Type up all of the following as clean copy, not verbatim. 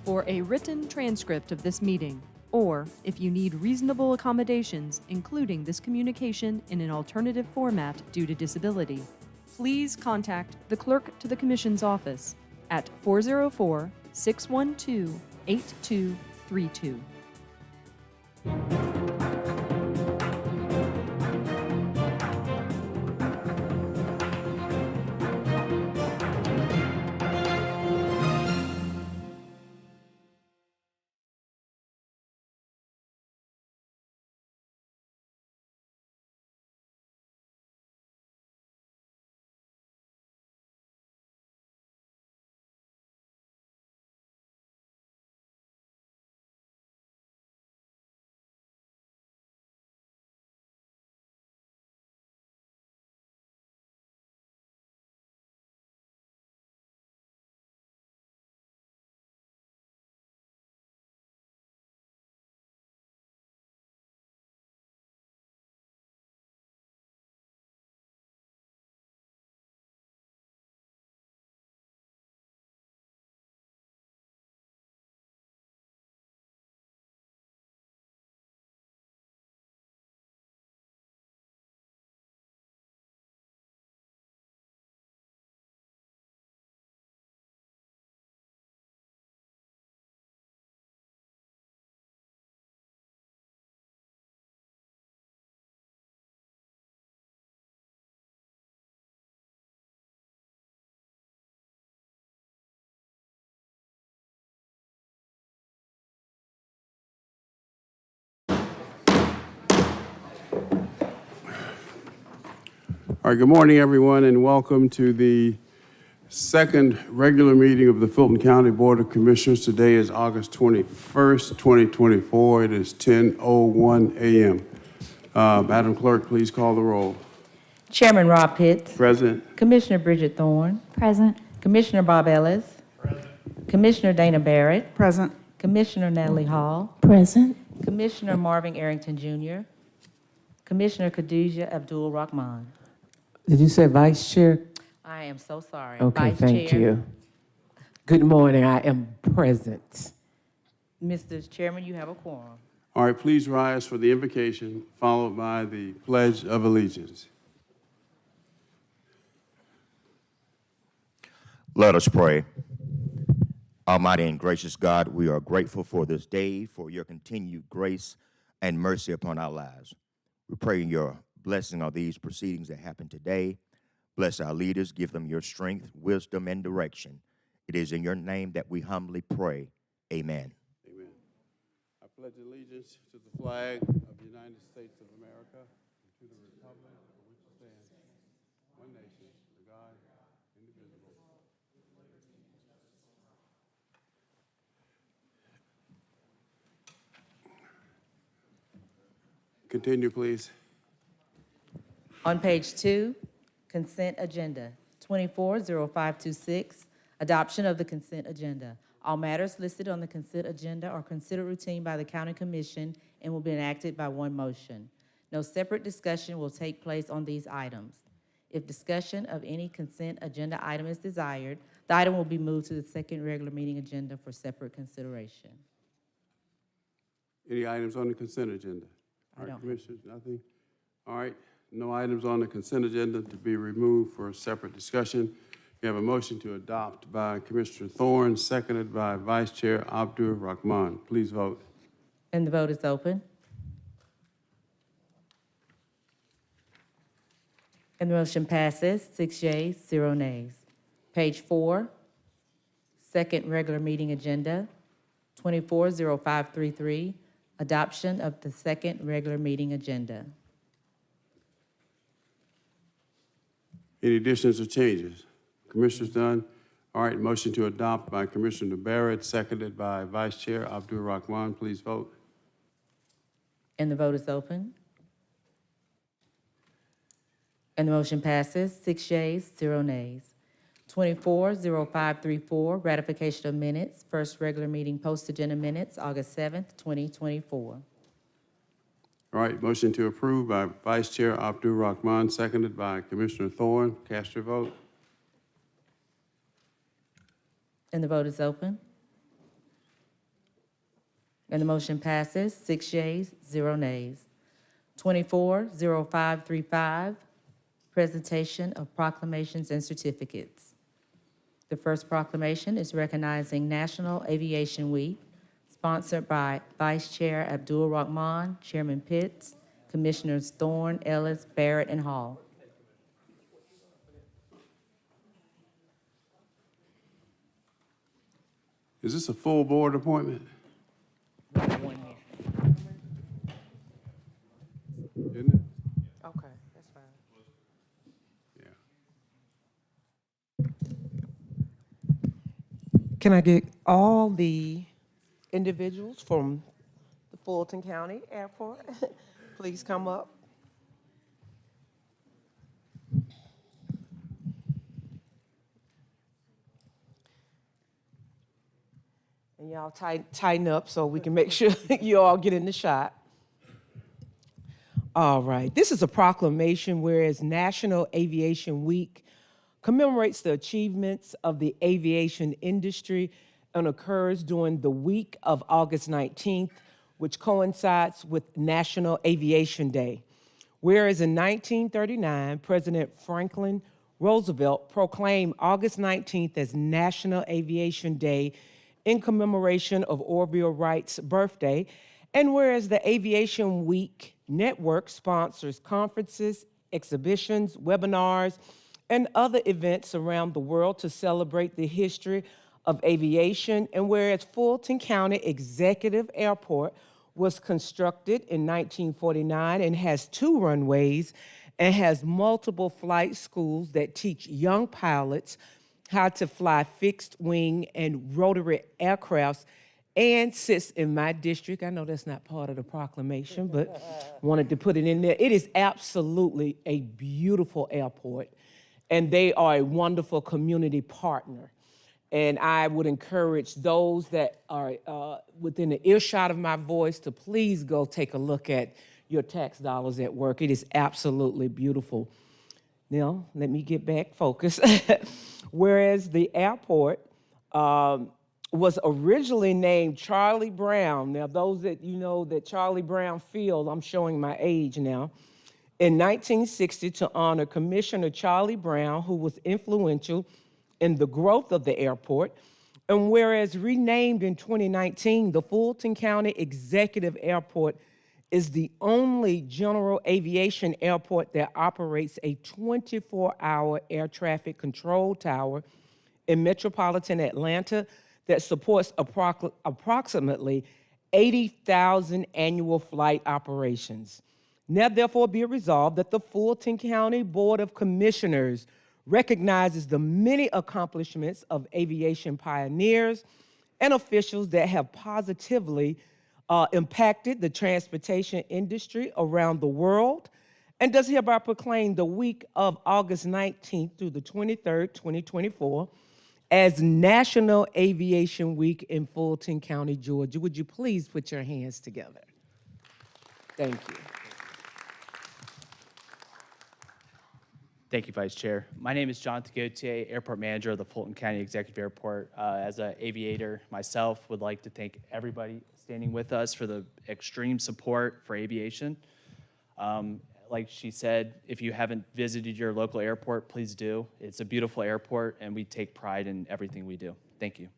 for a written transcript of this meeting, or if you need reasonable accommodations, including this communication in an alternative format due to disability, please contact the Clerk to the Commission's office at 404-612-8232. All right, good morning, everyone, and welcome to the second regular meeting of the Fulton County Board of Commissioners. Today is August 21st, 2024. It is 10:01 a.m. Madam Clerk, please call the roll. Chairman Rob Pitts. Present. Commissioner Bridget Thorne. Present. Commissioner Bob Ellis. Present. Commissioner Dana Barrett. Present. Commissioner Natalie Hall. Present. Commissioner Marvin Arrington Jr. Commissioner Khadijah Abdul Rahman. Did you say Vice Chair? I am so sorry. Okay, Vice thank Chair. you. Good morning, I am present. Mr. Chairman, you have a quorum. All right, please rise for the invocation, followed by the Pledge of Allegiance. Let us pray. Almighty and gracious God, we are grateful for this day, for your continued grace and mercy upon our lives. We pray your blessing on these proceedings that happen today. Bless our leaders, give them your strength, wisdom, and direction. It is in your name that we humbly pray. Amen. Amen. I pledge allegiance to the flag of the United States of America and to the republic for which it stands, one nation, under God, indivisible. Continue, please. On page 2, consent agenda, 240526, adoption of the consent agenda. All matters listed on the consent agenda are considered routine by the County Commission and will be enacted by one motion. No separate discussion will take place on these items. If discussion of any consent agenda item is desired, the item will be moved to the second regular meeting agenda for separate consideration. Any items on the consent agenda? All right, Commissioners, nothing? All right, no items on the consent agenda to be removed for separate discussion. We have a motion to adopt by Commissioner Thorne, seconded by Vice Chair Abdul Rahman. Please vote. And the vote is open. And the motion passes, 6 yeas, 0 nays. Page 4, second regular meeting agenda, 240533, adoption of the second regular meeting agenda. Any additions or changes? Commissioners done? All right, motion to adopt by Commissioner Barrett, seconded by Vice Chair Abdul Rahman. Please vote. And the vote is open. And the motion passes, 6 yeas, 0 nays. 240534, ratification of minutes, first regular meeting post-agenda minutes, August 7th, 2024. All right, motion to approve by Vice Chair Abdul Rahman, seconded by Commissioner Thorne. Cast your vote. And the vote is open. And the motion passes, 6 yeas, 0 nays. 240535, presentation of proclamations and certificates. The first proclamation is recognizing National Aviation Week, sponsored by Vice Chair Abdul Rahman, Chairman Pitts, Commissioners Thorne, Ellis, Barrett, and Hall. Is this a full board appointment? Isn't it? Okay, that's fine. Yeah. Can I get all the individuals from the Fulton County Airport? Please come up. And y'all tighten up so we can make sure you all get in the shot. All right, this is a proclamation whereas National Aviation Week commemorates the achievements of the aviation industry and occurs during the week of August 19th, which coincides with National Aviation Day. Whereas in 1939, President Franklin Roosevelt proclaimed August 19th as National Aviation Day in commemoration of Orville Wright's birthday, and whereas the Aviation Week Network sponsors conferences, exhibitions, webinars, and other events around the world to celebrate the history of aviation, and whereas Fulton County Executive Airport was constructed in 1949 and has 2 runways and has multiple flight schools that teach young pilots how to fly fixed wing and rotary aircrafts, and sits in my district. I know that's not part of the proclamation, but wanted to put it in there. It is absolutely a beautiful airport, and they are a wonderful community partner. And I would encourage those that are within the earshot of my voice to please go take a look at your tax dollars at work. It is absolutely beautiful. Now, let me get back focused. Whereas the airport was originally named Charlie Brown. Now, those that you know that Charlie Brown Field, I'm showing my age now, in 1960 to honor Commissioner Charlie Brown, who was influential in the growth of the airport. And whereas renamed in 2019, the Fulton County Executive Airport is the only general aviation airport that operates a 24-hour air traffic control tower in metropolitan Atlanta that supports approximately 80,000 annual flight operations. Now, therefore, be it resolved that the Fulton County Board of Commissioners recognizes the many accomplishments of aviation pioneers and officials that have positively impacted the transportation industry around the world, and does hereby proclaim the week of August 19th through the 23rd, 2024, as National Aviation Week in Fulton County, Georgia. Would you please put your hands together? Thank you. Thank you, Vice Chair. My name is John Gautier, Airport Manager of the Fulton County Executive Airport. As an aviator myself, would like to thank everybody standing with us for the extreme support for aviation. Like she said, if you haven't visited your local airport, please do. It's a beautiful airport, and we take pride in everything we do. Thank you.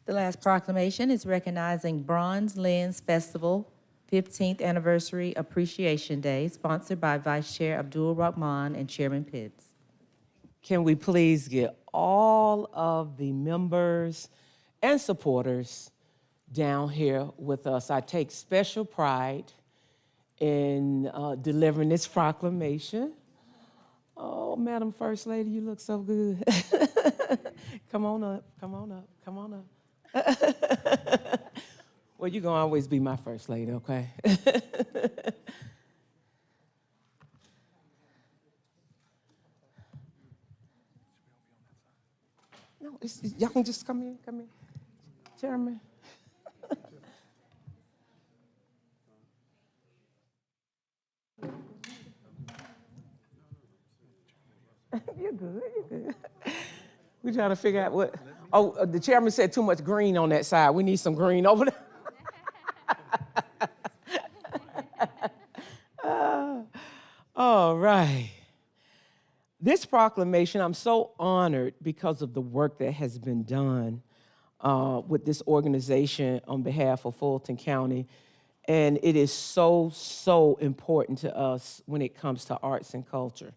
The last proclamation is recognizing Bronze Lens Festival 15th Anniversary Appreciation Day, sponsored by Vice Chair Abdul Rahman and Chairman Pitts. Can we please get all of the members and supporters down here with us. I take special pride in delivering this proclamation. Oh, Madam First Lady, you look so good. Come on up, come on up, come on up. Well, you're gonna always be my First Lady, okay? No, y'all can just come in, Chairman. You're good, you're good. We're trying to figure out what, oh, the chairman said too much green on that side. We need some green over there. All right. This proclamation, I'm so honored because of the work that has been done with this organization on behalf of Fulton County. And it is so, so important to us when it comes to arts and culture.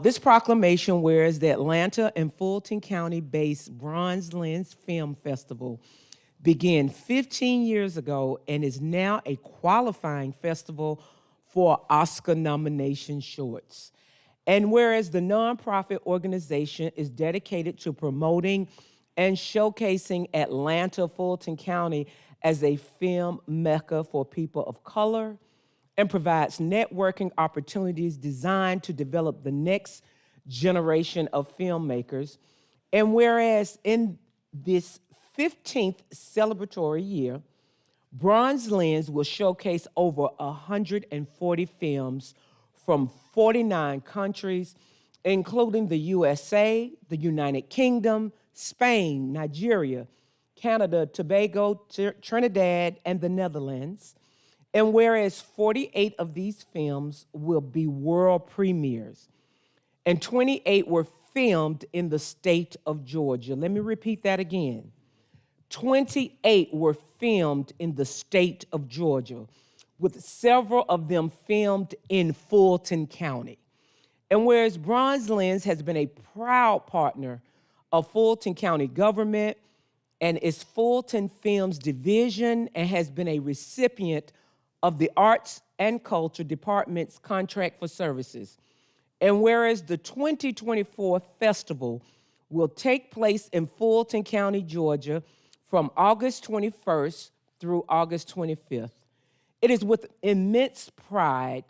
This proclamation, whereas the Atlanta and Fulton County-based Bronze Lens Film Festival began 15 years ago and is now a qualifying festival for Oscar nomination shorts. And whereas the nonprofit organization is dedicated to promoting and showcasing Atlanta, Fulton County as a film mecca for people of color, and provides networking opportunities designed to develop the next generation of filmmakers. And whereas in this 15th celebratory year, Bronze Lens will showcase over 140 films from 49 countries, including the USA, the United Kingdom, Spain, Nigeria, Canada, Tobago, Trinidad, and the Netherlands. And whereas 48 of these films will be world premieres, and 28 were filmed in the state of Georgia. Let me repeat that again. 28 were filmed in the state of Georgia, with several of them filmed in Fulton County. And whereas Bronze Lens has been a proud partner of Fulton County government and its Fulton Films Division, and has been a recipient of the Arts and Culture Department's contract for services. And whereas the 2024 festival will take place in Fulton County, Georgia, from August 21st through August 25th. It is with immense pride,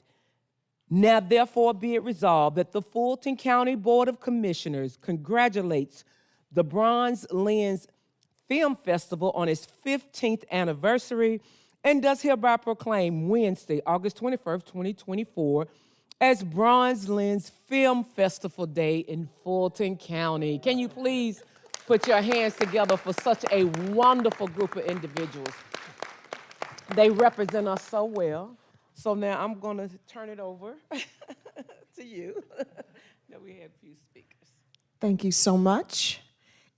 now therefore be it resolved, that the Fulton County Board of Commissioners congratulates the Bronze Lens Film Festival on its 15th anniversary, and does hereby proclaim Wednesday, August 21st, 2024, as Bronze Lens Film Festival Day in Fulton County. Can you please put your hands together for such a wonderful group of individuals? They represent us so well. So now I'm going to turn it over to you. Now we have a few speakers. Thank you so much.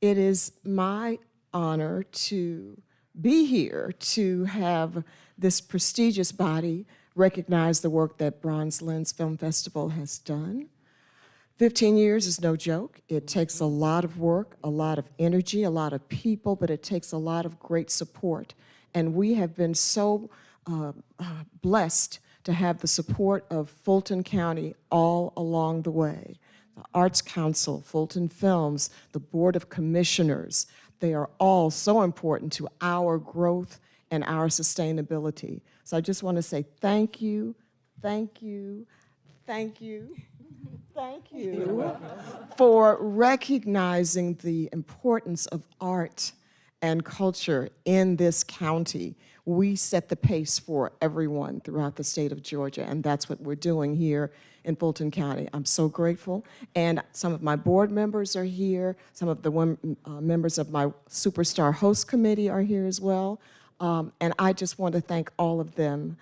It is my honor to be here to have this prestigious body recognize the work that Bronze Lens Film Festival has done. 15 years is no joke. It takes a lot of work, a lot of energy, a lot of people, but it takes a lot of great support. And we have been so blessed to have the support of Fulton County all along the way. The Arts Council, Fulton Films, the Board of Commissioners, they are all so important to our growth and our sustainability. So I just want to say thank you, thank you, thank you, thank you for recognizing the importance of art and culture in this county. We set the pace for everyone throughout the state of Georgia, and that's what we're doing here in Fulton County. I'm so grateful, and some of my board members are here. Some of the members of my Superstar Host Committee are here as well, and I just want to thank all of them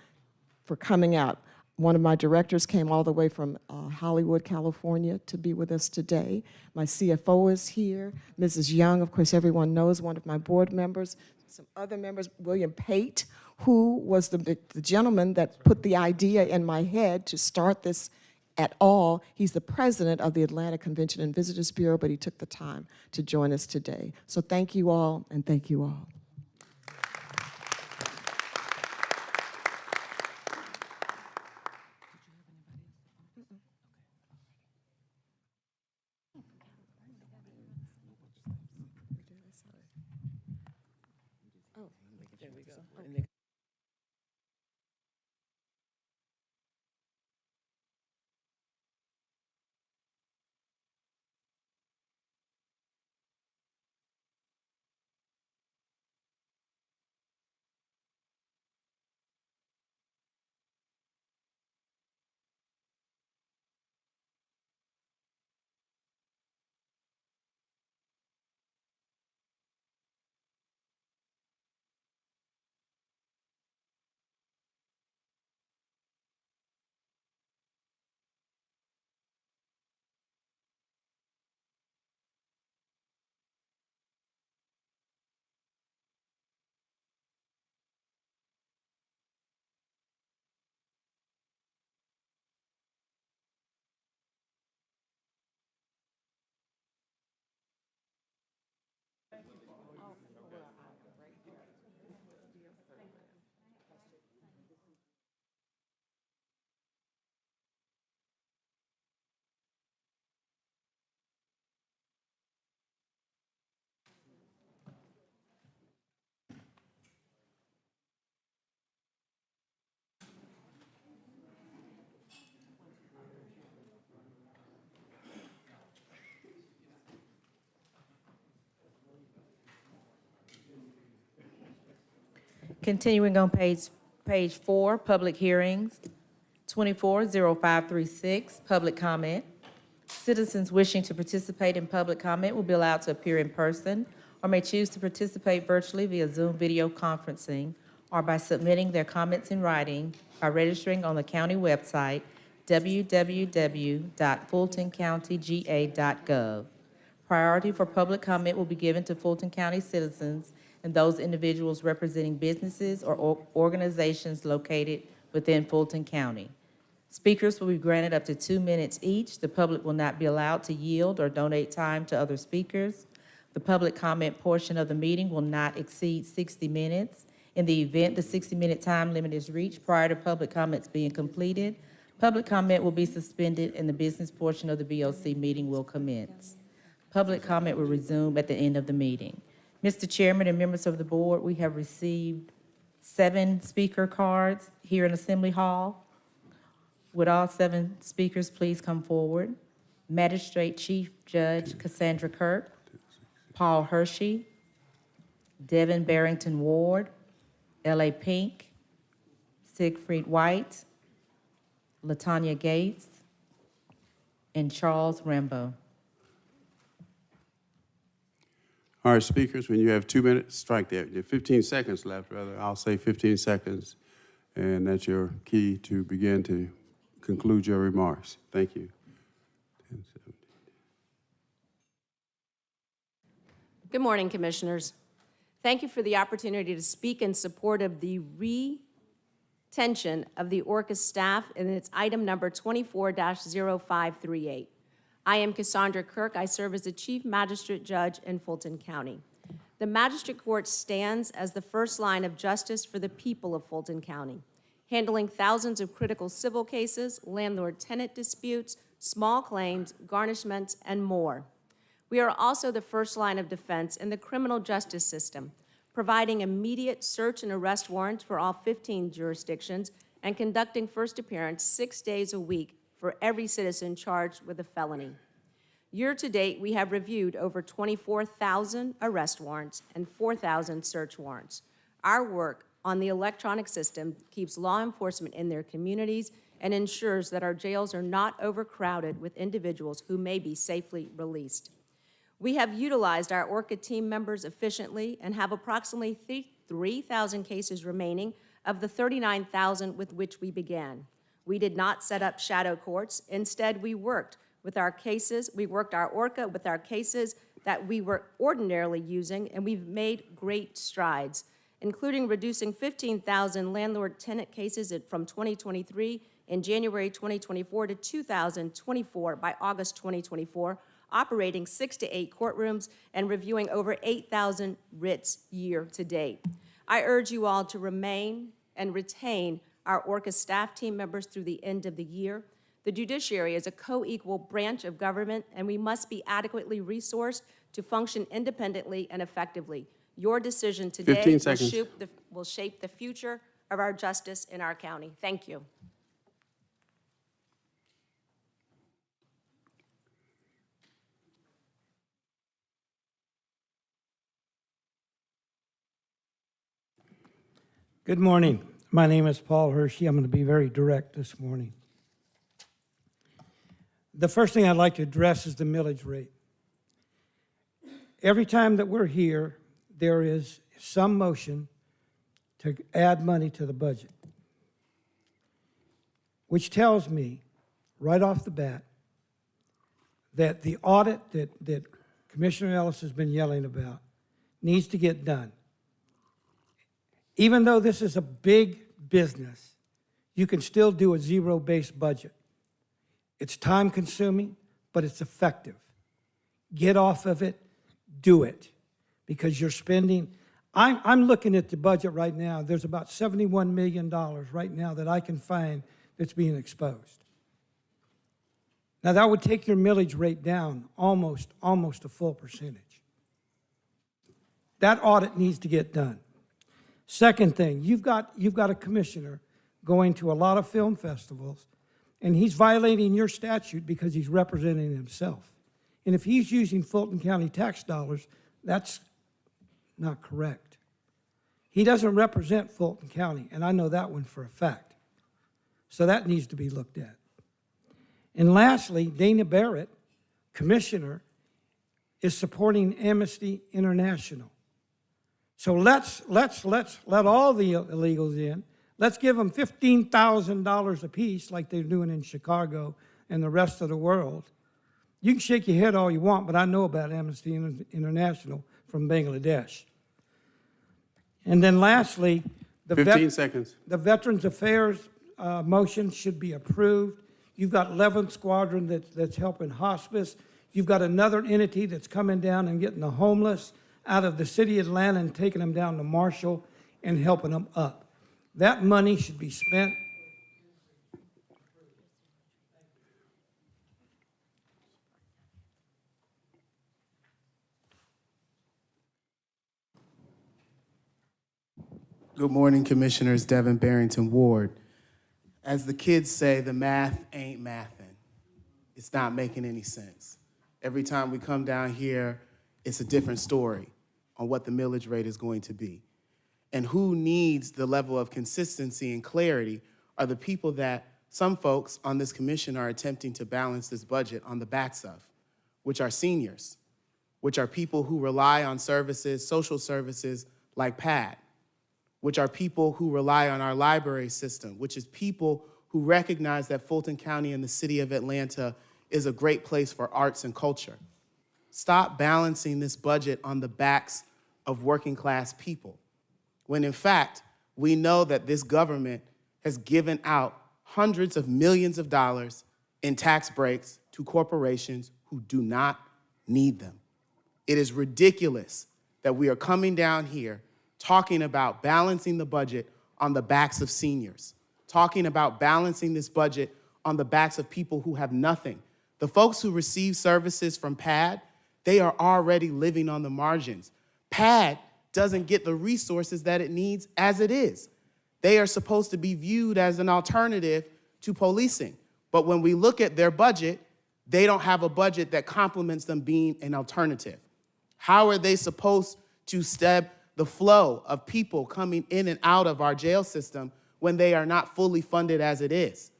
for coming out. One of my directors came all the way from Hollywood, California to be with us today. My CFO is here. Mrs. Young, of course, everyone knows, one of my board members. Some other members, William Pate, who was the gentleman that put the idea in my head to start this at all. He's the president of the Atlanta Convention and Visitors Bureau, but he took the time to join us today. So thank you all, and thank you all. Continuing on page 4, public hearings, 240536, public comment. Citizens wishing to participate in public comment will be allowed to appear in person or may choose to participate virtually via Zoom video conferencing or by submitting their comments in writing by registering on the county website, www.fultoncountyga.gov. Priority for public comment will be given to Fulton County citizens and those individuals representing businesses or organizations located within Fulton County. Speakers will be granted up to 2 minutes each. The public will not be allowed to yield or donate time to other speakers. The public comment portion of the meeting will not exceed 60 minutes. In the event the 60-minute time limit is reached prior to public comments being completed, public comment will be suspended and the business portion of the BOC meeting will commence. Public comment will resume at the end of the meeting. Mr. Chairman and members of the board, we have received 7 speaker cards here in Assembly Hall. Would all 7 speakers please come forward? Magistrate Chief Judge Cassandra Kirk, Paul Hershey, Devin Barrington Ward, L.A. Pink, Siegfried White, LaTanya Gates, and Charles Rambo. All right, speakers, when you have 2 minutes, strike that. You have 15 seconds left, rather. I'll say 15 seconds, and that's your key to begin to conclude your remarks. Thank you. 10, 7. Good morning, Commissioners. Thank you for the opportunity to speak in support of the retention of the ORCA staff, and it's item number 24-0538. I am Cassandra Kirk. I serve as the Chief Magistrate Judge in Fulton County. The Magistrate Court stands as the first line of justice for the people of Fulton County, handling thousands of critical civil cases, landlord-tenant disputes, small claims, garnishments, and more. We are also the first line of defense in the criminal justice system, providing immediate search and arrest warrants for all 15 jurisdictions and conducting first appearance 6 days a week for every citizen charged with a felony. Year to date, we have reviewed over 24,000 arrest warrants and 4,000 search warrants. Our work on the electronic system keeps law enforcement in their communities and ensures that our jails are not overcrowded with individuals who may be safely released. We have utilized our ORCA team members efficiently and have approximately 3,000 cases remaining of the 39,000 with which we began. We did not set up shadow courts. Instead, we worked our ORCA with our cases that we were ordinarily using, and we've made great strides, including reducing 15,000 landlord-tenant cases from 2023 in January 2024 to 2024 by August 2024, operating 6 to 8 courtrooms and reviewing over 8,000 writs year to date. I urge you all to remain and retain our ORCA staff team members through the end of the year. The judiciary is a co-equal branch of government, and we must be adequately resourced to function independently and effectively. Your decision today 15 seconds. will shape the future of our justice in our county. Thank you. Good morning. My name is Paul Hershey. I'm going to be very direct this morning. The first thing I'd like to address is the millage rate. Every time that we're here, there is some motion to add money to the budget, which tells me right off the bat that the audit that Commissioner Ellis has been yelling about needs to get done. Even though this is a big business, you can still do a zero-based budget. It's time-consuming, but it's effective. Get off of it, do it, because you're spending. I'm looking at the budget right now. There's about $71 million right now that I can find that's being exposed. Now, that would take your millage rate down almost a full percentage. That audit needs to get done. Second thing, you've got a commissioner going to a lot of film festivals, and he's violating your statute because he's representing himself. And if he's using Fulton County tax dollars, that's not correct. He doesn't represent Fulton County, and I know that one for a fact. So that needs to be looked at. And lastly, Dana Barrett, commissioner, is supporting Amnesty International. So let's let all the illegals in. Let's give them $15,000 apiece like they're doing in Chicago and the rest of the world. You can shake your head all you want, but I know about Amnesty International from Bangladesh. And then lastly, the 15 seconds. The Veterans Affairs motion should be approved. You've got 11th Squadron that's helping hospice. You've got another entity that's coming down and getting the homeless out of the city of Atlanta and taking them down to Marshall and helping them up. That money should be spent. Good morning, Commissioners. Devin Barrington Ward. As the kids say, the math ain't mathin'. It's not making any sense. Every time we come down here, it's a different story on what the millage rate is going to be. And who needs the level of consistency and clarity are the people that some folks on this commission are attempting to balance this budget on the backs of, which are seniors, which are people who rely on services, social services like PAD, which are people who rely on our library system, which is people who recognize that Fulton County and the city of Atlanta is a great place for arts and culture. Stop balancing this budget on the backs of working class people, when in fact, we know that this government has given out hundreds of millions of dollars in tax breaks to corporations who do not need them. It is ridiculous that we are coming down here talking about balancing the budget on the backs of seniors, talking about balancing this budget on the backs of people who have nothing. The folks who receive services from PAD, they are already living on the margins. PAD doesn't get the resources that it needs as it is. They are supposed to be viewed as an alternative to policing. But when we look at their budget, they don't have a budget that complements them being an alternative. How are they supposed to step the flow of people coming in and out of our jail system when they are not fully funded as it is?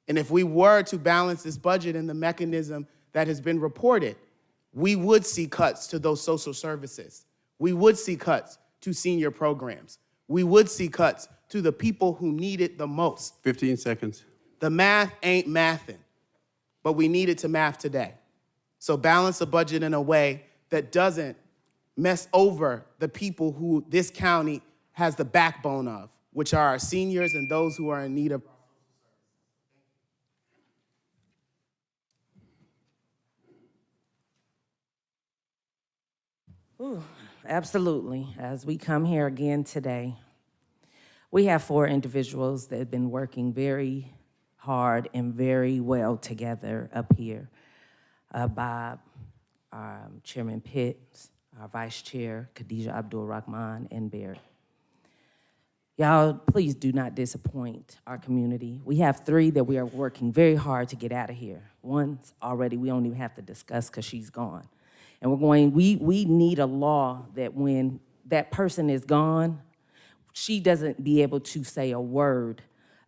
And if we were to balance this budget in the mechanism that has been reported, we would see cuts to those social services. We would see cuts to senior programs. We would see cuts to the people who need it the most. 15 seconds. The math ain't mathin', but we need it to math today. So balance the budget in a way that doesn't mess over the people who this county has the backbone of, which are our seniors and those who are in need of. Absolutely. As we come here again today, we have 4 individuals that have been working very hard and very well together up here. Bob, Chairman Pitts, our Vice Chair, Khadijah Abdul-Rahman, and Barrett. Y'all, please do not disappoint our community. We have 3 that we are working very hard to get out of here. One's already, we don't even have to discuss because she's gone. And we need a law that when that person is gone, she doesn't be able to say a word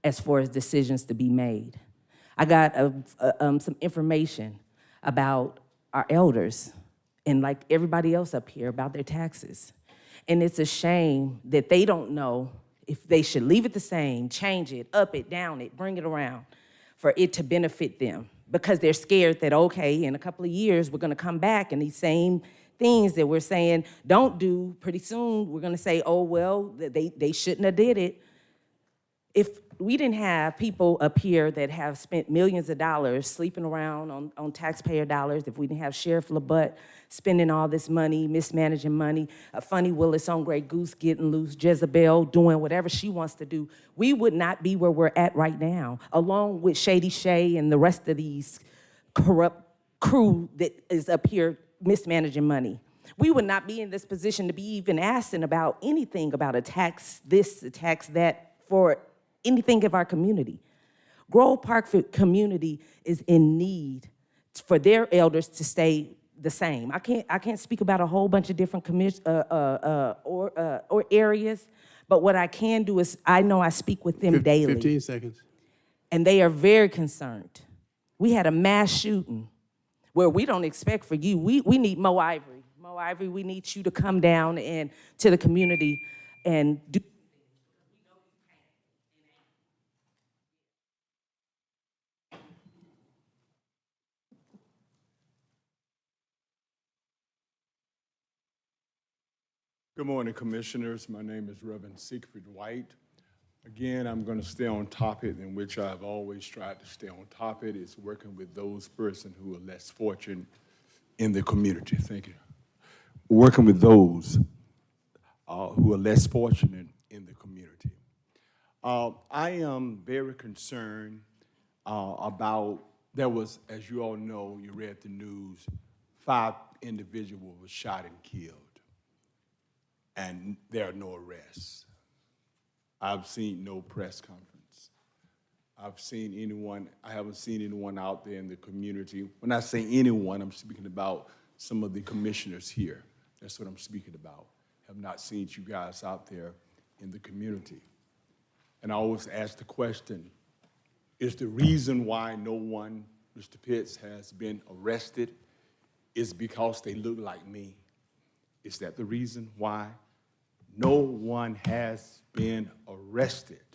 as far as decisions to be made. I got some information about our elders and like everybody else up here about their taxes. And it's a shame that they don't know if they should leave it the same, change it, up it, down it, bring it around for it to benefit them. Because they're scared that, okay, in a couple of years, we're gonna come back and these same things that we're saying don't do, pretty soon we're gonna say, oh, well, they shouldn't have did it. If we didn't have people up here that have spent millions of dollars sleeping around on taxpayer dollars, if we didn't have Sheriff LaButte spending all this money, mismanaging money, Funny Willis on Grey Goose getting loose, Jezebel doing whatever she wants to do, we would not be where we're at right now, along with Shady Shay and the rest of these corrupt crew that is up here mismanaging money. We would not be in this position to be even asking about anything about a tax this, a tax that for anything of our community. Grove Park community is in need for their elders to stay the same. I can't speak about a whole bunch of different or areas, but what I can do is I know I speak with them daily. 15 seconds. And they are very concerned. We had a mass shooting where we don't expect for you. We need Mo Ivory. Mo Ivory, we need you to come down and to the community and do. Good morning, Commissioners. My name is Reverend Siegfried White. Again, I'm going to stay on topic, in which I've always tried to stay on topic, is working with those persons who are less fortunate in the community. Thank you. Working with those who are less fortunate in the community. I am very concerned about, there was, as you all know, you read the news, 5 individuals were shot and killed, and there are no arrests. I've seen no press conference. I haven't seen anyone out there in the community. When I say anyone, I'm speaking about some of the commissioners here. That's what I'm speaking about. Have not seen you guys out there in the community. And I always ask the question, is the reason why no one, Mr. Pitts, has been arrested is because they look like me? Is that the reason why? No one has been arrested.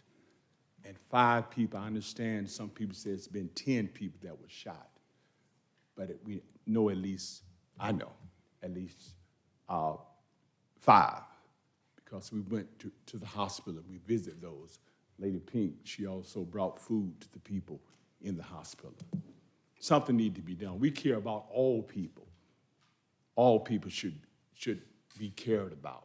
And 5 people, I understand some people say it's been 10 people that were shot. But we know at least, I know, at least 5. Because we went to the hospital, we visited those. Lady Pink, she also brought food to the people in the hospital. Something needs to be done. We care about all people. All people should be cared about.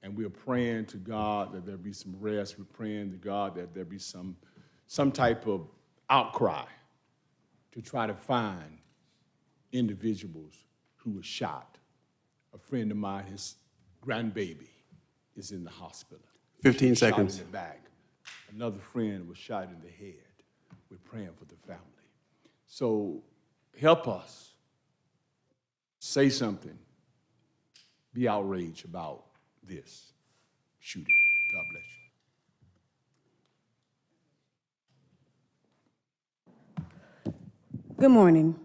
And we're praying to God that there be some rest. We're praying to God that there be some type of outcry to try to find individuals who were shot. A friend of mine, his grandbaby is in the hospital. 15 seconds. Shot in the back. Another friend was shot in the head. We're praying for the family. So help us. Say something. Be outraged about this shooting. God bless you. Good morning.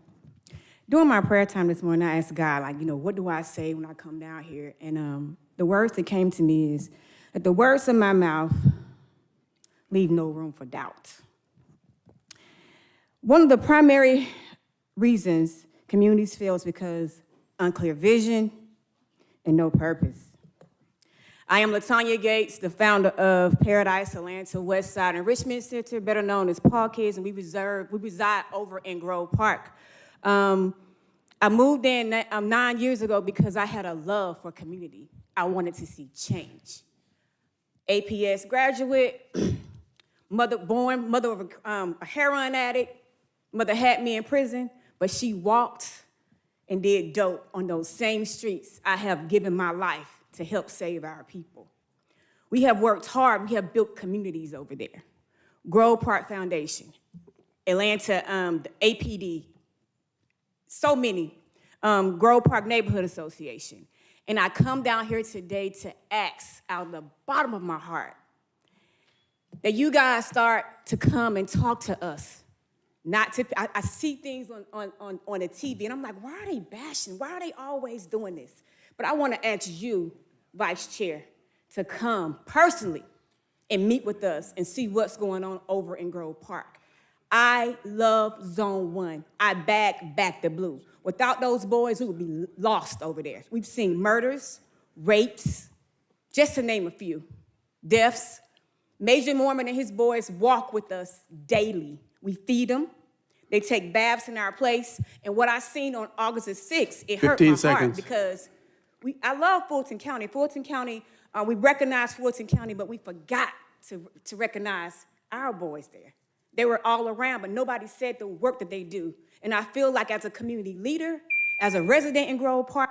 During my prayer time this morning, I asked God, what do I say when I come down here? And the words that came to me is that the words of my mouth leave no room for doubt. One of the primary reasons communities fail is because unclear vision and no purpose. I am LaTanya Gates, the founder of Paradise, Atlanta, Westside, and Richmond Center, better known as Paul Kids, and we reside over in Grove Park. I moved in 9 years ago because I had a love for community. I wanted to see change. APS graduate, mother of a heroin addict. Mother had me in prison, but she walked and did dope on those same streets I have given my life to help save our people. We have worked hard. We have built communities over there. Grove Park Foundation, Atlanta, the APD, so many, Grove Park Neighborhood Association. And I come down here today to ask out of the bottom of my heart that you guys start to come and talk to us. I see things on the TV, and I'm like, why are they bashing? Why are they always doing this? But I want to ask you, Vice Chair, to come personally and meet with us and see what's going on over in Grove Park. I love Zone 1. I back the blue. Without those boys, we would be lost over there. We've seen murders, rapes, just to name a few, deaths. Major Mormon and his boys walk with us daily. We feed them. They take baths in our place. And what I seen on August the 6th, it hurt my heart because I love Fulton County. Fulton County, we recognize Fulton County, but we forgot to recognize our boys there. They were all around, but nobody said the work that they do. And I feel like as a community leader, as a resident in Grove Park,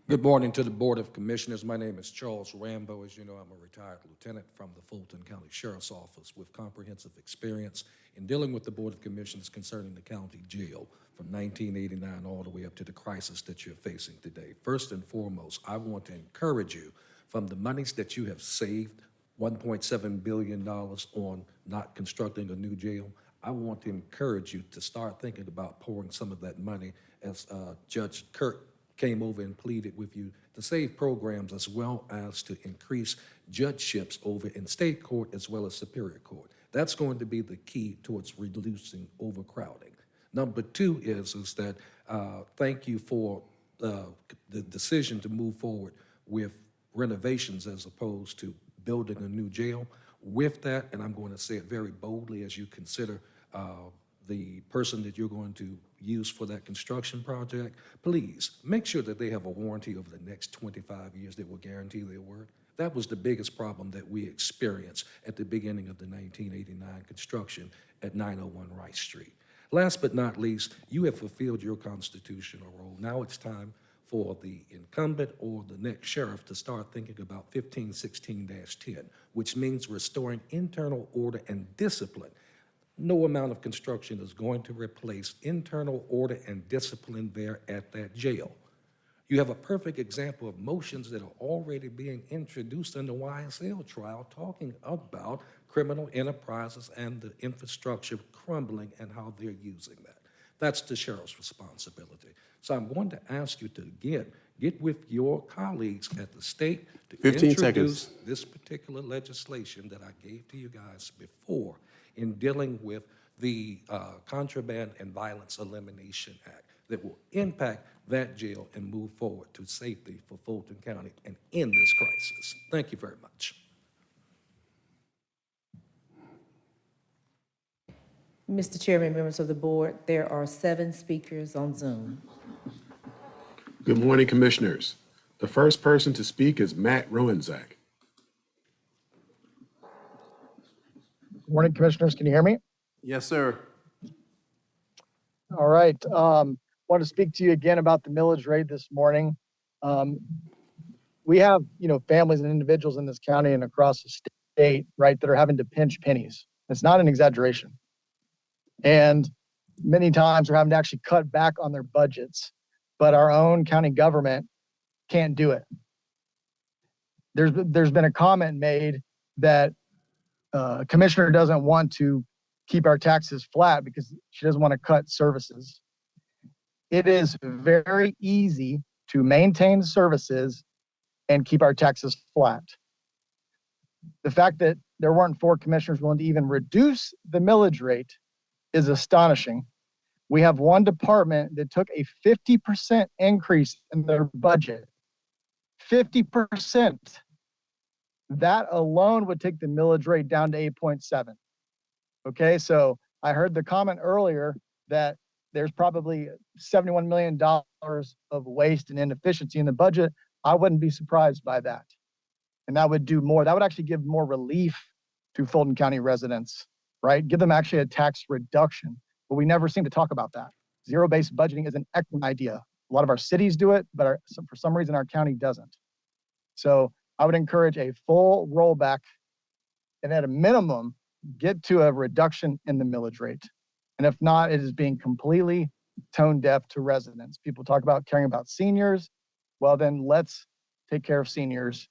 Good morning to the Board of Commissioners. My name is Charles Rambo. As you know, I'm a retired lieutenant from the Fulton County Sheriff's Office with comprehensive experience in dealing with the Board of Commissioners concerning the county jail from 1989 all the way up to the crisis that you're facing today. First and foremost, I want to encourage you from the monies that you have saved, $1.7 billion on not constructing a new jail. I want to encourage you to start thinking about pouring some of that money, as Judge Kirk came over and pleaded with you, to save programs as well as to increase judgeships over in state court as well as superior court. That's going to be the key towards reducing overcrowding. Number two is that thank you for the decision to move forward with renovations as opposed to building a new jail. With that, and I'm going to say it very boldly as you consider the person that you're going to use for that construction project, please make sure that they have a warranty over the next 25 years that will guarantee their work. That was the biggest problem that we experienced at the beginning of the 1989 construction at 901 Rice Street. Last but not least, you have fulfilled your constitutional role. Now it's time for the incumbent or the next sheriff to start thinking about 1516-10, which means restoring internal order and discipline. No amount of construction is going to replace internal order and discipline there at that jail. You have a perfect example of motions that are already being introduced in the YSL trial talking about criminal enterprises and the infrastructure crumbling and how they're using that. That's the sheriff's responsibility. So I'm going to ask you to get with your colleagues at the state to 15 introduce seconds. this particular legislation that I gave to you guys before in dealing with the Contraband and Violence Elimination Act that will impact that jail and move forward to safety for Fulton County and end this crisis. Thank you very much. Mr. Chairman, members of the board, there are 7 speakers on Zoom. Good morning, Commissioners. The first person to speak is Matt Roenzak. Good morning, Commissioners. Can you hear me? Yes, sir. All right. Want to speak to you again about the millage rate this morning. We have, families and individuals in this county and across the state, right, that are having to pinch pennies. It's not an exaggeration. And many times they're having to actually cut back on their budgets, but our own county government can't do it. There's been a comment made that commissioner doesn't want to keep our taxes flat because she doesn't want to cut services. It is very easy to maintain services and keep our taxes flat. The fact that there weren't 4 commissioners willing to even reduce the millage rate is astonishing. We have one department that took a 50% increase in their budget. 50%. That alone would take the millage rate down to 8.7. Okay, so I heard the comment earlier that there's probably $71 million of waste and inefficiency in the budget. I wouldn't be surprised by that. And that would do more. That would actually give more relief to Fulton County residents, right? Give them actually a tax reduction. But we never seem to talk about that. Zero-based budgeting is an excellent idea. A lot of our cities do it, but for some reason our county doesn't. So I would encourage a full rollback, and at a minimum, get to a reduction in the millage rate. And if not, it is being completely tone deaf to residents. People talk about caring about seniors. Well, then let's take care of seniors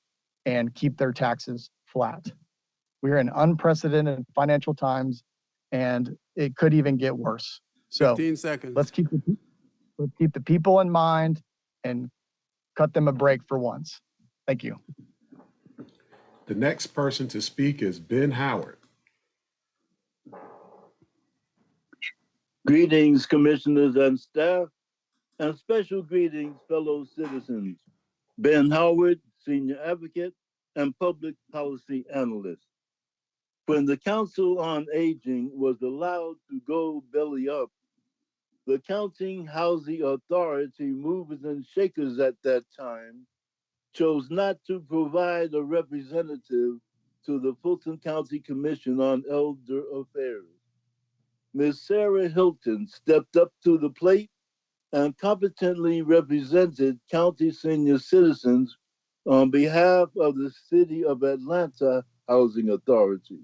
and keep their taxes flat. We're in unprecedented financial times, and it could even get worse. So 15 seconds. let's keep the people in mind and cut them a break for once. Thank you. The next person to speak is Ben Howard. Greetings, commissioners and staff, and special greetings, fellow citizens. Ben Howard, senior advocate and public policy analyst. When the Council on Aging was allowed to go belly up, the County Housing Authority movers and shakers at that time chose not to provide a representative to the Fulton County Commission on Elder Affairs. Ms. Sarah Hilton stepped up to the plate and competently represented county senior citizens on behalf of the City of Atlanta Housing Authority.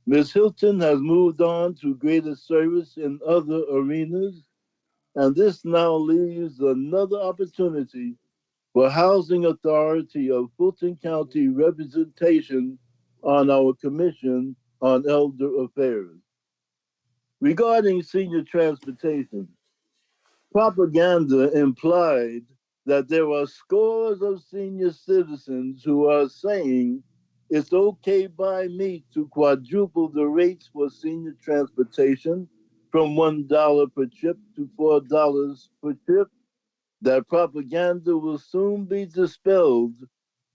Ms. Hilton has moved on to greater service in other arenas, and this now leaves another opportunity for Housing Authority of Fulton County representation on our Commission on Elder Affairs. Regarding senior transportation, propaganda implied that there are scores of senior citizens who are saying it's okay by me to quadruple the rates for senior transportation from $1 per trip to $4 per trip. That propaganda will soon be dispelled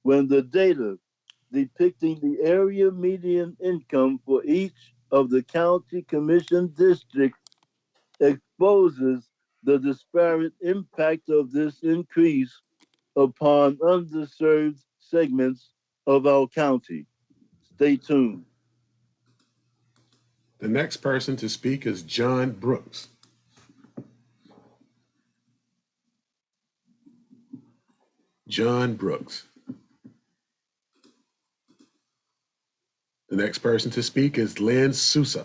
when the data depicting the area median income for each of the county commission districts exposes the disparate impact of this increase upon underserved segments of our county. Stay tuned. The next person to speak is John Brooks. John Brooks. The next person to speak is Lynn Sousa.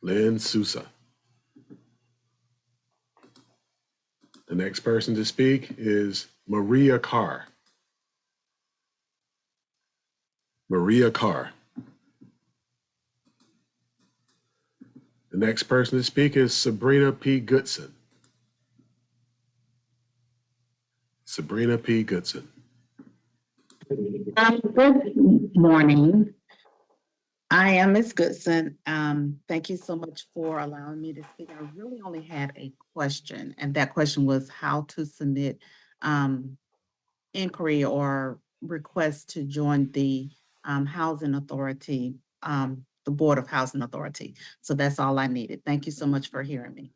Lynn Sousa. The next person to speak is Maria Carr. Maria Carr. The next person to speak is Sabrina P. Goodson. Sabrina P. Goodson. Good morning. I am Ms. Goodson. Thank you so much for allowing me to speak. I really only had a question, and that question was how to submit inquiry or request to join the Housing Authority, the Board of Housing Authority. So that's all I needed. Thank you so much for hearing me.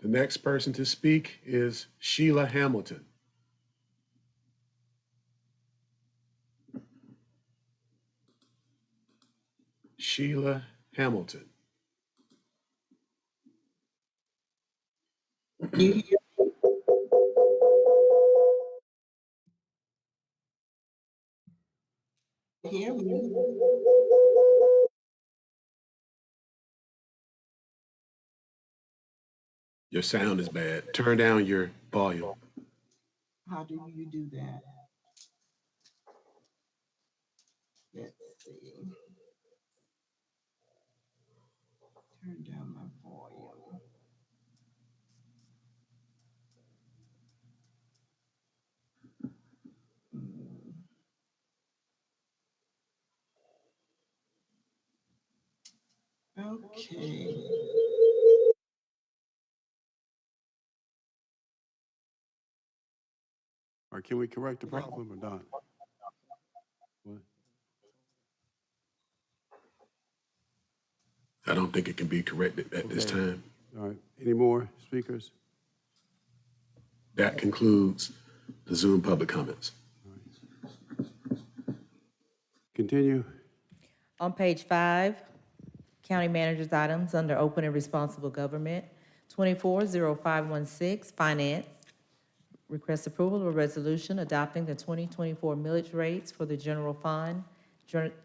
The next person to speak is Sheila Hamilton. Sheila Hamilton. You hear me? Your sound is bad. Turn down your volume. How do you do that? Let's see. Turn down my volume. Okay. Or can we correct the problem or not? What? I don't think it can be corrected at this Okay. time. All right, any more speakers? That concludes the Zoom public comments. Continue. On page 5, county manager's items under open and responsible government, 240516, finance. Request approval of a resolution adopting the 2024 millage rates for the general fund,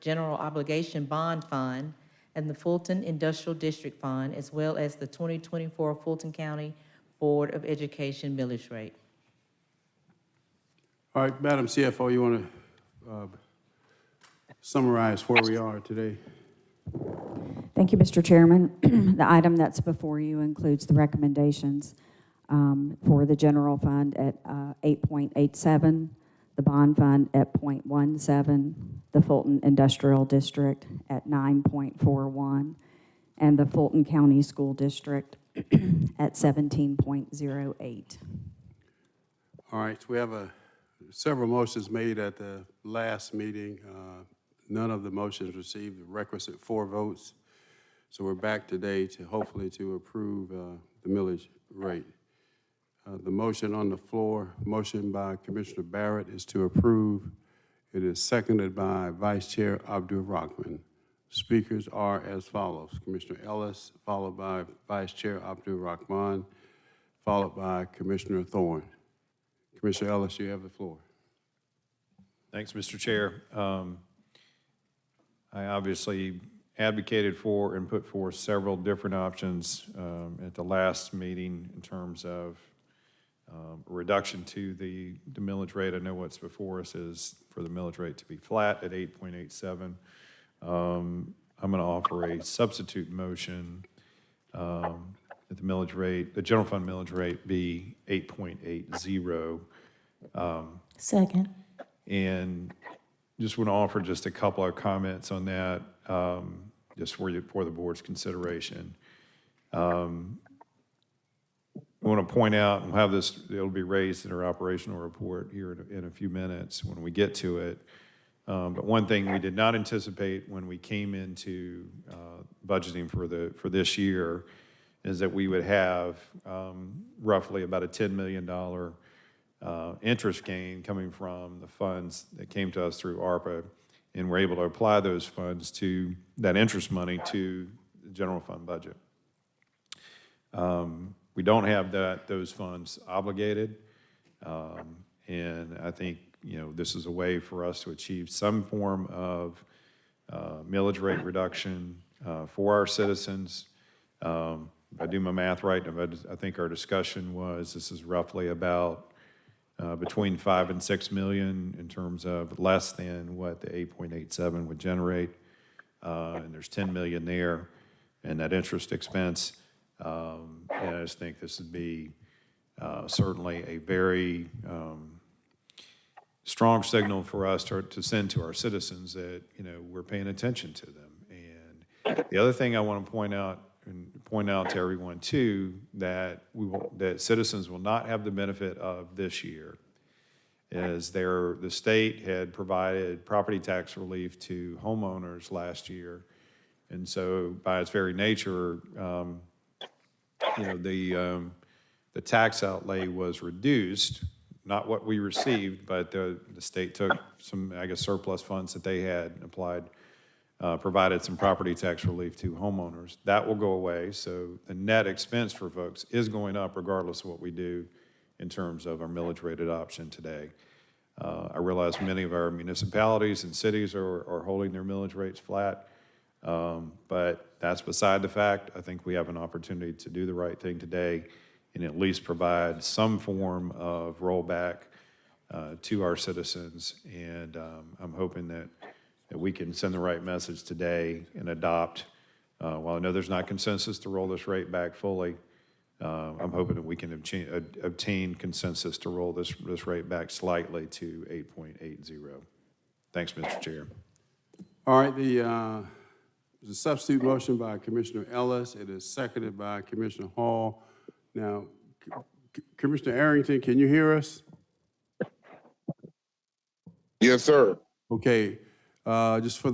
general obligation bond fund, and the Fulton Industrial District Fund, as well as the 2024 Fulton County Board of Education millage rate. All right, Madam CFO, you want to summarize where we are today? Thank you, Mr. Chairman. The item that's before you includes the recommendations for the general fund at 8.87, the bond fund at 0.17, the Fulton Industrial District at 9.41, and the Fulton County School District at 17.08. All right, so we have several motions made at the last meeting. None of the motions received the requisite 4 votes. So we're back today to hopefully to approve the millage rate. The motion on the floor, motion by Commissioner Barrett, is to approve. It is seconded by Vice Chair Abdul Rahman. Speakers are as follows: Commissioner Ellis, followed by Vice Chair Abdul Rahman, followed by Commissioner Thorne. Commissioner Ellis, you have the floor. Thanks, Mr. Chair. I obviously advocated for and put forth several different options at the last meeting in terms of reduction to the millage rate. I know what's before us is for the millage rate to be flat at 8.87. I'm going to offer a substitute motion that the millage rate, the general fund millage rate, be 8.80. Second. And just want to offer just a couple of comments on that, just for the board's consideration. I want to point out, and we'll have this, it'll be raised in our operational report here in a few minutes when we get to it. But one thing we did not anticipate when we came into budgeting for this year is that we would have roughly about a $10 million interest gain coming from the funds that came to us through ARPA, and we're able to apply those funds to that interest money to the general fund budget. We don't have those funds obligated, and I think this is a way for us to achieve some form of millage rate reduction for our citizens. If I do my math right, I think our discussion was this is roughly about between 5 and 6 million in terms of less than what the 8.87 would generate, and there's 10 million there, and that interest expense. And I just think this would be certainly a very strong signal for us to send to our citizens that we're paying attention to them. And the other thing I want to point out to everyone too, that that citizens will not have the benefit of this year is the state had provided property tax relief to homeowners last year, and so by its very nature, the tax outlay was reduced, not what we received, but the state took some, I guess, surplus funds that they had applied, provided some property tax relief to homeowners. That will go away, so the net expense for folks is going up regardless of what we do in terms of our millage rate adoption today. I realize many of our municipalities and cities are holding their millage rates flat, but that's beside the fact. I think we have an opportunity to do the right thing today and at least provide some form of rollback to our citizens. And I'm hoping that we can send the right message today and adopt, while I know there's not consensus to roll this rate back fully, I'm hoping that we can obtain consensus to roll this rate back slightly to 8.80. Thanks, Mr. Chair. All right, the substitute motion by Commissioner Ellis. It is seconded by Commissioner Hall. Now, Commissioner Arrington, can you hear us? Yes, sir. Okay, just for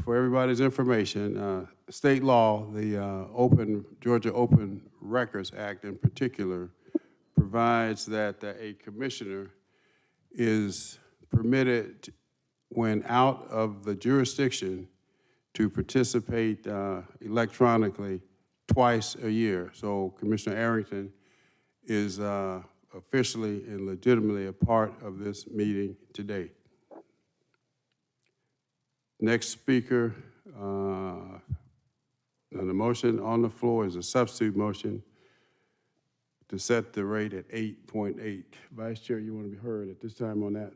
everybody's information, state law, the Georgia Open Records Act in particular, provides that a commissioner is permitted, when out of the jurisdiction, to participate electronically twice a year. So Commissioner Arrington is officially and legitimately a part of this meeting today. Next speaker, and the motion on the floor is a substitute motion to set the rate at 8.8. Vice Chair, you want to be heard at this time on that?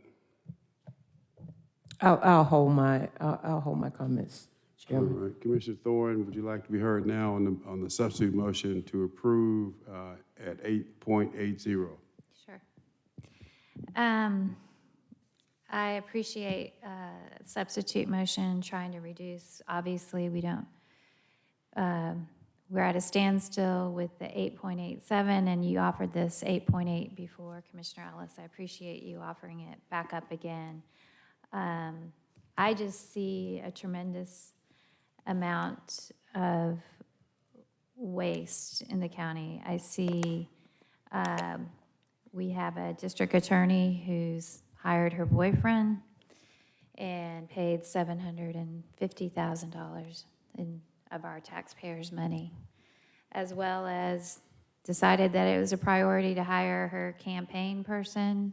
I'll hold my comments, All Chairman. right, Commissioner Thorne, would you like to be heard now on the substitute motion to approve at 8.80? Sure. I appreciate substitute motion trying to reduce. Obviously, we don't. We're at a standstill with the 8.87, and you offered this 8.8 before, Commissioner Ellis. I appreciate you offering it back up again. I just see a tremendous amount of waste in the county. I see we have a district attorney who's hired her boyfriend and paid $750,000 of our taxpayers' money, as well as decided that it was a priority to hire her campaign person,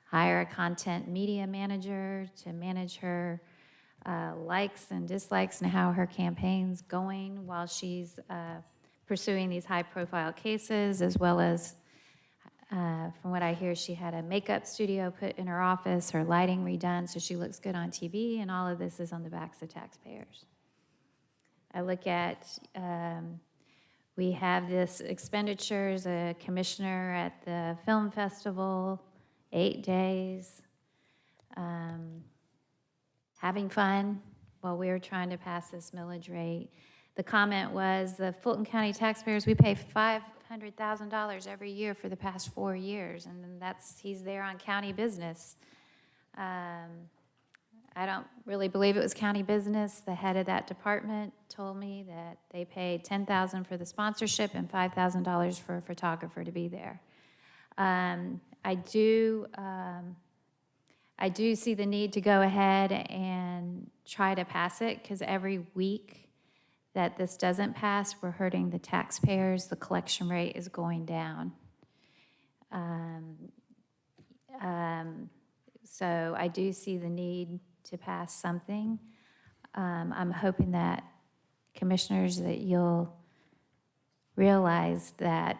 hire a content media manager to manage her likes and dislikes and how her campaign's going while she's pursuing these high-profile cases, as well as, from what I hear, she had a makeup studio put in her office, her lighting redone so she looks good on TV, and all of this is on the backs of taxpayers. I look at, we have this expenditures, a commissioner at the film festival, 8 days, having fun while we were trying to pass this millage rate. The comment was the Fulton County taxpayers, we pay $500,000 every year for the past 4 years, and then he's there on county business. I don't really believe it was county business. The head of that department told me that they paid $10,000 for the sponsorship and $5,000 for a photographer to be there. I do see the need to go ahead and try to pass it, because every week that this doesn't pass, we're hurting the taxpayers. The collection rate is going down. So I do see the need to pass something. I'm hoping that, commissioners, that you'll realize that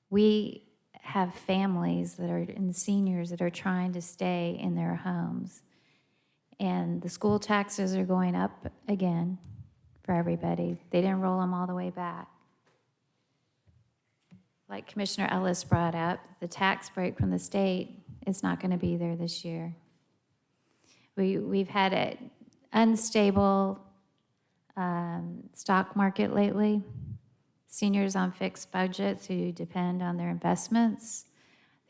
we have families that are, and seniors that are trying to stay in their homes. And the school taxes are going up again for everybody. They didn't roll them all the way back. Like Commissioner Ellis brought up, the tax break from the state is not going to be there this year. We've had an unstable stock market lately. Seniors on fixed budgets who depend on their investments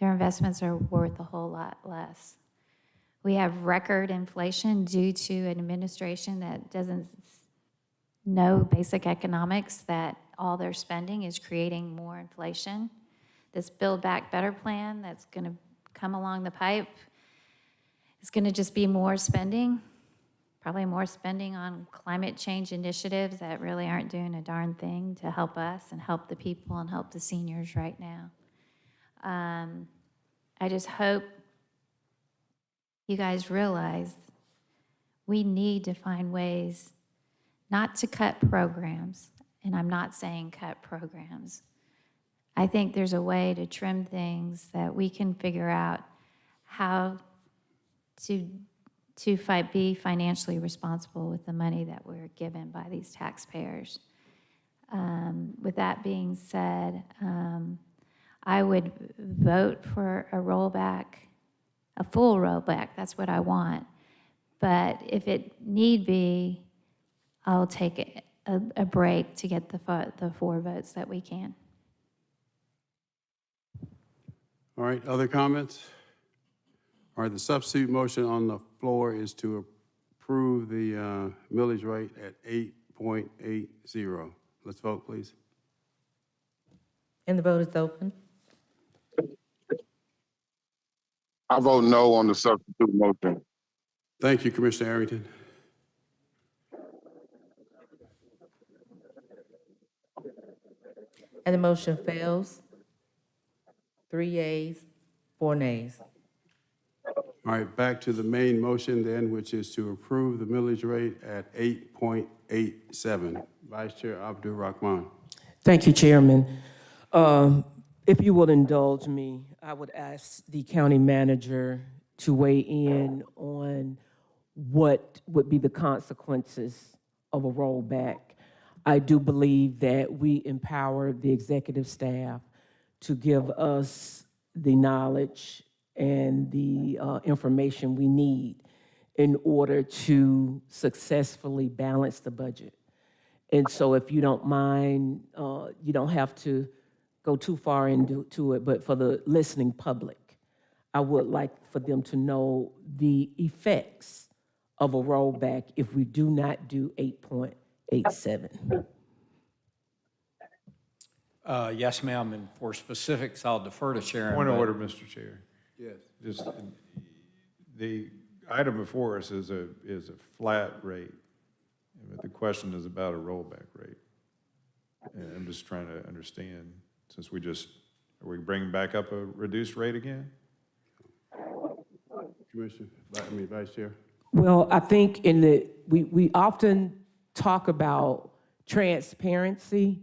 are worth a whole lot less. We have record inflation due to an administration that doesn't know basic economics, that all their spending is creating more inflation. This Build Back Better plan that's going to come along the pipe is going to just be more spending, probably more spending on climate change initiatives that really aren't doing a darn thing to help us and help the people and help the seniors right now. I just hope you guys realize we need to find ways not to cut programs, and I'm not saying cut programs. I think there's a way to trim things that we can figure out how to be financially responsible with the money that we're given by these taxpayers. With that being said, I would vote for a rollback, a full rollback. That's what I want. But if it need be, I'll take a break to get the 4 votes that we can. All right, other comments? All right, the substitute motion on the floor is to approve the millage rate at 8.80. Let's vote, please. And the vote is open. I vote no on the substitute motion. Thank you, Commissioner Arrington. And the motion fails. 3 yeas, 4 nays. All right, back to the main motion then, which is to approve the millage rate at 8.87. Vice Chair Abdul Rahman. Thank you, Chairman. If you would indulge me, I would ask the county manager to weigh in on what would be the consequences of a rollback. I do believe that we empower the executive staff to give us the knowledge and the information we need in order to successfully balance the budget. And so if you don't mind, you don't have to go too far into it, but for the listening public, I would like for them to know the effects of a rollback if we do not do 8.87. Yes, ma'am, and for specifics, I'll defer to Sharon. Point of but- order, Mr. Chair. Yes. Just, the item before us is a flat rate. But the question is about a rollback rate. And I'm just trying to understand, since are we bringing back up a reduced rate again? Commissioner, Vice Chair. Well, I think we often talk about transparency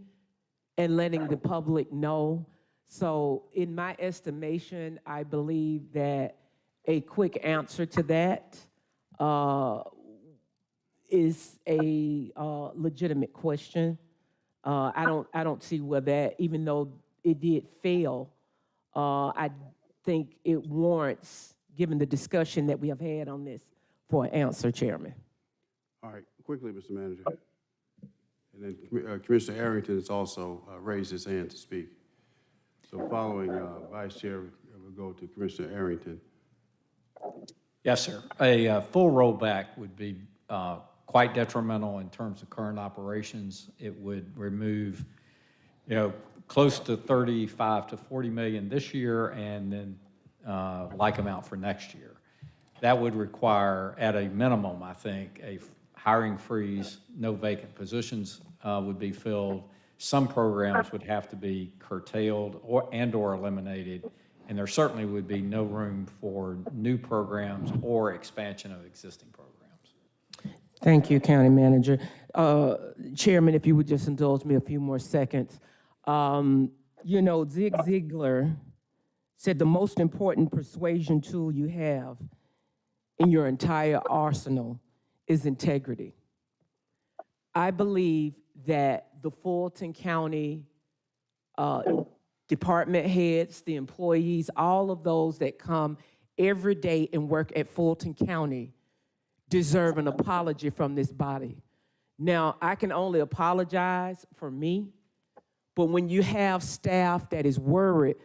and letting the public know. So in my estimation, I believe that a quick answer to that is a legitimate question. I don't see where that, even though it did fail, I think it warrants, given the discussion that we have had on this, for an answer, Chairman. All right, quickly, Mr. Manager. And then Commissioner Arrington has also raised his hand to speak. So following Vice Chair, we'll go to Commissioner Arrington. Yes, sir. A full rollback would be quite detrimental in terms of current operations. It would remove, close to 35 to 40 million this year, and then like amount for next year. That would require, at a minimum, I think, a hiring freeze. No vacant positions would be filled. Some programs would have to be curtailed or eliminated, and there certainly would be no room for new programs or expansion of existing programs. Thank you, County Manager. Chairman, if you would just indulge me a few more seconds. Zig Ziglar said the most important persuasion tool you have in your entire arsenal is integrity. I believe that the Fulton County department heads, the employees, all of those that come every day and work at Fulton County deserve an apology from this body. Now, I can only apologize for me, but when you have staff that is worried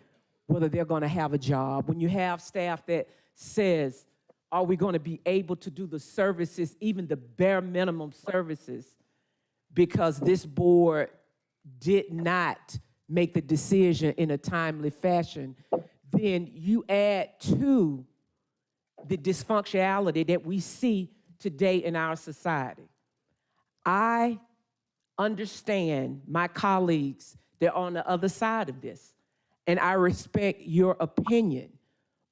whether they're going to have a job, when you have staff that says, are we going to be able to do the services, even the bare minimum services, because this board did not make the decision in a timely fashion, then you add to the dysfunctionality that we see today in our society. I understand my colleagues, they're on the other side of this, and I respect your opinion,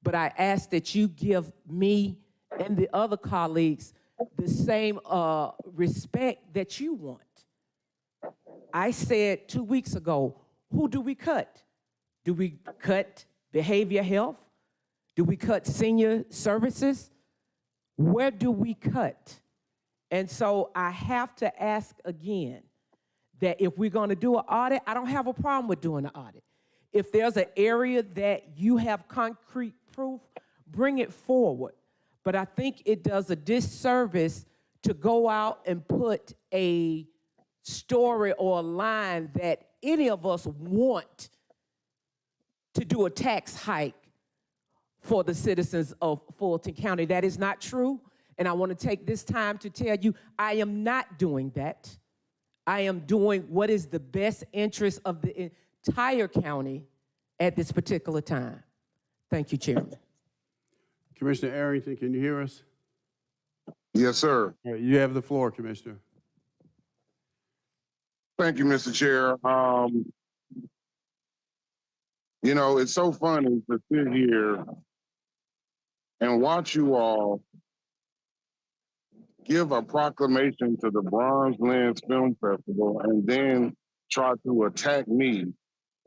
but I ask that you give me and the other colleagues the same respect that you want. I said 2 weeks ago, who do we cut? Do we cut behavioral health? Do we cut senior services? Where do we cut? And so I have to ask again that if we're going to do an audit, I don't have a problem with doing an audit. If there's an area that you have concrete proof, bring it forward. But I think it does a disservice to go out and put a story or a line that any of us want to do a tax hike for the citizens of Fulton County. That is not true, and I want to take this time to tell you I am not doing that. I am doing what is the best interest of the entire county at this particular time. Thank you, Chairman. Commissioner Arrington, can you hear us? Yes, sir. All right, you have the floor, Commissioner. Thank you, Mr. Chair. You know, it's so funny to sit here and watch you all give a proclamation to the Bronze Lens Film Festival and then try to attack me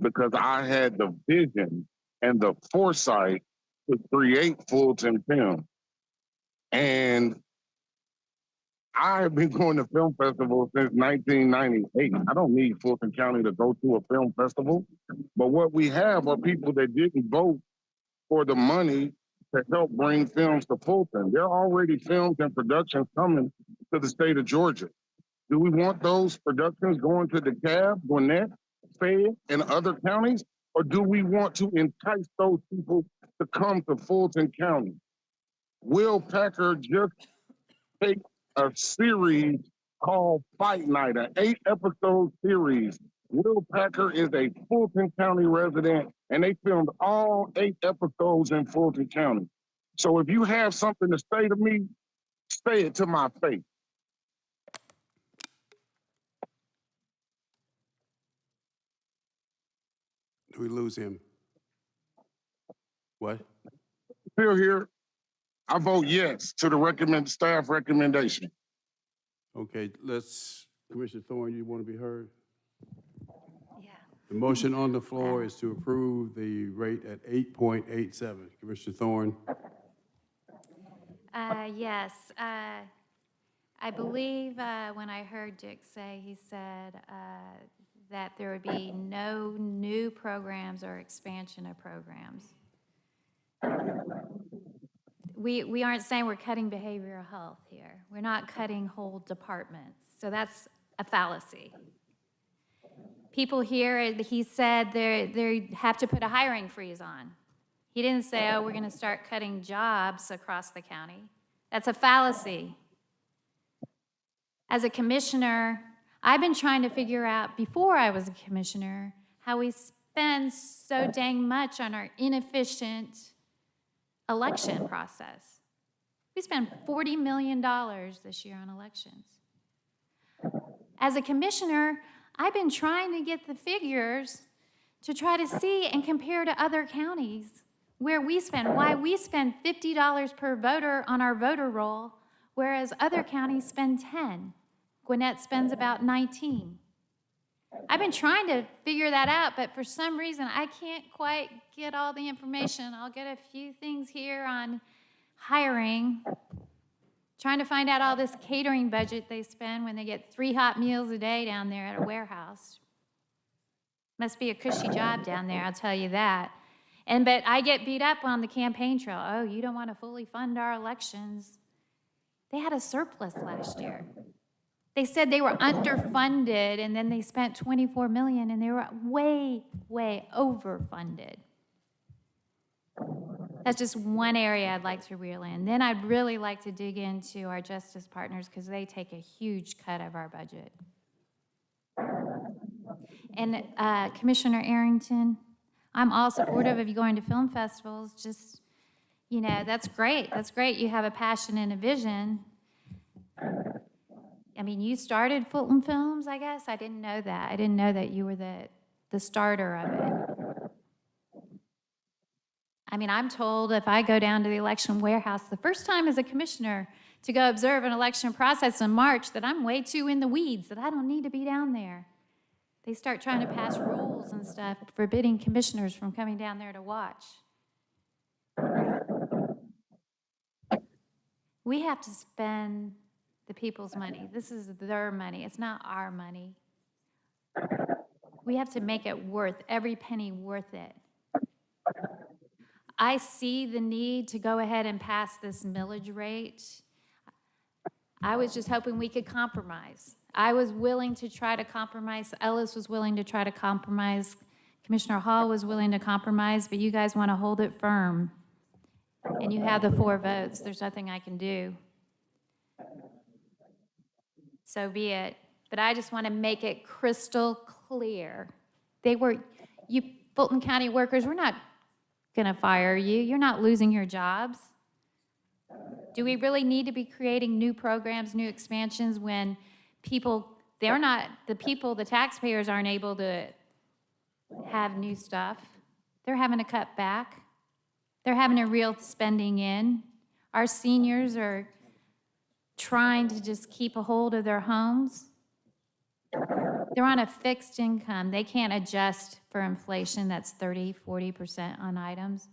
because I had the vision and the foresight to create Fulton Film. And I have been going to film festivals since 1998. I don't need Fulton County to go to a film festival. But what we have are people that didn't vote for the money to help bring films to Fulton. There are already films and productions coming to the state of Georgia. Do we want those productions going to DeKalb, Gwinnett, Fayette, and other counties? Or do we want to entice those people to come to Fulton County? Will Packer just take a series called Fight Night, an 8-episode series. Will Packer is a Fulton County resident, and they filmed all 8 episodes in Fulton County. So if you have something to say to me, say it to my face. Do we lose him? What? Still here. I vote yes to the staff recommendation. Okay, Commissioner Thorne, you want to be heard? Yeah. The motion on the floor is to approve the rate at 8.87. Commissioner Thorne? Yes. I believe when I heard Dick say, he said that there would be no new programs or expansion of programs. We aren't saying we're cutting behavioral health here. We're not cutting whole departments. So that's a fallacy. People here, he said they have to put a hiring freeze on. He didn't say, oh, we're going to start cutting jobs across the county. That's a fallacy. As a commissioner, I've been trying to figure out, before I was a commissioner, how we spend so dang much on our inefficient election process. We spent $40 million this year on elections. As a commissioner, I've been trying to get the figures to try to see and compare to other counties where we spend, why we spend $50 per voter on our voter roll, whereas other counties spend 10. Gwinnett spends about 19. I've been trying to figure that out, but for some reason, I can't quite get all the information. I'll get a few things here on hiring, trying to find out all this catering budget they spend when they get 3 hot meals a day down there at a warehouse. Must be a cushy job down there, I'll tell you that. But I get beat up on the campaign trail. Oh, you don't want to fully fund our elections. They had a surplus last year. They said they were underfunded, and then they spent $24 million, and they were way, way overfunded. That's just one area I'd like to reel in. Then I'd really like to dig into our justice partners because they take a huge cut of our budget. And Commissioner Arrington, I'm all supportive of you going to film festivals. Just, you know, that's great. That's great. You have a passion and a vision. I mean, you started Fulton Films, I guess. I didn't know that. I didn't know that you were the starter of it. I mean, I'm told if I go down to the election warehouse the first time as a commissioner to go observe an election process in March that I'm way too in the weeds, that I don't need to be down there. They start trying to pass rules and stuff forbidding commissioners from coming down there to watch. We have to spend the people's money. This is their money. It's not our money. We have to make it worth, every penny worth it. I see the need to go ahead and pass this millage rate. I was just hoping we could compromise. I was willing to try to compromise. Ellis was willing to try to compromise. Commissioner Hall was willing to compromise, but you guys want to hold it firm. and you have the 4 votes. There's nothing I can do. So be it. But I just want to make it crystal clear. You Fulton County workers, we're not going to fire you. You're not losing your jobs. Do we really need to be creating new programs, new expansions when the taxpayers aren't able to have new stuff? They're having to cut back. They're having to reel spending in. Our seniors are trying to just keep a hold of their homes. They're on a fixed income. They can't adjust for inflation that's 30, 40% on items.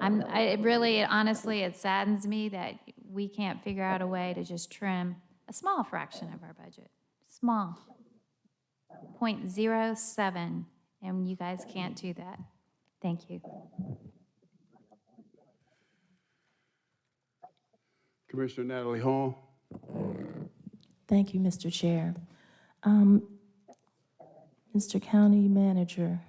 Honestly, it saddens me that we can't figure out a way to just trim a small fraction of our budget. Small. 0.07, and you guys can't do that. Thank you. Commissioner Natalie Hall. Thank you, Mr. Chair. Mr. County Manager,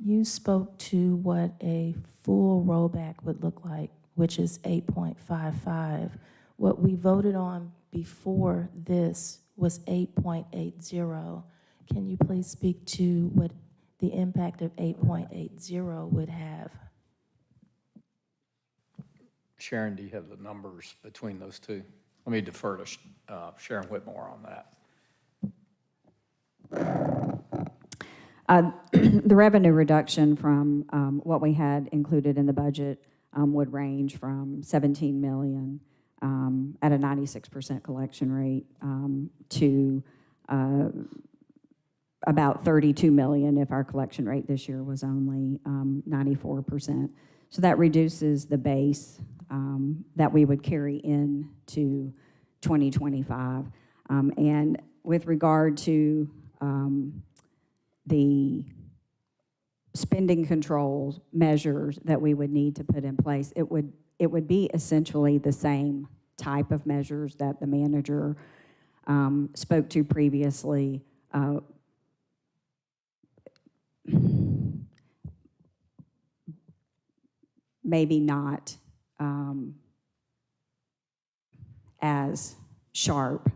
you spoke to what a full rollback would look like, which is 8.55. What we voted on before this was 8.80. Can you please speak to what the impact of 8.80 would have? Sharon, do you have the numbers between those two? Let me defer to Sharon Whitmore on that. The revenue reduction from what we had included in the budget would range from 17 million at a 96% collection rate to about 32 million if our collection rate this year was only 94%. So that reduces the base that we would carry into 2025. And with regard to the spending control measures that we would need to put in place, it would be essentially the same type of measures that the manager spoke to previously. Maybe not as sharp.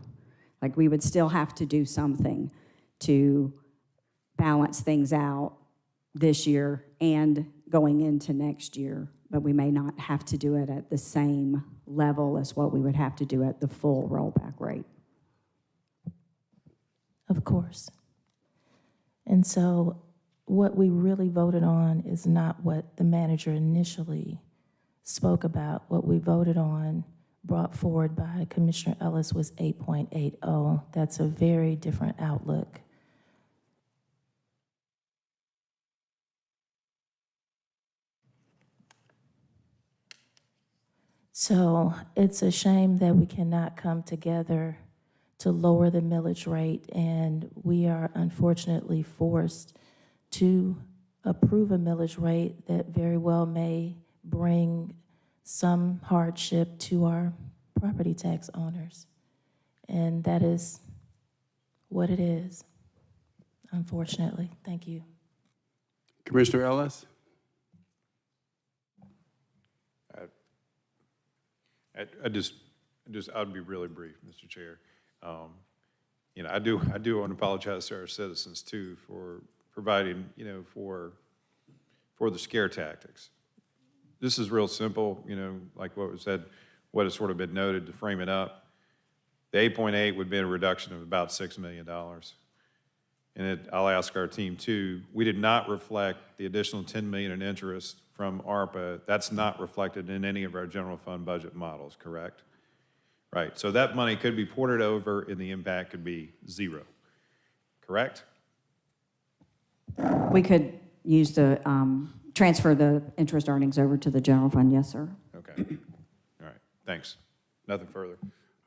Like, we would still have to do something to balance things out this year and going into next year, but we may not have to do it at the same level as what we would have to do at the full rollback rate. Of course. And so what we really voted on is not what the manager initially spoke about. What we voted on, brought forward by Commissioner Ellis, was 8.80. That's a very different outlook. So it's a shame that we cannot come together to lower the millage rate, and we are unfortunately forced to approve a millage rate that very well may bring some hardship to our property tax owners. And that is what it is, unfortunately. Thank you. Commissioner Ellis? I'd be really brief, Mr. Chair. I do want to apologize to our citizens too for providing, for the scare tactics. This is real simple, like what was said, what has sort of been noted to frame it up. The 8.8 would be a reduction of about $6 million. And I'll ask our team too, we did not reflect the additional $10 million in interest from ARPA. That's not reflected in any of our general fund budget models, correct? Right, so that money could be ported over and the impact could be zero, correct? We could use the, transfer the interest earnings over to the general fund, yes, sir. Okay, all right, thanks. Nothing further.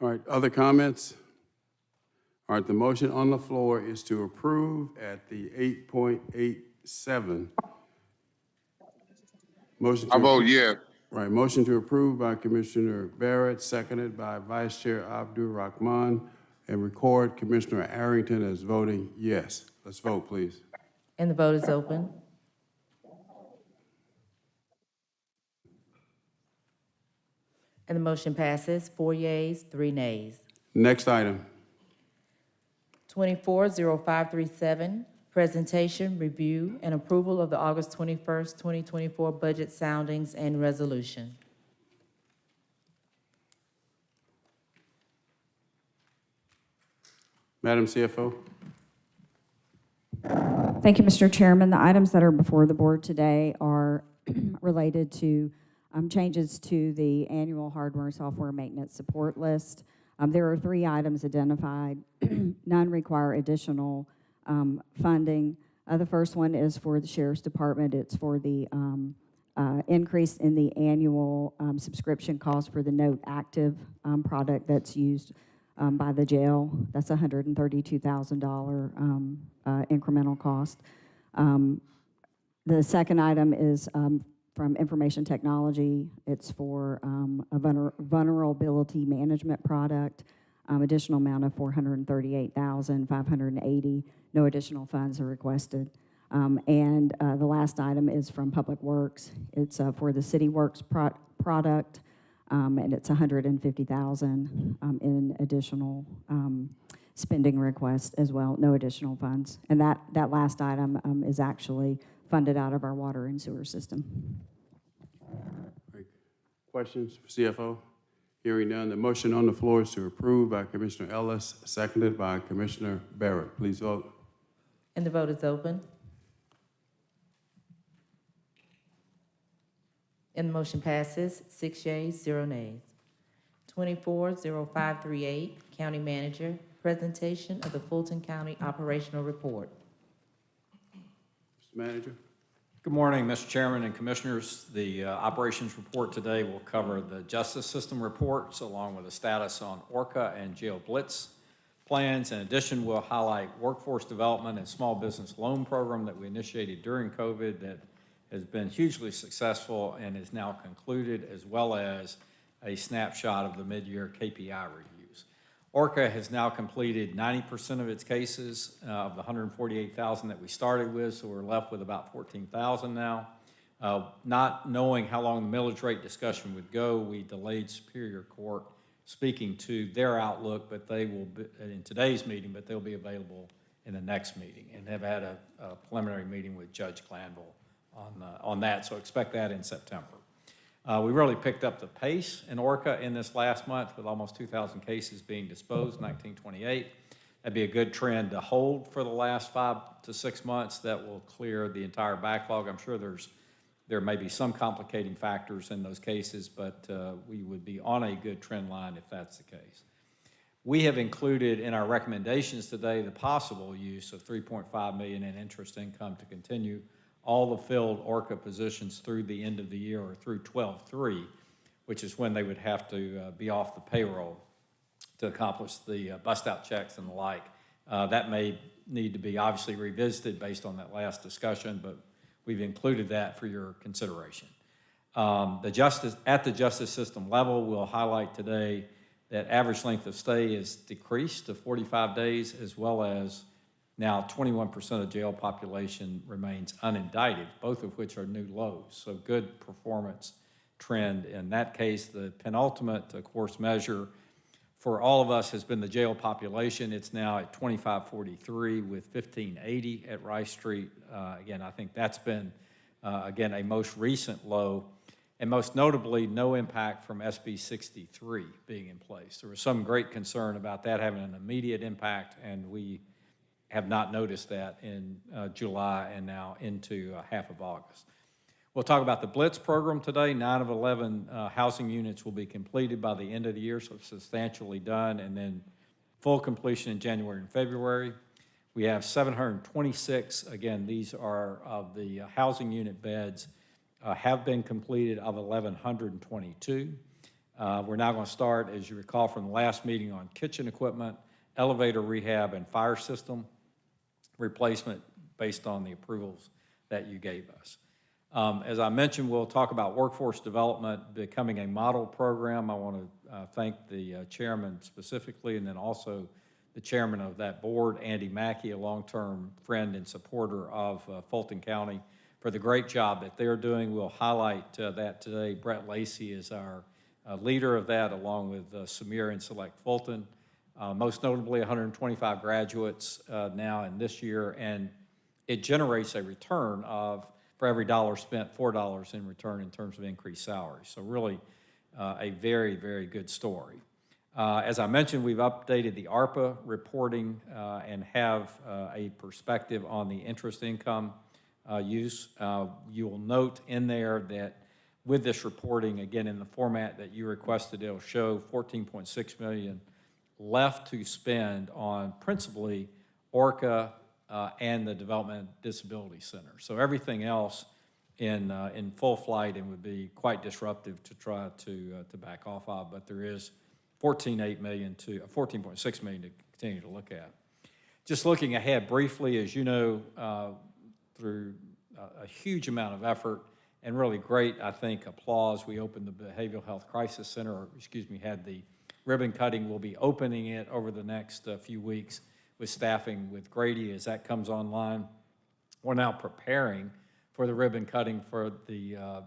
All right, other comments? All right, the motion on the floor is to approve at the 8.87. Motion to I vote yes. Right, motion to approve by Commissioner Barrett, seconded by Vice Chair Abdul Rahman, and record Commissioner Arrington as voting yes. Let's vote, please. And the vote is open. And the motion passes, 4 yeas, 3 nays. Next item. 240537, presentation, review, and approval of the August 21st, 2024 budget soundings and resolution. Madam CFO. Thank you, Mr. Chairman. The items that are before the board today are related to changes to the annual hardware and software maintenance support list. There are 3 items identified. None require additional funding. The first one is for the Sheriff's Department. It's for the increase in the annual subscription cost for the Note Active product that's used by the jail. That's a $132,000 incremental cost. The second item is from Information Technology. It's for a vulnerability management product, additional amount of $438,580. No additional funds are requested. And the last item is from Public Works. It's for the City Works product, and it's $150,000 in additional spending request as well. No additional funds. And that last item is actually funded out of our water and sewer system. Questions for CFO? Hearing none, the motion on the floor is to approve by Commissioner Ellis, seconded by Commissioner Barrett. Please vote. And the vote is open. And the motion passes, 6 yeas, 0 nays. 240538, County Manager, presentation of the Fulton County Operational Report. Mr. Manager. Good morning, Mr. Chairman and Commissioners. The operations report today will cover the justice system reports along with a status on ORCA and jail blitz plans. In addition, we'll highlight workforce development and small business loan program that we initiated during COVID that has been hugely successful and is now concluded, as well as a snapshot of the mid-year KPI reviews. ORCA has now completed 90% of its cases of the 148,000 that we started with, so we're left with about 14,000 now. Not knowing how long the millage rate discussion would go, we delayed Superior Court speaking to their outlook, but they will be in today's meeting, but they'll be available in the next meeting, and have had a preliminary meeting with Judge Glanville on that, so expect that in September. We really picked up the pace in ORCA in this last month with almost 2,000 cases being disposed, 1928. That'd be a good trend to hold for the last 5 to 6 months. That will clear the entire backlog. I'm sure there may be some complicating factors in those cases, but we would be on a good trend line if that's the case. We have included in our recommendations today the possible use of $3.5 million in interest income to continue all the filled ORCA positions through the end of the year, or through 12/3, which is when they would have to be off the payroll to accomplish the bust-out checks and the like. That may need to be obviously revisited based on that last discussion, but we've included that for your consideration. At the justice system level, we'll highlight today that average length of stay is decreased to 45 days, as well as now 21% of jail population remains unindicted, both of which are new lows. So good performance trend in that case. The penultimate, of course, measure for all of us has been the jail population. It's now at 2543 with 1580 at Rice Street. Again, I think that's been, again, a most recent low. And most notably, no impact from SB 63 being in place. There was some great concern about that having an immediate impact, and we have not noticed that in July and now into half of August. We'll talk about the Blitz program today. 9 of 11 housing units will be completed by the end of the year, so it's substantially done, and then full completion in January and February. We have 726, again, these are of the housing unit beds, have been completed of 1,122. We're now going to start, as you recall from the last meeting, on kitchen equipment, elevator rehab, and fire system replacement based on the approvals that you gave us. As I mentioned, we'll talk about workforce development becoming a model program. I want to thank the chairman specifically, and then also the chairman of that board, Andy Mackey, a long-term friend and supporter of Fulton County, for the great job that they're doing. We'll highlight that today. Brett Lacey is our leader of that, along with Samir and Select Fulton. Most notably, 125 graduates now in this year, and it generates a return of, for every dollar spent, $4 in return in terms of increased salary. So really a very, very good story. As I mentioned, we've updated the ARPA reporting and have a perspective on the interest income use. You will note in there that with this reporting, again, in the format that you requested, it'll show $14.6 million left to spend on principally ORCA and the Development Disability Center. So everything else in full flight and would be quite disruptive to try to back off of, but there is $14.6 million to continue to look at. Just looking ahead briefly, as you know, through a huge amount of effort and really great, I think, applause, we opened the Behavioral Health Crisis Center, or excuse me, had the ribbon cutting. We'll be opening it over the next few weeks with staffing with Grady as that comes online. We're now preparing for the ribbon cutting for the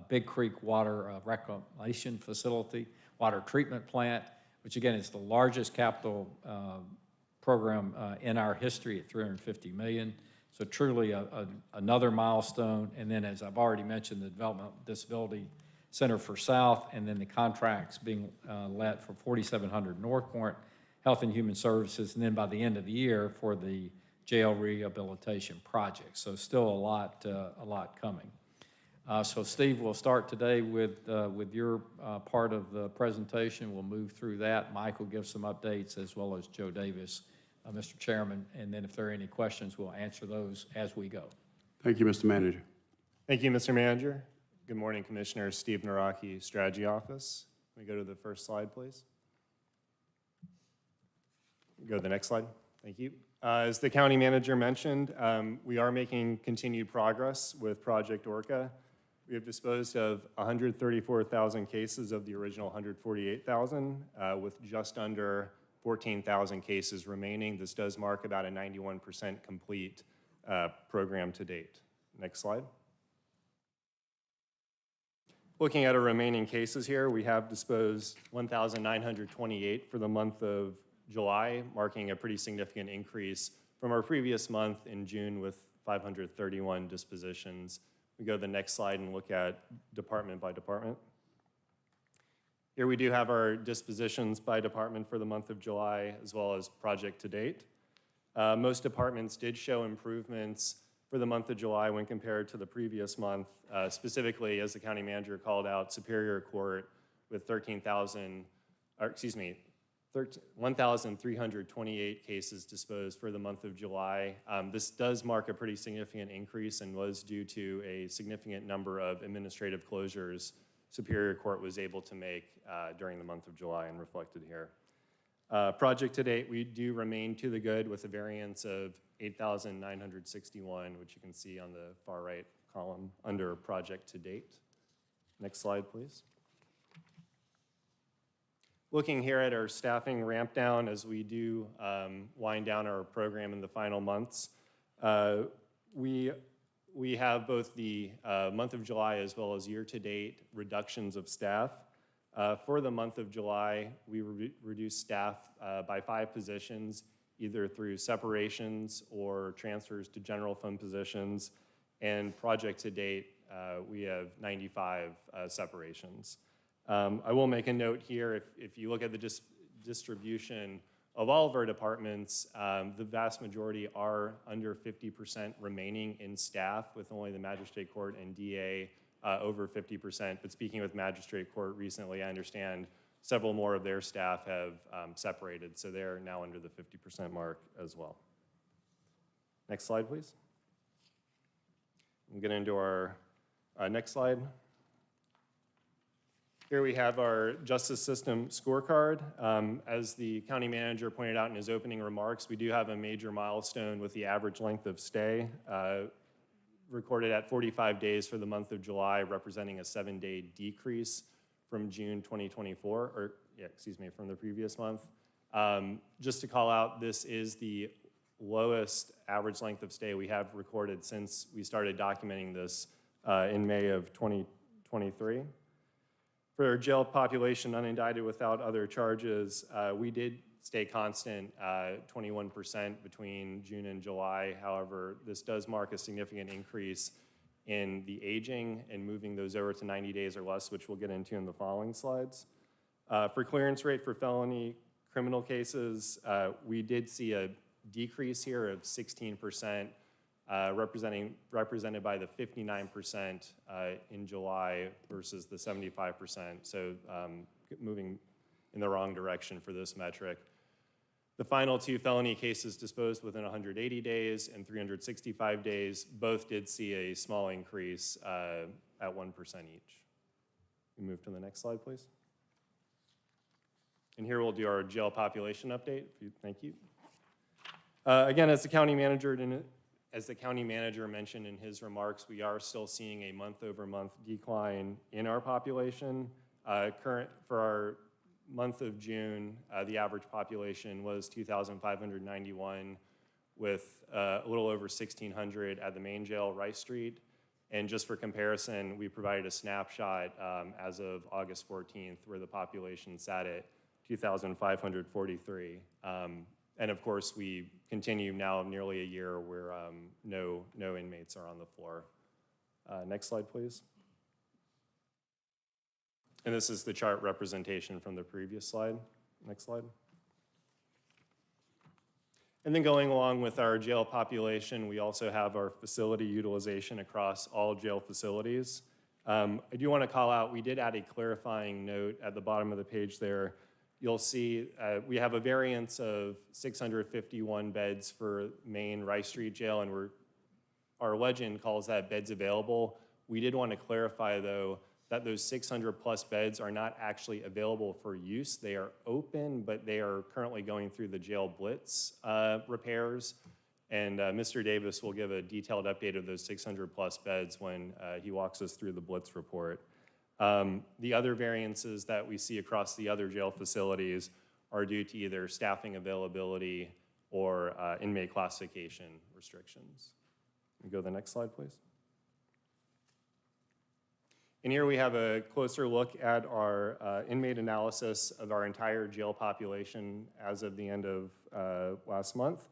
Big Creek Water Reclamation Facility, water treatment plant, which again is the largest capital program in our history at $350 million. So truly another milestone. And then, as I've already mentioned, the Development Disability Center for South, and then the contracts being let for 4700 North Point Health and Human Services, and then by the end of the year for the jail rehabilitation project. So still a lot coming. So Steve, we'll start today with your part of the presentation. We'll move through that. Mike will give some updates, as well as Joe Davis, Mr. Chairman, and then if there are any questions, we'll answer those as we go. Thank you, Mr. Manager. Thank you, Mr. Manager. Good morning, Commissioners. Steve Naraki, Strategy Office. Can we go to the first slide, please? Go to the next slide. Thank you. As the County Manager mentioned, we are making continued progress with Project ORCA. We have disposed of 134,000 cases of the original 148,000, with just under 14,000 cases remaining. This does mark about a 91% complete program to date. Next slide. Looking at our remaining cases here, we have disposed 1,928 for the month of July, marking a pretty significant increase from our previous month in June with 531 dispositions. We go to the next slide and look at department by department. Here we do have our dispositions by department for the month of July, as well as project to date. Most departments did show improvements for the month of July when compared to the previous month. Specifically, as the County Manager called out, Superior Court with 1,328 cases disposed for the month of July. This does mark a pretty significant increase and was due to a significant number of administrative closures Superior Court was able to make during the month of July and reflected here. Project to date, we do remain to the good with a variance of 8,961, which you can see on the far right column under project to date. Next slide, please. Looking here at our staffing ramp down as we do wind down our program in the final months, we have both the month of July as well as year-to-date reductions of staff. For the month of July, we reduced staff by 5 positions, either through separations or transfers to general fund positions. And project to date, we have 95 separations. I will make a note here, if you look at the distribution of all of our departments, the vast majority are under 50% remaining in staff, with only the Magistrate Court and DA over 50%. But speaking with Magistrate Court recently, I understand several more of their staff have separated, so they're now under the 50% mark as well. Next slide, please. We'll get into our next slide. Here we have our justice system scorecard. As the County Manager pointed out in his opening remarks, we do have a major milestone with the average length of stay recorded at 45 days for the month of July, representing a 7-day decrease from June 2024, from the previous month. Just to call out, this is the lowest average length of stay we have recorded since we started documenting this in May of 2023. For our jail population unindicted without other charges, we did stay constant, 21% between June and July. However, this does mark a significant increase in the aging and moving those over to 90 days or less, which we'll get into in the following slides. For clearance rate for felony criminal cases, we did see a decrease here of 16%, represented by the 59% in July versus the 75%. So moving in the wrong direction for this metric. The final two felony cases disposed within 180 days and 365 days both did see a small increase at 1% each. We move to the next slide, please. And here we'll do our jail population update. Thank you. Again, as the county manager mentioned in his remarks, we are still seeing a month-over-month decline in our population. For our month of June, the average population was 2,591 with a little over 1,600 at the main jail, Rice Street. And just for comparison, we provided a snapshot as of August 14th where the population sat at 2,543. And of course, we continue now nearly a year where no inmates are on the floor. Next slide, please. And this is the chart representation from the previous slide. Next slide. And then going along with our jail population, we also have our facility utilization across all jail facilities. I do want to call out, we did add a clarifying note at the bottom of the page there. You'll see we have a variance of 651 beds for main Rice Street Jail, and our legend calls that beds available. We did want to clarify, though, that those 600 plus beds are not actually available for use. They are open, but they are currently going through the jail blitz repairs. And Mr. Davis will give a detailed update of those 600 plus beds when he walks us through the blitz report. The other variances that we see across the other jail facilities are due to either staffing availability or inmate classification restrictions. Can we go to the next slide, please? And here we have a closer look at our inmate analysis of our entire jail population as of the end of last month.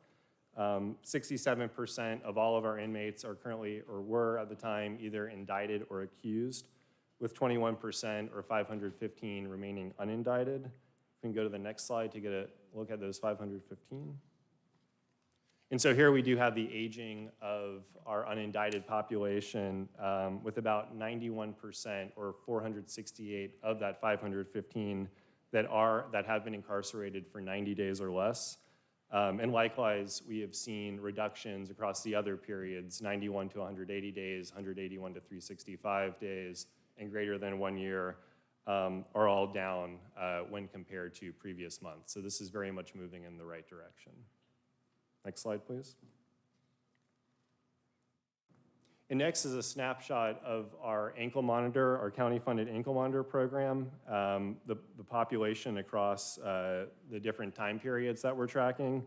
67% of all of our inmates are currently, or were at the time, either indicted or accused, with 21% or 515 remaining unindicted. We can go to the next slide to get a look at those 515. And so here we do have the aging of our unindicted population with about 91% or 468 of that 515 that have been incarcerated for 90 days or less. And likewise, we have seen reductions across the other periods, 91 to 180 days, 181 to 365 days, and greater than 1 year are all down when compared to previous months. So this is very much moving in the right direction. Next slide, please. And next is a snapshot of our ankle monitor, our county-funded ankle monitor program, the population across the different time periods that we're tracking.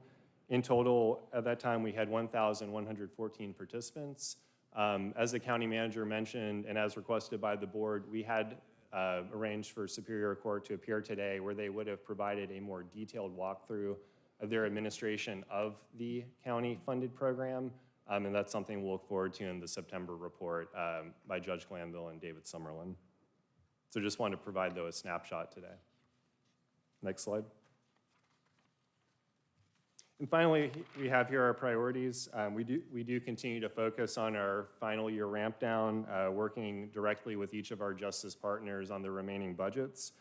In total, at that time, we had 1,114 participants. As the county manager mentioned, and as requested by the board, we had arranged for Superior Court to appear today where they would have provided a more detailed walkthrough of their administration of the county-funded program, and that's something we'll look forward to in the September report by Judge Glanville and David Summerlin. So just wanted to provide, though, a snapshot today. Next slide. And finally, we have here our priorities. We do continue to focus on our final year ramp down, working directly with each of our justice partners on the remaining budgets.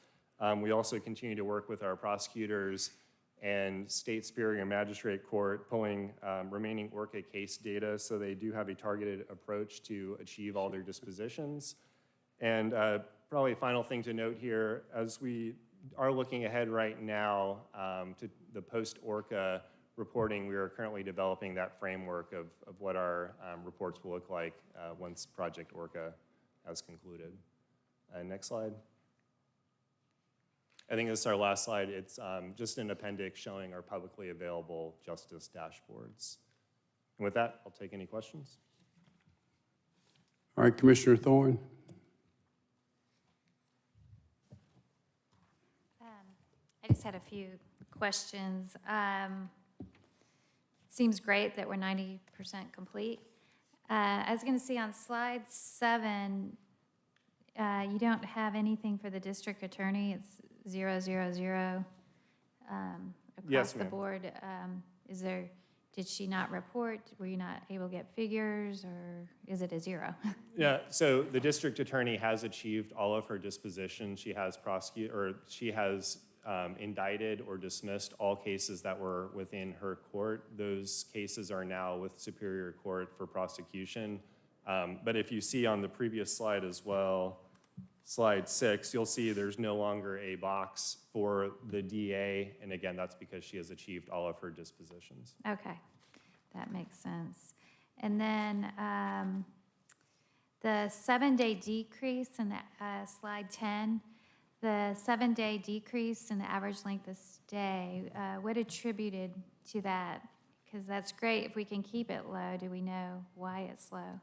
We also continue to work with our prosecutors and State Superior Magistrate Court, pulling remaining ORCA case data so they do have a targeted approach to achieve all their dispositions. And probably a final thing to note here, as we are looking ahead right now to the post-ORCA reporting, we are currently developing that framework of what our reports will look like once Project ORCA has concluded. Next slide. I think this is our last slide. It's just an appendix showing our publicly available justice dashboards. And with that, I'll take any questions. All right, Commissioner Thorne. just had a few questions. Seems great that we're 90% complete. I was going to see on slide 7, you don't have anything for the district attorney. It's 0, 0, 0 across Yes, the ma'am. board. Did she not report? Were you not able to get figures, or is it a 0? Yeah, so the district attorney has achieved all of her dispositions. She has indicted or dismissed all cases that were within her court. Those cases are now with Superior Court for prosecution. But if you see on the previous slide as well, slide 6, you'll see there's no longer a box for the DA. And again, that's because she has achieved all of her dispositions. Okay, that makes sense. And then the 7-day decrease in the slide 10, the 7-day decrease in the average length of stay, what attributed to that? Because that's great if we can keep it low. Do we know why it's low?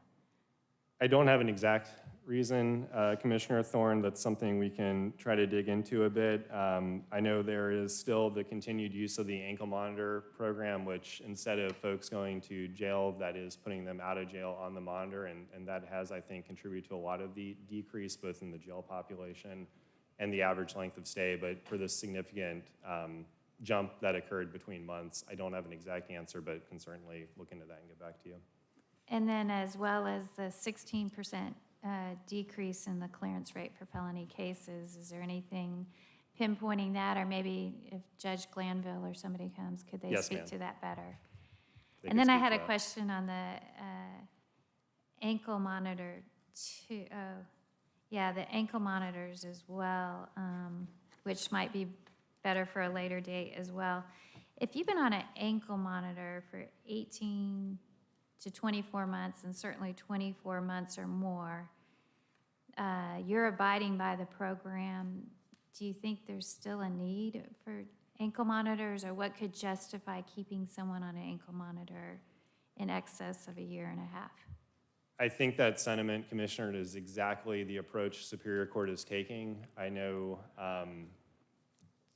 I don't have an exact reason, Commissioner Thorne. That's something we can try to dig into a bit. I know there is still the continued use of the ankle monitor program, which instead of folks going to jail, that is putting them out of jail on the monitor, and that has, I think, contributed to a lot of the decrease both in the jail population and the average length of stay. But for this significant jump that occurred between months, I don't have an exact answer, but can certainly look into that and get back to you. And then as well as the 16% decrease in the clearance rate for felony cases, is there anything pinpointing that? Or maybe if Judge Glanville or somebody comes, could they Yes, speak ma'am. to that better? They And can then I speak had to a that. question on the ankle monitor too. Oh, yeah, the ankle monitors as well, which might be better for a later date as well. If you've been on an ankle monitor for 18 to 24 months, and certainly 24 months or more, you're abiding by the program. Do you think there's still a need for ankle monitors, or what could justify keeping someone on an ankle monitor in excess of a year and a half? I think that sentiment, Commissioner, is exactly the approach Superior Court is taking. I know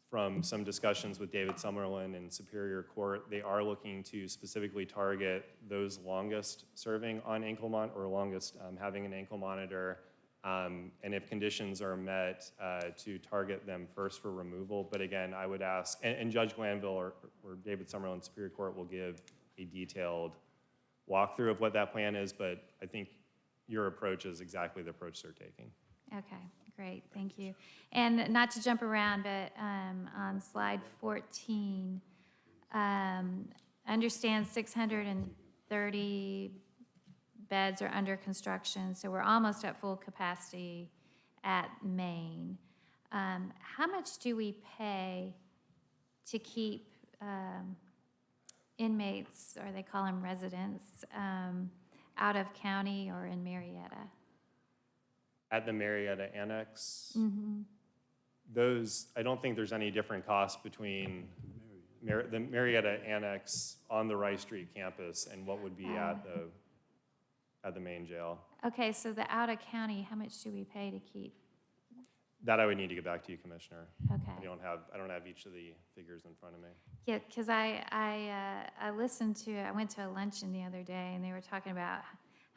from some discussions with David Summerlin and Superior Court, they are looking to specifically target those longest serving on ankle or longest having an ankle monitor, and if conditions are met, to target them first for removal. But again, I would ask, and Judge Glanville or David Summerlin Superior Court will give a detailed walkthrough of what that plan is, but I think your approach is exactly the approach they're taking. Okay, great, thank you. And not to jump around, but on slide 14, understand 630 beds are under construction, so we're almost at full capacity at Maine. How much do we pay to keep inmates, or they call them residents, out of county or in Marietta? At the Marietta Annex, Mm-hmm. those, I don't think there's any different cost between the Marietta Annex on the Rice Street campus and what would be at the main jail. Okay, so the out of county, how much do we pay to keep? That I would need to get back to you, Commissioner. Okay. I don't have each of the figures in front of me. Yeah, because I went to a luncheon the other day, and they were talking about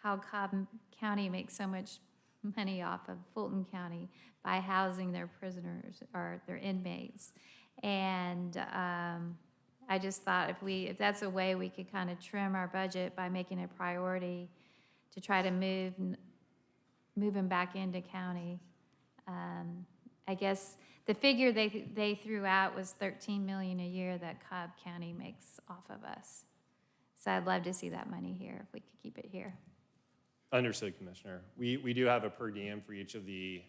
how Cobb County makes so much money off of Fulton County by housing their prisoners or their inmates. And I just thought if that's a way we could kind of trim our budget by making it a priority to try to move them back into county. I guess the figure they threw out was $13 million a year that Cobb County makes off of us. So I'd love to see that money here if we could keep it here. Understood, Commissioner. We do have a per diem for each of the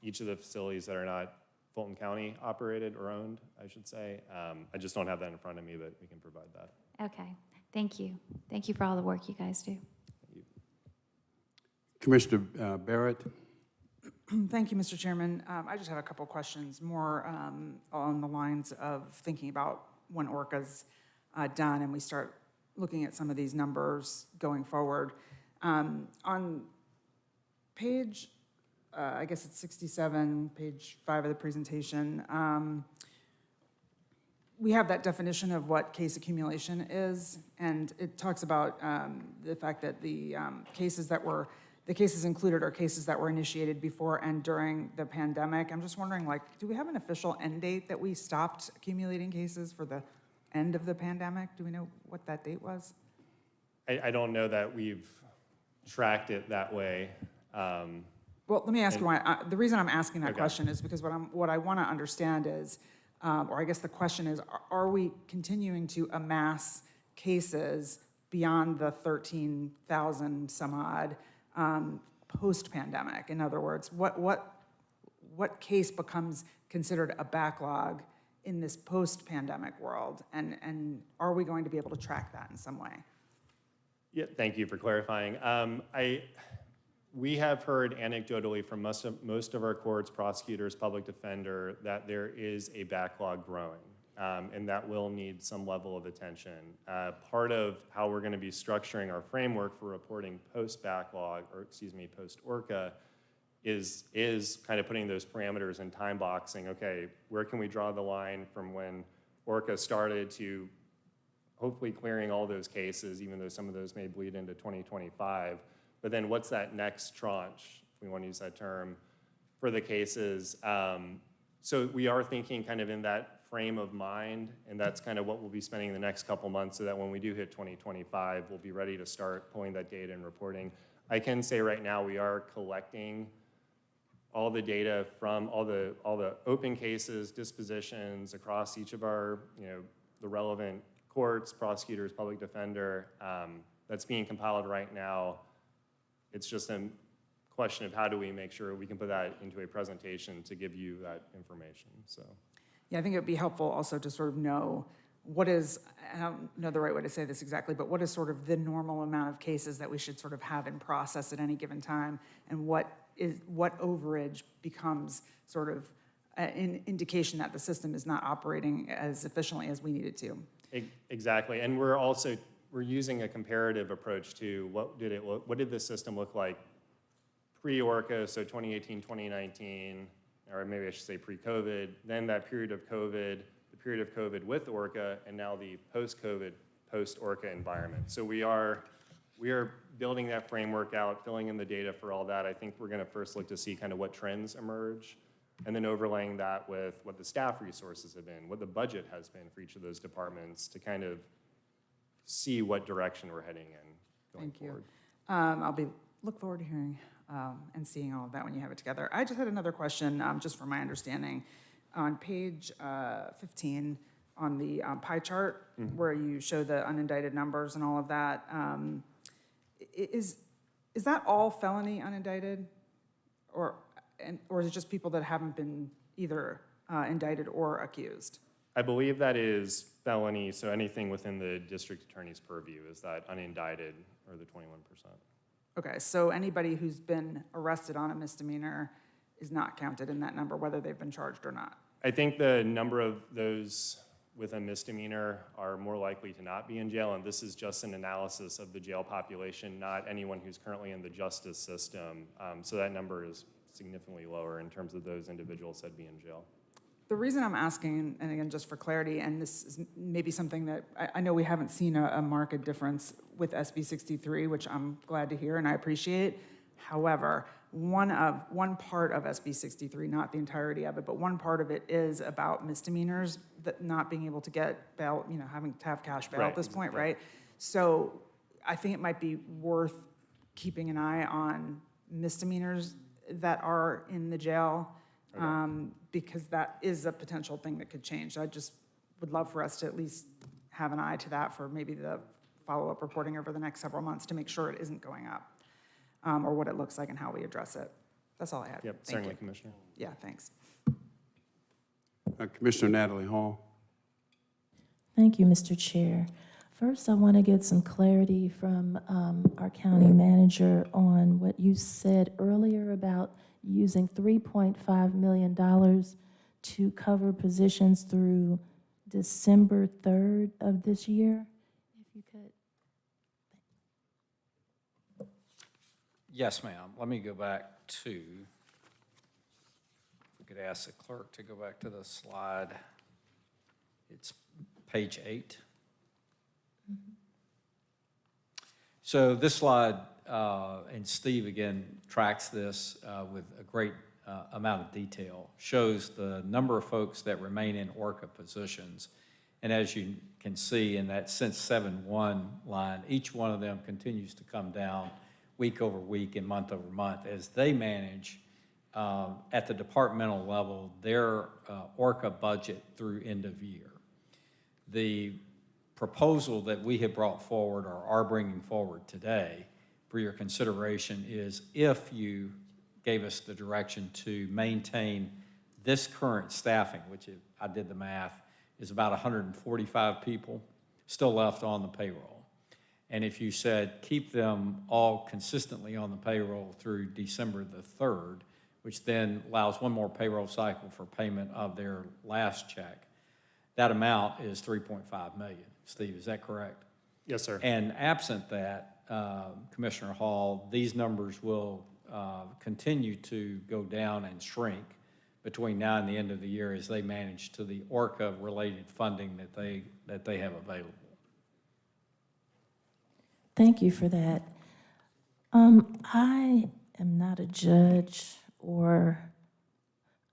facilities that are not Fulton County operated or owned, I should say. I just don't have that in front of me, but we can provide that. Okay, thank you. Thank you for all the work you guys do. Commissioner Barrett. Thank you, Mr. Chairman. I just have a couple questions, more on the lines of thinking about when ORCA's done and we start looking at some of these numbers going forward. On page I guess it's 67, page 5 of the presentation. We have that definition of what case accumulation is, and it talks about the fact that the cases included are cases that were initiated before and during the pandemic. I'm just wondering, like, do we have an official end date that we stopped accumulating cases for the end of the pandemic? Do we know what that date was? I don't know that we've tracked it that way. Well, let me ask you why. The reason I'm asking that Okay. question is because what I want to understand is, or I guess the question is, are we continuing to amass cases beyond the 13,000 some odd post-pandemic? In other words, what case becomes considered a backlog in this post-pandemic world, and are we going to be able to track that in some way? Yeah, thank you for clarifying. We have heard anecdotally from most of our courts, prosecutors, public defender, that there is a backlog growing, and that will need some level of attention. Part of how we're going to be structuring our framework for reporting post-backlog, or excuse me, post-ORCA, is kind of putting those parameters and time boxing. Okay, where can we draw the line from when ORCA started to hopefully clearing all those cases, even though some of those may bleed into 2025. But then what's that next tranche, if we want to use that term, for the cases? So we are thinking kind of in that frame of mind, and that's kind of what we'll be spending the next couple months so that when we do hit 2025, we'll be ready to start pulling that data and reporting. I can say right now we are collecting all the data from all the open cases, dispositions across each of our, the relevant courts, prosecutors, public defender, that's being compiled right now. It's just a question of how do we make sure we can put that into a presentation to give you that information, so. Yeah, I think it would be helpful also to sort of know what is, I don't know the right way to say this exactly, but what is sort of the normal amount of cases that we should sort of have in process at any given time, and what overage becomes sort of an indication that the system is not operating as efficiently as we need it to. Exactly, and we're using a comparative approach to what did the system look like pre-ORCA, so 2018, 2019, or maybe I should say pre-COVID, then that period of COVID, the period of COVID with ORCA, and now the post-COVID, post-ORCA environment. So we are building that framework out, filling in the data for all that. I think we're gonna first look to see kind of what trends emerge, and then overlaying that with what the staff resources have been, what the budget has been for each of those departments to kind of see what direction we're heading in going forward. Thank you. Look forward to hearing and seeing all of that when you have it together. I just had another question, just from my understanding. On page 15, on the pie chart, where you show the unindicted numbers and all of that, is that all felony unindicted? Or is it just people that haven't been either indicted or accused? I believe that is felony, so anything within the district attorney's purview is that unindicted, or the 21%. Okay, so anybody who's been arrested on a misdemeanor is not counted in that number, whether they've been charged or not? I think the number of those with a misdemeanor are more likely to not be in jail, and this is just an analysis of the jail population, not anyone who's currently in the justice system. So that number is significantly lower in terms of those individuals that be in jail. The reason I'm asking, and again, just for clarity, and this is maybe something that I know we haven't seen a marked difference with SB 63, which I'm glad to hear and I appreciate. However, one part of SB 63, not the entirety of it, but one part of it is about misdemeanors, that not being able to get bail, having to have cash bail at this point, right? So I think it might be worth keeping an eye on misdemeanors that are in the jail, because that is a potential thing that could change. I just would love for us to at least have an eye to that for maybe the follow-up reporting over the next several months to make sure it isn't going up, or what it looks like and how we address it. That's all I have. Yep, certainly, Commissioner. Yeah, thanks. Commissioner Natalie Hall. Thank you, Mr. Chair. First, I want to get some clarity from our county manager on what you said earlier about using $3.5 million to cover positions through December 3rd of this year. If you could. Yes, ma'am. Let me go back to could ask the clerk to go back to the slide. It's page 8. So this slide, and Steve again tracks this with a great amount of detail, shows the number of folks that remain in ORCA positions. And as you can see in that since 7/1 line, each one of them continues to come down week over week and month over month as they manage at the departmental level their ORCA budget through end of year. The proposal that we have brought forward or are bringing forward today for your consideration is if you gave us the direction to maintain this current staffing, which I did the math, is about 145 people still left on the payroll. And if you said keep them all consistently on the payroll through December the 3rd, which then allows one more payroll cycle for payment of their last check, that amount is $3.5 million. Steve, is that correct? Yes, sir. And absent that, Commissioner Hall, these numbers will continue to go down and shrink between now and the end of the year as they manage to the ORCA-related funding that they have available. Thank you for that. I am not a judge, or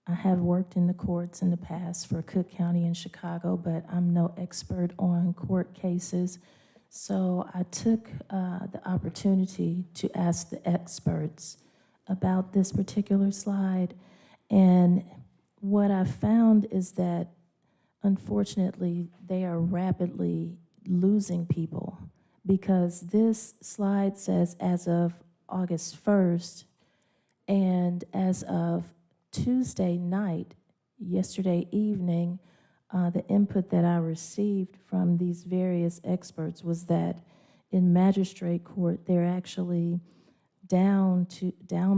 I have worked in the courts in the past for Cook County and Chicago, but I'm no expert on court cases. So I took the opportunity to ask the experts about this particular slide. And what I found is that, unfortunately, they are rapidly losing people, because this slide says as of August 1st, and as of Tuesday night, yesterday evening, the input that I received from these various experts was that in magistrate court, they're actually down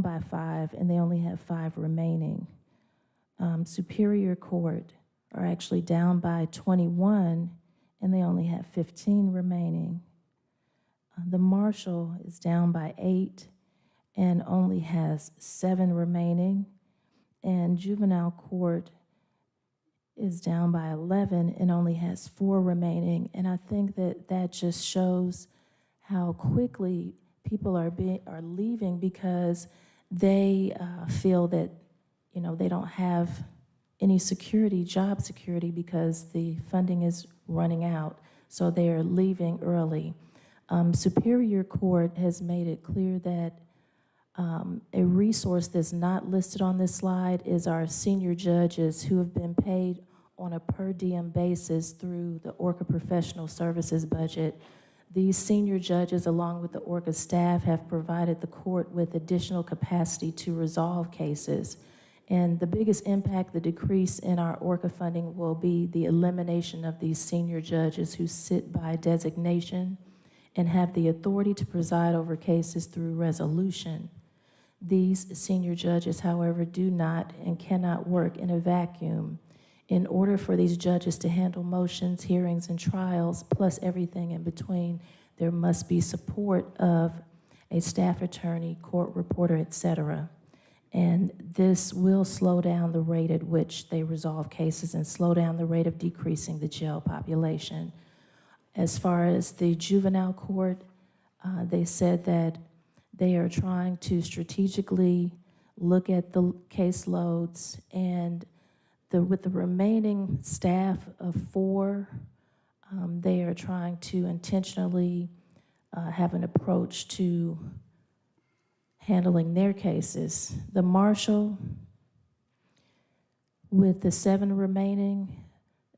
by 5, and they only have 5 remaining. Superior Court are actually down by 21, and they only have 15 remaining. The Marshal is down by 8 and only has 7 remaining. And Juvenile Court is down by 11 and only has 4 remaining. And I think that that just shows how quickly people are leaving, because they feel that, you know, they don't have any job security, because the funding is running out. So they are leaving early. Superior Court has made it clear that a resource that's not listed on this slide is our senior judges who have been paid on a per diem basis through the ORCA professional services budget. These senior judges, along with the ORCA staff, have provided the court with additional capacity to resolve cases. And the biggest impact, the decrease in our ORCA funding, will be the elimination of these senior judges who sit by designation and have the authority to preside over cases through resolution. These senior judges, however, do not and cannot work in a vacuum. In order for these judges to handle motions, hearings, and trials, plus everything in between, there must be support of a staff attorney, court reporter, etc. And this will slow down the rate at which they resolve cases and slow down the rate of decreasing the jail population. As far as the juvenile court, they said that they are trying to strategically look at the caseloads, and with the remaining staff of 4, they are trying to intentionally have an approach to handling their cases. The Marshal, with the 7 remaining,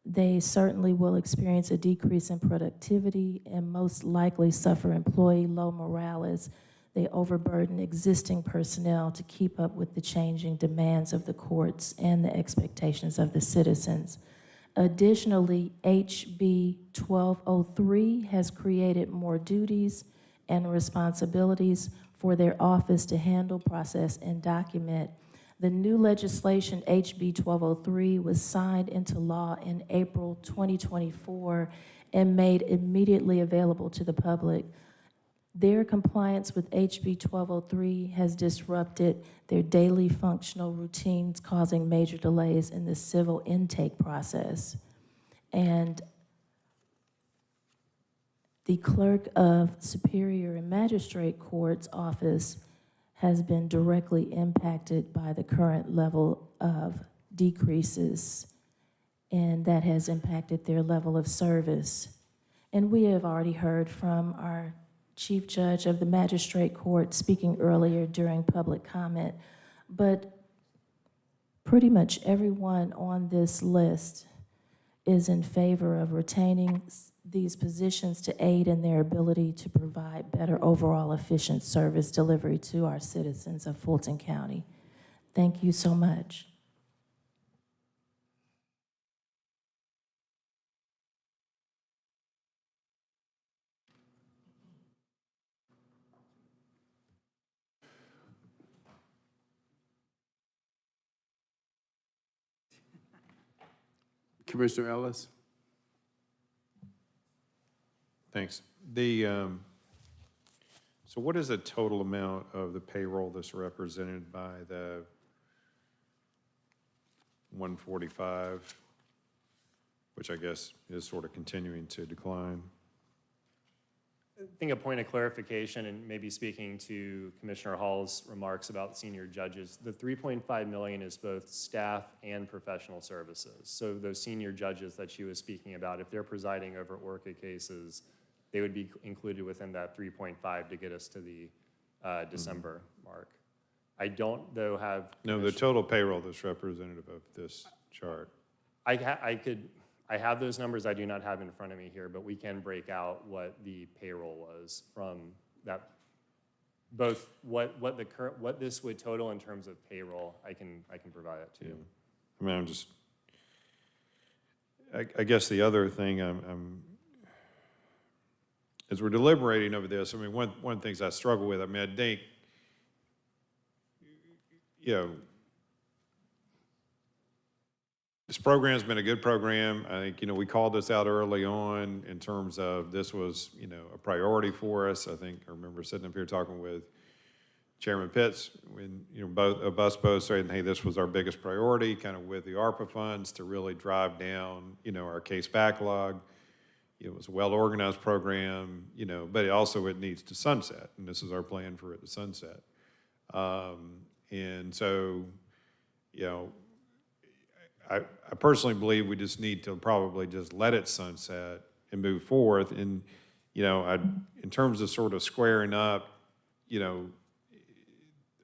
they certainly will experience a decrease in productivity and most likely suffer employee low morale as they overburden existing personnel to keep up with the changing demands of the courts and the expectations of the citizens. Additionally, HB 1203 has created more duties and responsibilities for their office to handle, process, and document. The new legislation, HB 1203, was signed into law in April 2024 and made immediately available to the public. Their compliance with HB 1203 has disrupted their daily functional routines, causing major delays in the civil intake process. And the clerk of Superior and Magistrate Court's office has been directly impacted by the current level of decreases, and that has impacted their level of service. And we have already heard from our Chief Judge of the Magistrate Court speaking earlier during public comment, but pretty much everyone on this list is in favor of retaining these positions to aid in their ability to provide better overall efficient service delivery to our citizens of Fulton County. Thank you so much. Commissioner Ellis? Thanks. So what is the total amount of the payroll that's represented by the 145, which I guess is sort of continuing to decline? I think a point of clarification, and maybe speaking to Commissioner Hall's remarks about senior judges, the 3.5 million is both staff and professional services. So those senior judges that she was speaking about, if they're presiding over ORCA cases, they would be included within that 3.5 to get us to the December mark. I don't, though, have... No, the total payroll that's representative of this chart. I have those numbers I do not have in front of me here, but we can break out what the payroll was from that, both what this would total in terms of payroll. I can provide that to you. I mean, I guess the other thing as we're deliberating over this, I mean, one of the things I struggle with, I mean, I think, you know, this program's been a good program. I think, you know, we called this out early on in terms of this was, you know, a priority for us. I think I remember sitting up here talking with Chairman Pitts when, you know, both saying, hey, this was our biggest priority, kind of with the ARPA funds to really drive down, you know, our case backlog. It was a well-organized program, you know, but it needs to sunset, and this is our plan for it to sunset. And so, you know, I personally believe we just need to probably just let it sunset and move forward. And, you know, in terms of sort of squaring up, you know,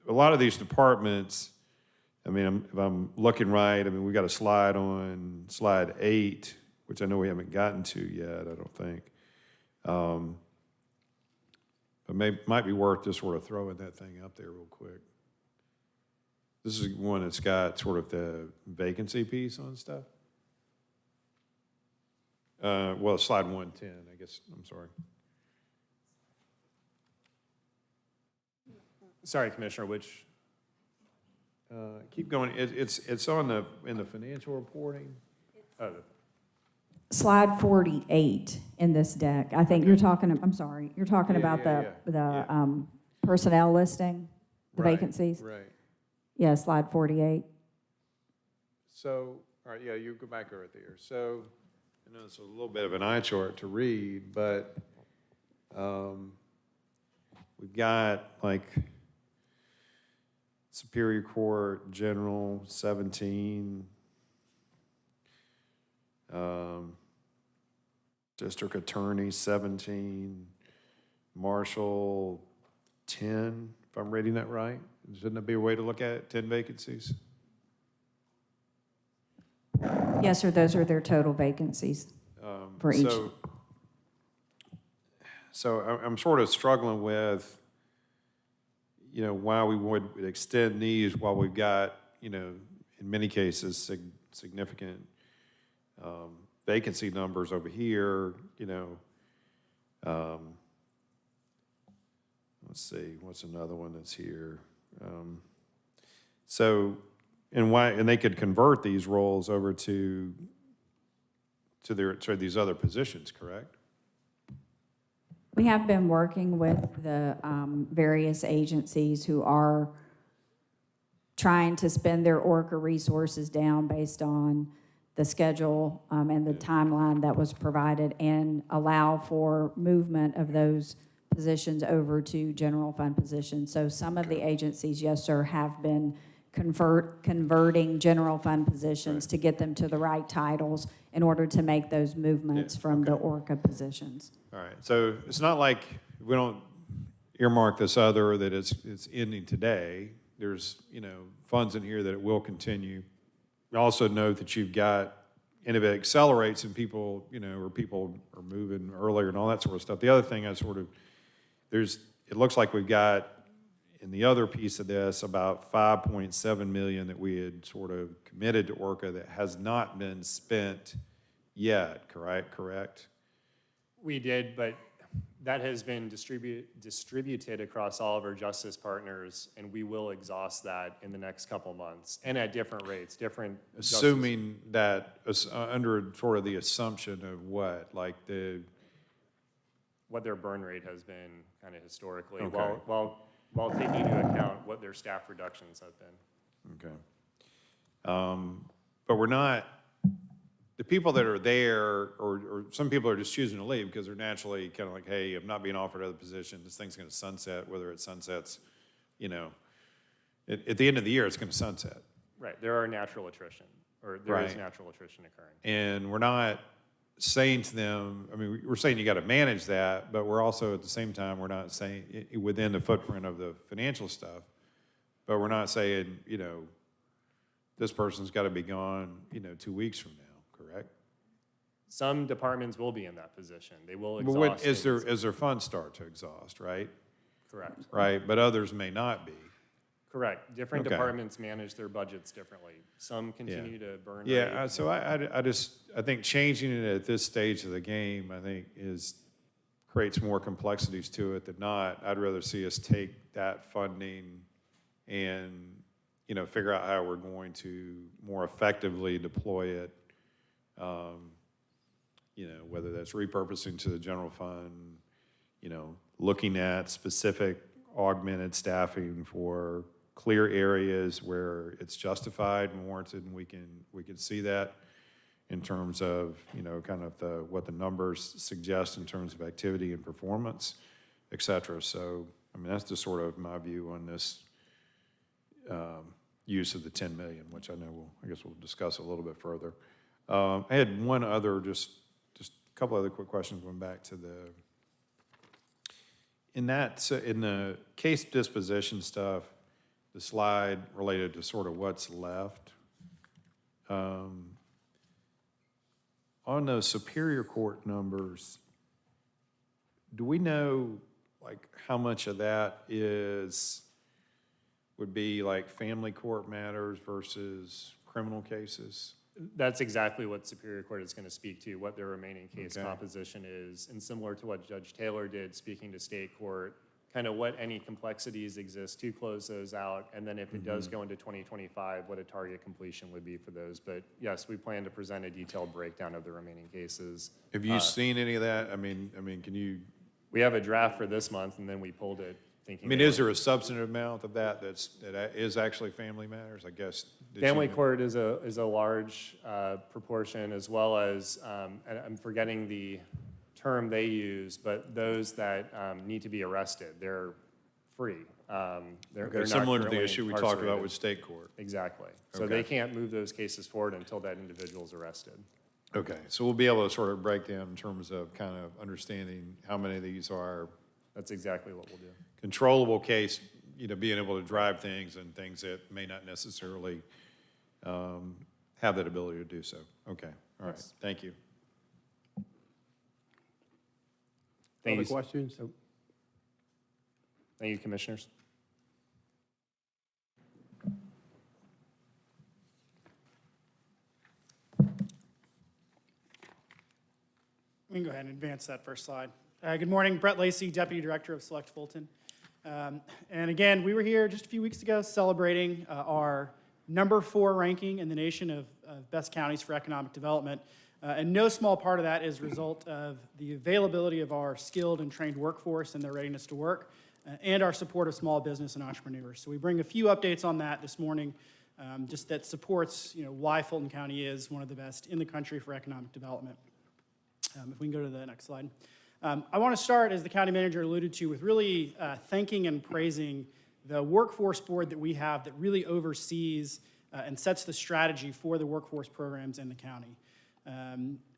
a lot of these departments, I mean, if I'm looking right, I mean, we got a slide on slide 8, which I know we haven't gotten to yet, I don't think. But might be worth just sort of throwing that thing up there real quick. This is one that's got sort of the vacancy piece on stuff. Well, slide 110, I guess, I'm sorry. Sorry, Commissioner, which? Keep going, it's on in the financial reporting. Slide 48 in this deck. I think you're talking, I'm sorry, you're talking about the personnel listing, the vacancies? Right. Yeah, slide 48. So, all right, yeah, you go back over there. So, I know it's a little bit of an eye chart to read, but we've got like Superior Court, General, 17. District Attorney, 17. Marshal, 10, if I'm reading that right. Shouldn't that be a way to look at it, 10 vacancies? Yes, sir, those are their total vacancies for each. So I'm sort of struggling with, you know, why we would extend these while we've got, you know, in many cases, significant vacancy numbers over here, you know. Let's see, what's another one that's here? And they could convert these roles over to these other positions, correct? We have been working with the various agencies who are trying to spend their ORCA resources down based on the schedule and the timeline that was provided, and allow for movement of those positions over to general fund positions. So some of the agencies, yes, sir, have been converting general fund positions to get them to the right titles in order to make those movements from the ORCA positions. All right, so it's not like we don't earmark this other, that it's ending today. There's, funds in here that it will continue. Also note that you've got, and if it accelerates and people, or people are moving earlier and all that sort of stuff. The other thing it looks like we've got, in the other piece of this, about $5.7 million that we had sort of committed to ORCA that has not been spent yet, correct? We did, but that has been distributed across all of our justice partners, and we will exhaust that in the next couple months, and at different rates, different. Assuming that, under sort of the assumption of what, like what their burn rate has been kind of historically, Okay. while taking into account what their staff reductions have been. Okay. But we're not, the people that are there, or some people are just choosing to leave because they're naturally kind of like, hey, I'm not being offered other positions. This thing's going to sunset, whether it sunsets, at the end of the year, it's going to sunset. Right, there are natural attrition, or there is natural attrition occurring. And we're not saying to them, we're saying you got to manage that, but we're also, at the same time, we're not saying, within the footprint of the financial stuff, but we're not saying, this person's got to be gone, 2 weeks from now, correct? Some departments will be in that position. They will But what, exhaust. as their funds start to exhaust, right? Correct. Right, but others may not be. Correct. Different Okay. departments manage their budgets differently. Some continue to burn. Yeah, rate. so I think changing it at this stage of the game, I think creates more complexities to it than not. I'd rather see us take that funding and, figure out how we're going to more effectively deploy it. Whether that's repurposing to the general fund, looking at specific augmented staffing for clear areas where it's justified and warranted, and we can see that in terms of, kind of what the numbers suggest in terms of activity and performance, et cetera. So, that's just sort of my view on this use of the 10 million, which I know I guess we'll discuss a little bit further. I had one other, just a couple other quick questions going back to in the case disposition stuff, the slide related to sort of what's left. On those Superior Court numbers, do we know like how much of that would be like family court matters versus criminal cases? That's exactly what Superior Court is going to speak to, what their remaining case Okay. composition is, and similar to what Judge Taylor did, speaking to state court, kind of what any complexities exist to close those out, and then if it does go into 2025, what a target completion would be for those. But yes, we plan to present a detailed breakdown of the remaining cases. Have you seen any of that? Can you? We have a draft for this month, and then we pulled it thinking. Is there a substantive amount of that that is actually family matters? I guess. Family court is a large proportion, as well as, and I'm forgetting the term they use, but those that need to be arrested, they're free. They're not similar to the currently issue we talked about with state court. Exactly. So Okay. they can't move those cases forward until that individual's arrested. Okay, so we'll be able to sort of break down in terms of kind of understanding how many of these are. That's exactly what we'll do. Controllable case, being able to drive things, and things that may not necessarily have that ability to do so. Okay, all right, Yes. thank you. Thank Other you. questions? Thank you, Commissioners. We can go ahead and advance that first slide. Good morning, Brett Lacey, Deputy Director of Select Fulton. And again, we were here just a few weeks ago celebrating our number 4 ranking in the nation of best counties for economic development. And no small part of that is a result of the availability of our skilled and trained workforce and their readiness to work, and our support of small business and entrepreneurs. So we bring a few updates on that this morning, just that supports why Fulton County is one of the best in the country for economic development. If we can go to the next slide. I want to start, as the county manager alluded to, with really thanking and praising the workforce board that we have that really oversees and sets the strategy for the workforce programs in the county.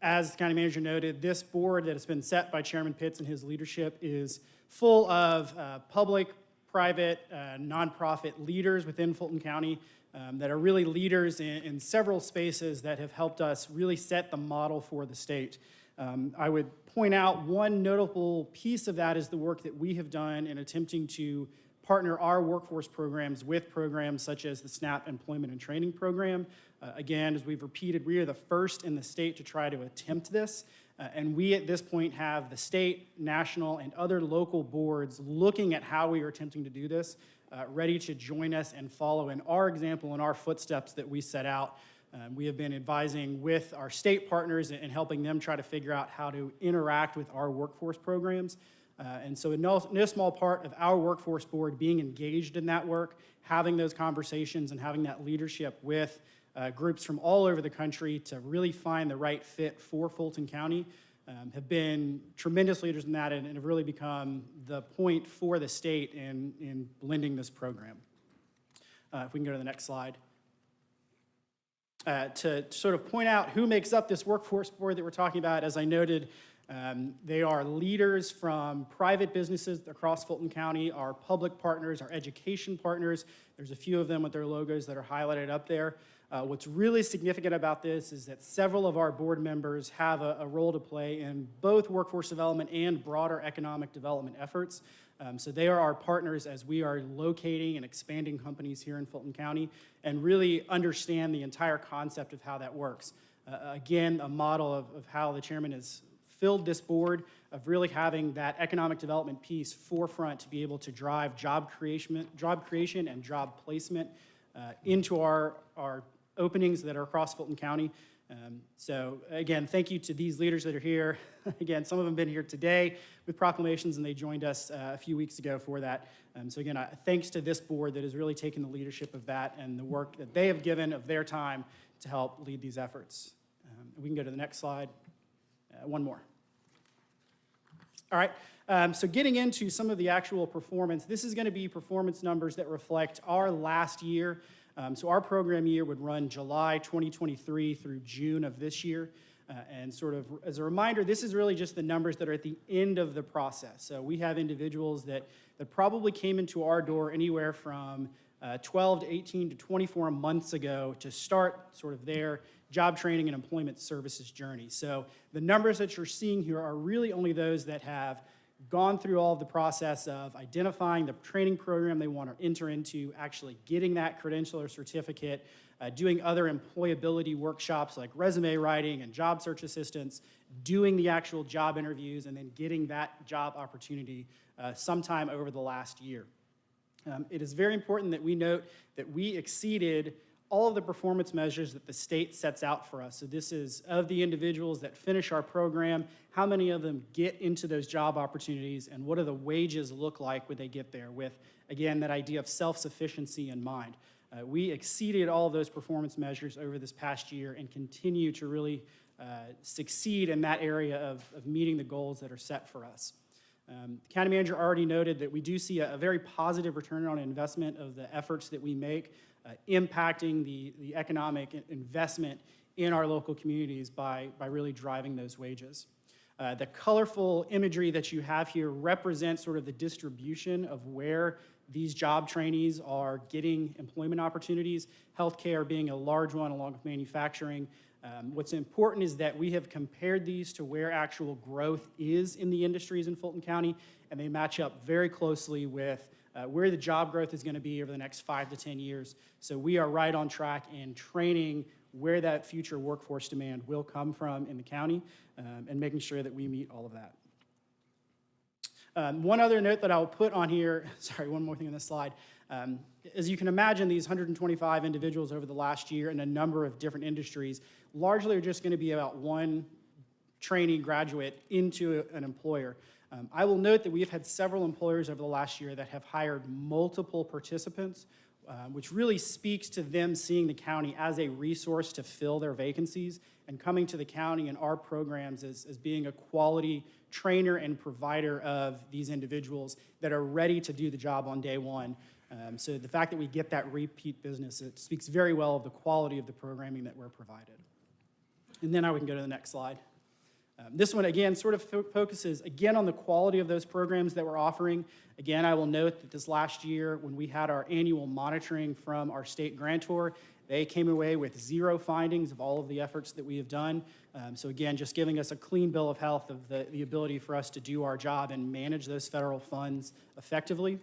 As the county manager noted, this board that has been set by Chairman Pitts and his leadership is full of public, private, nonprofit leaders within Fulton County that are really leaders in several spaces that have helped us really set the model for the state. I would point out one notable piece of that is the work that we have done in attempting to partner our workforce programs with programs such as the SNAP Employment and Training Program. Again, as we've repeated, we are the first in the state to try to attempt this. And we at this point have the state, national, and other local boards looking at how we are attempting to do this, ready to join us and follow in our example and our footsteps that we set out. We have been advising with our state partners and helping them try to figure out how to interact with our workforce programs. And so in no small part of our workforce board being engaged in that work, having those conversations and having that leadership with groups from all over the country to really find the right fit for Fulton County have been tremendous leaders in that and have really become the point for the state in blending this program. If we can go to the next slide. To sort of point out who makes up this workforce board that we're talking about, as I noted, they are leaders from private businesses across Fulton County, our public partners, our education partners. There's a few of them with their logos that are highlighted up there. What's really significant about this is that several of our board members have a role to play in both workforce development and broader economic development efforts. So they are our partners as we are locating and expanding companies here in Fulton County and really understand the entire concept of how that works. Again, a model of how the chairman has filled this board of really having that economic development piece forefront to be able to drive job creation and job placement into our openings that are across Fulton County. So again, thank you to these leaders that are here. Again, some of them have been here today with proclamations and they joined us a few weeks ago for that. So again, thanks to this board that has really taken the leadership of that and the work that they have given of their time to help lead these efforts. We can go to the next slide. One more. All right, so getting into some of the actual performance, this is going to be performance numbers that reflect our last year. So our program year would run July 2023 through June of this year. And sort of as a reminder, this is really just the numbers that are at the end of the process. So we have individuals that probably came into our door anywhere from 12 to 18 to 24 months ago to start sort of their job training and employment services journey. So the numbers that you're seeing here are really only those that have gone through all of the process of identifying the training program they want to enter into, actually getting that credential or certificate, doing other employability workshops like resume writing and job search assistance, doing the actual job interviews, and then getting that job opportunity sometime over the last year. It is very important that we note that we exceeded all of the performance measures that the state sets out for us. So this is of the individuals that finish our program, how many of them get into those job opportunities, and what do the wages look like when they get there with, again, that idea of self-sufficiency in mind. We exceeded all of those performance measures over this past year and continue to really succeed in that area of meeting the goals that are set for us. The county manager already noted that we do see a very positive return on investment of the efforts that we make, impacting the economic investment in our local communities by really driving those wages. The colorful imagery that you have here represents sort of the distribution of where these job trainees are getting employment opportunities, healthcare being a large one along with manufacturing. What's important is that we have compared these to where actual growth is in the industries in Fulton County, and they match up very closely with where the job growth is going to be over the next 5 to 10 years. So we are right on track in training where that future workforce demand will come from in the county and making sure that we meet all of that. One other note that I'll put on here, sorry, one more thing on this slide. As you can imagine, these 125 individuals over the last year in a number of different industries largely are just going to be about one trainee graduate into an employer. I will note that we have had several employers over the last year that have hired multiple participants, which really speaks to them seeing the county as a resource to fill their vacancies and coming to the county and our programs as being a quality trainer and provider of these individuals that are ready to do the job on day one. So the fact that we get that repeat business, it speaks very well of the quality of the programming that we're provided. And then we can go to the next slide. This one, again, sort of focuses, again, on the quality of those programs that we're offering. Again, I will note that this last year, when we had our annual monitoring from our state grantor, they came away with 0 findings of all of the efforts that we have done. So again, just giving us a clean bill of health of the ability for us to do our job and manage those federal funds effectively.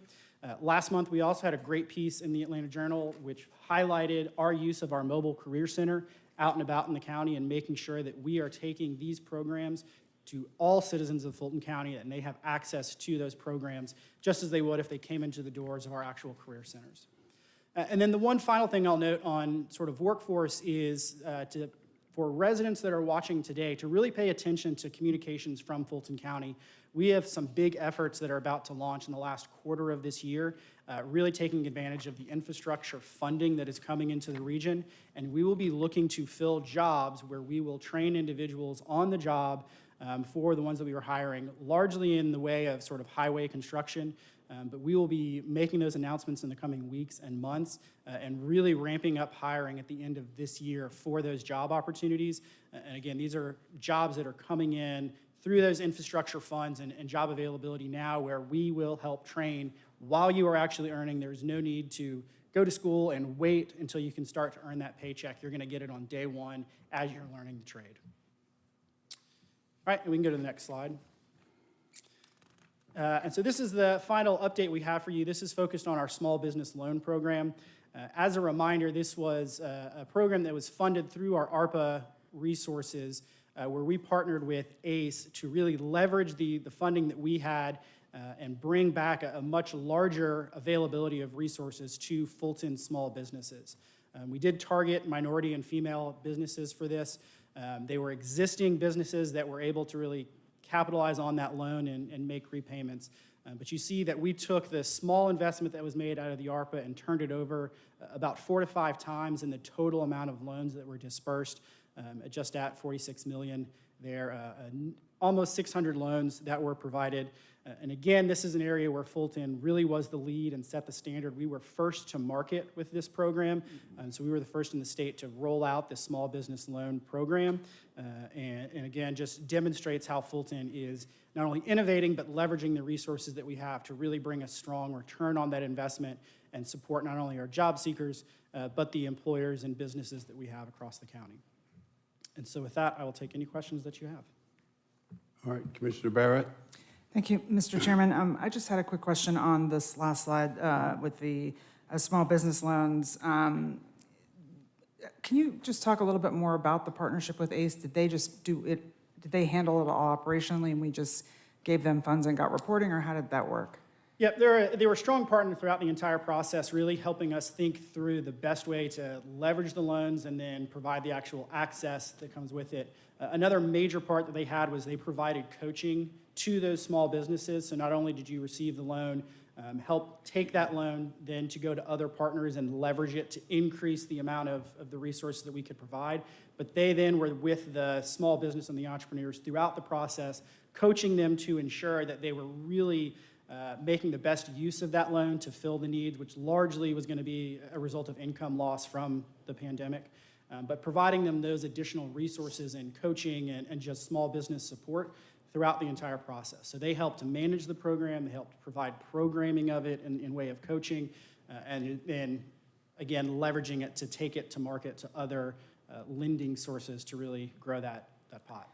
Last month, we also had a great piece in the Atlanta Journal, which highlighted our use of our mobile career center out and about in the county and making sure that we are taking these programs to all citizens of Fulton County and they have access to those programs just as they would if they came into the doors of our actual career centers. And then the one final thing I'll note on sort of workforce is for residents that are watching today to really pay attention to communications from Fulton County. We have some big efforts that are about to launch in the last quarter of this year, really taking advantage of the infrastructure funding that is coming into the region. And we will be looking to fill jobs where we will train individuals on the job for the ones that we were hiring, largely in the way of sort of highway construction. But we will be making those announcements in the coming weeks and months and really ramping up hiring at the end of this year for those job opportunities. And again, these are jobs that are coming in through those infrastructure funds and job availability now where we will help train while you are actually earning. There's no need to go to school and wait until you can start to earn that paycheck. You're going to get it on day one as you're learning the trade. All right, and we can go to the next slide. And so this is the final update we have for you. This is focused on our small business loan program. As a reminder, this was a program that was funded through our ARPA resources where we partnered with ACE to really leverage the funding that we had and bring back a much larger availability of resources to Fulton small businesses. We did target minority and female businesses for this. They were existing businesses that were able to really capitalize on that loan and make repayments. But you see that we took the small investment that was made out of the ARPA and turned it over about 4 to 5 times in the total amount of loans that were dispersed, just at $46 million there, almost 600 loans that were provided. And again, this is an area where Fulton really was the lead and set the standard. We were first to market with this program. So we were the first in the state to roll out the small business loan program. And again, just demonstrates how Fulton is not only innovating, but leveraging the resources that we have to really bring a strong return on that investment and support not only our job seekers, but the employers and businesses that we have across the county. And so with that, I will take any questions that you have. All right, Commissioner Barrett. Thank you, Mr. Chairman. I just had a quick question on this last slide with the small business loans. Can you just talk a little bit more about the partnership with ACE? Did they just do it? Did they handle it all operationally and we just gave them funds and got reporting, or how did that work? Yeah, they were a strong partner throughout the entire process, really helping us think through the best way to leverage the loans and then provide the actual access that comes with it. Another major part that they had was they provided coaching to those small businesses. So not only did you receive the loan, help take that loan then to go to other partners and leverage it to increase the amount of the resources that we could provide, but they then were with the small business and the entrepreneurs throughout the process, coaching them to ensure that they were really making the best use of that loan to fill the needs, which largely was going to be a result of income loss from the pandemic. But providing them those additional resources and coaching and just small business support throughout the entire process. So they helped to manage the program, they helped provide programming of it in way of coaching, and then, again, leveraging it to take it to market to other lending sources to really grow that pot.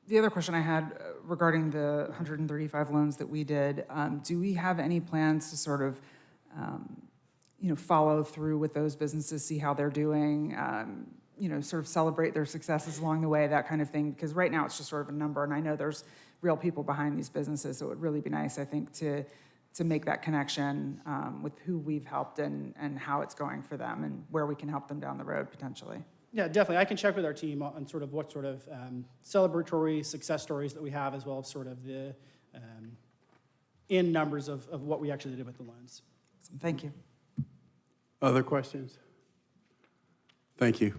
The other question I had regarding the 135 loans that we did, do we have any plans to sort of follow through with those businesses, see how they're doing, sort of celebrate their successes along the way, that kind of thing? Because right now it's just sort of a number, and I know there's real people behind these businesses, so it would really be nice, I think, to to make that connection with who we've helped and how it's going for them and where we can help them down the road potentially. Yeah, definitely. I can check with our team on sort of what sort of celebratory success stories that we have, as well as sort of the in numbers of what we actually did with the loans. Thank you. Other questions? Thank you.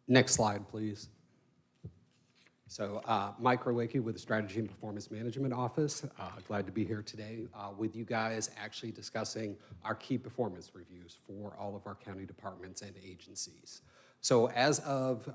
Next slide, please. So Mike Rowicki with the Strategy and Performance Management Office. Glad to be here today with you guys actually discussing our key performance reviews for all of our county departments and agencies. So as of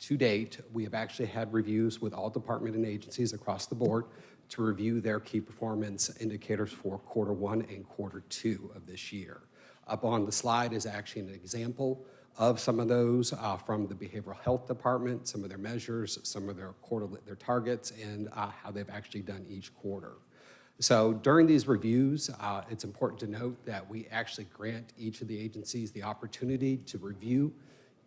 to date, we have actually had reviews with all department and agencies across the board to review their key performance indicators for Q1 and Q2 of this year. Up on the slide is actually an example of some of those from the Behavioral Health Department, some of their measures, some of their their targets, and how they've actually done each quarter. So during these reviews, it's important to note that we actually grant each of the agencies the opportunity to review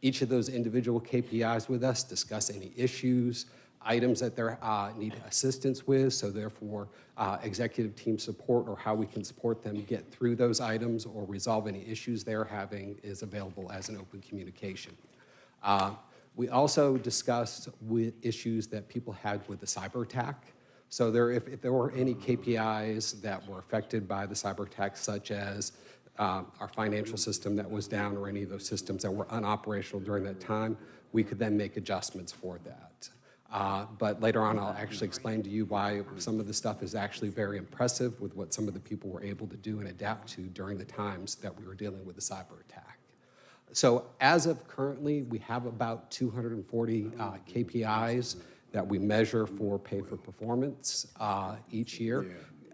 each of those individual KPIs with us, discuss any issues, items that they need assistance with, so therefore executive team support or how we can support them get through those items or resolve any issues they're having is available as an open communication. We also discussed with issues that people had with the cyber attack. So if there were any KPIs that were affected by the cyber attack, such as our financial system that was down or any of those systems that were unoperational during that time, we could then make adjustments for that. But later on, I'll actually explain to you why some of the stuff is actually very impressive with what some of the people were able to do and adapt to during the times that we were dealing with the cyber attack. So as of currently, we have about 240 KPIs that we measure for pay for performance each year.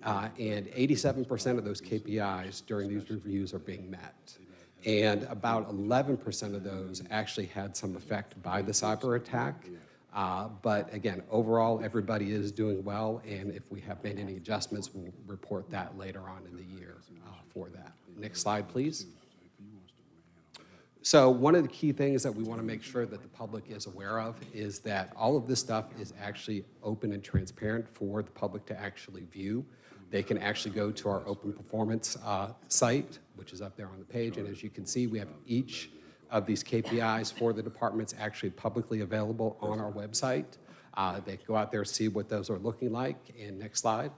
And 87% of those KPIs during these reviews are being met. And about 11% of those actually had some effect by the cyber attack. But again, overall, everybody is doing well, and if we have made any adjustments, we'll report that later on in the year for that. Next slide, please. So one of the key things that we want to make sure that the public is aware of is that all of this stuff is actually open and transparent for the public to actually view. They can actually go to our open performance site, which is up there on the page, and as you can see, we have each of these KPIs for the departments actually publicly available on our website. They go out there, see what those are looking like, and next slide.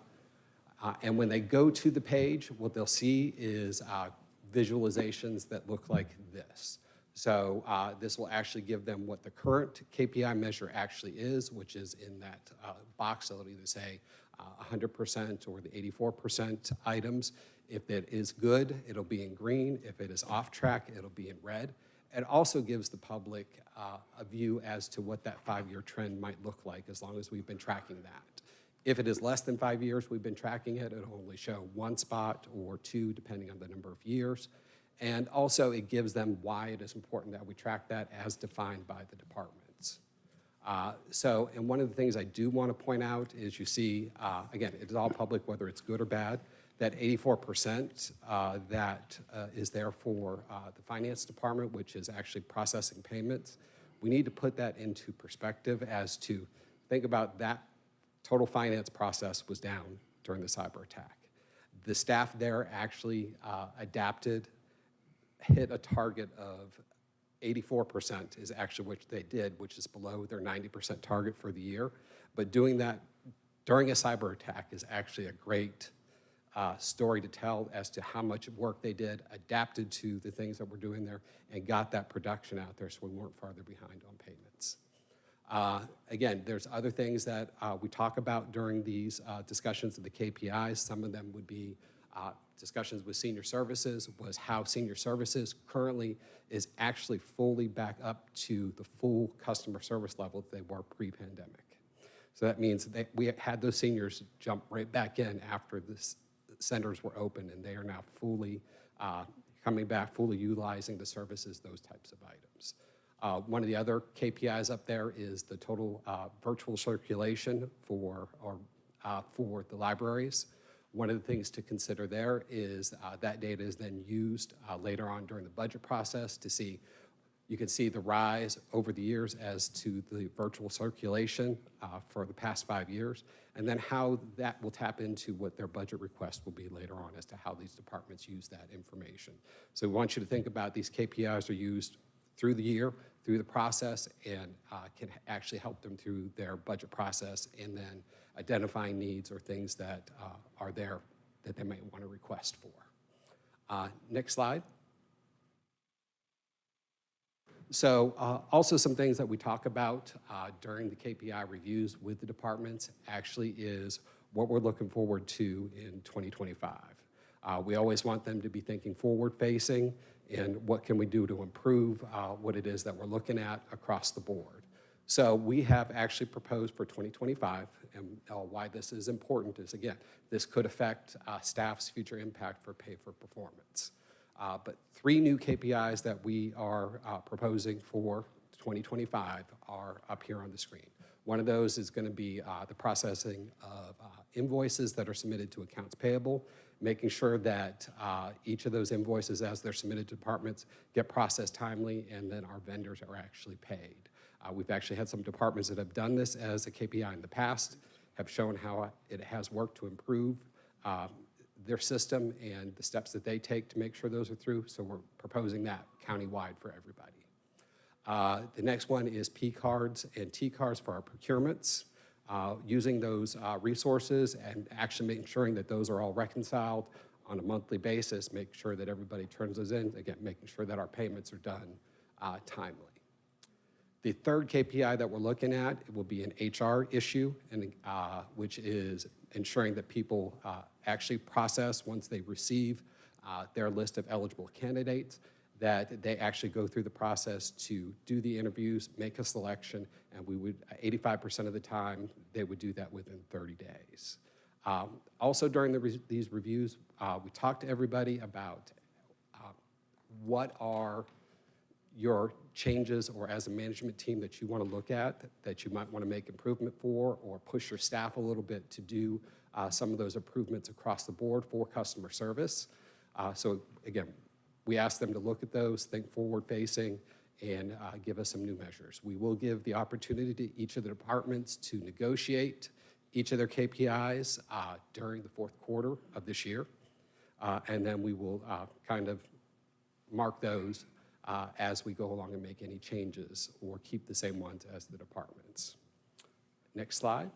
And when they go to the page, what they'll see is visualizations that look like this. So this will actually give them what the current KPI measure actually is, which is in that box. It'll either say 100% or the 84% items. If it is good, it'll be in green. If it is off track, it'll be in red. It also gives the public a view as to what that 5-year trend might look like as long as we've been tracking that. If it is less than 5 years we've been tracking it, it'll only show one spot or two depending on the number of years. And also it gives them why it is important that we track that as defined by the departments. And one of the things I do want to point out is you see, again, it is all public whether it's good or bad. That 84% that is there for the finance department, which is actually processing payments. We need to put that into perspective as to think about that total finance process was down during the cyber attack. The staff there actually adapted, hit a target of 84% is actually what they did, which is below their 90% target for the year. But doing that during a cyber attack is actually a great story to tell as to how much work they did, adapted to the things that we're doing there, and got that production out there so we weren't farther behind on payments. Again, there's other things that we talk about during these discussions of the KPIs. Some of them would be discussions with senior services, was how senior services currently is actually fully back up to the full customer service level that they were pre-pandemic. So that means that we had those seniors jump right back in after the centers were open, and they are now fully coming back, fully utilizing the services, those types of items. One of the other KPIs up there is the total virtual circulation for the libraries. One of the things to consider there is that data is then used later on during the budget process to see You can see the rise over the years as to the virtual circulation for the past 5 years, and then how that will tap into what their budget request will be later on as to how these departments use that information. So we want you to think about these KPIs are used through the year, through the process, and can actually help them through their budget process, and then identifying needs or things that are there that they might want to request for. Next slide. So also some things that we talk about during the KPI reviews with the departments actually is what we're looking forward to in 2025. We always want them to be thinking forward-facing and what can we do to improve what it is that we're looking at across the board. So we have actually proposed for 2025, and why this is important is, again, this could affect staff's future impact for pay for performance. But 3 new KPIs that we are proposing for 2025 are up here on the screen. One of those is going to be the processing of invoices that are submitted to accounts payable, making sure that each of those invoices as they're submitted to departments get processed timely, and then our vendors are actually paid. We've actually had some departments that have done this as a KPI in the past, have shown how it has worked to improve their system and the steps that they take to make sure those are through. So we're proposing that countywide for everybody. The next one is P cards and T cards for our procurements. Using those resources and actually ensuring that those are all reconciled on a monthly basis, make sure that everybody turns those in, again, making sure that our payments are done timely. The third KPI that we're looking at will be an HR issue, and which is ensuring that people actually process once they receive their list of eligible candidates, that they actually go through the process to do the interviews, make a selection, and we would, 85% of the time, they would do that within 30 days. Also during these reviews, we talked to everybody about what are your changes or as a management team that you want to look at, that you might want to make improvement for, or push your staff a little bit to do some of those improvements across the board for customer service. So again, we ask them to look at those, think forward-facing, and give us some new measures. We will give the opportunity to each of the departments to negotiate each of their KPIs during the fourth quarter of this year, and then we will kind of mark those as we go along and make any changes or keep the same ones as the departments. Next slide.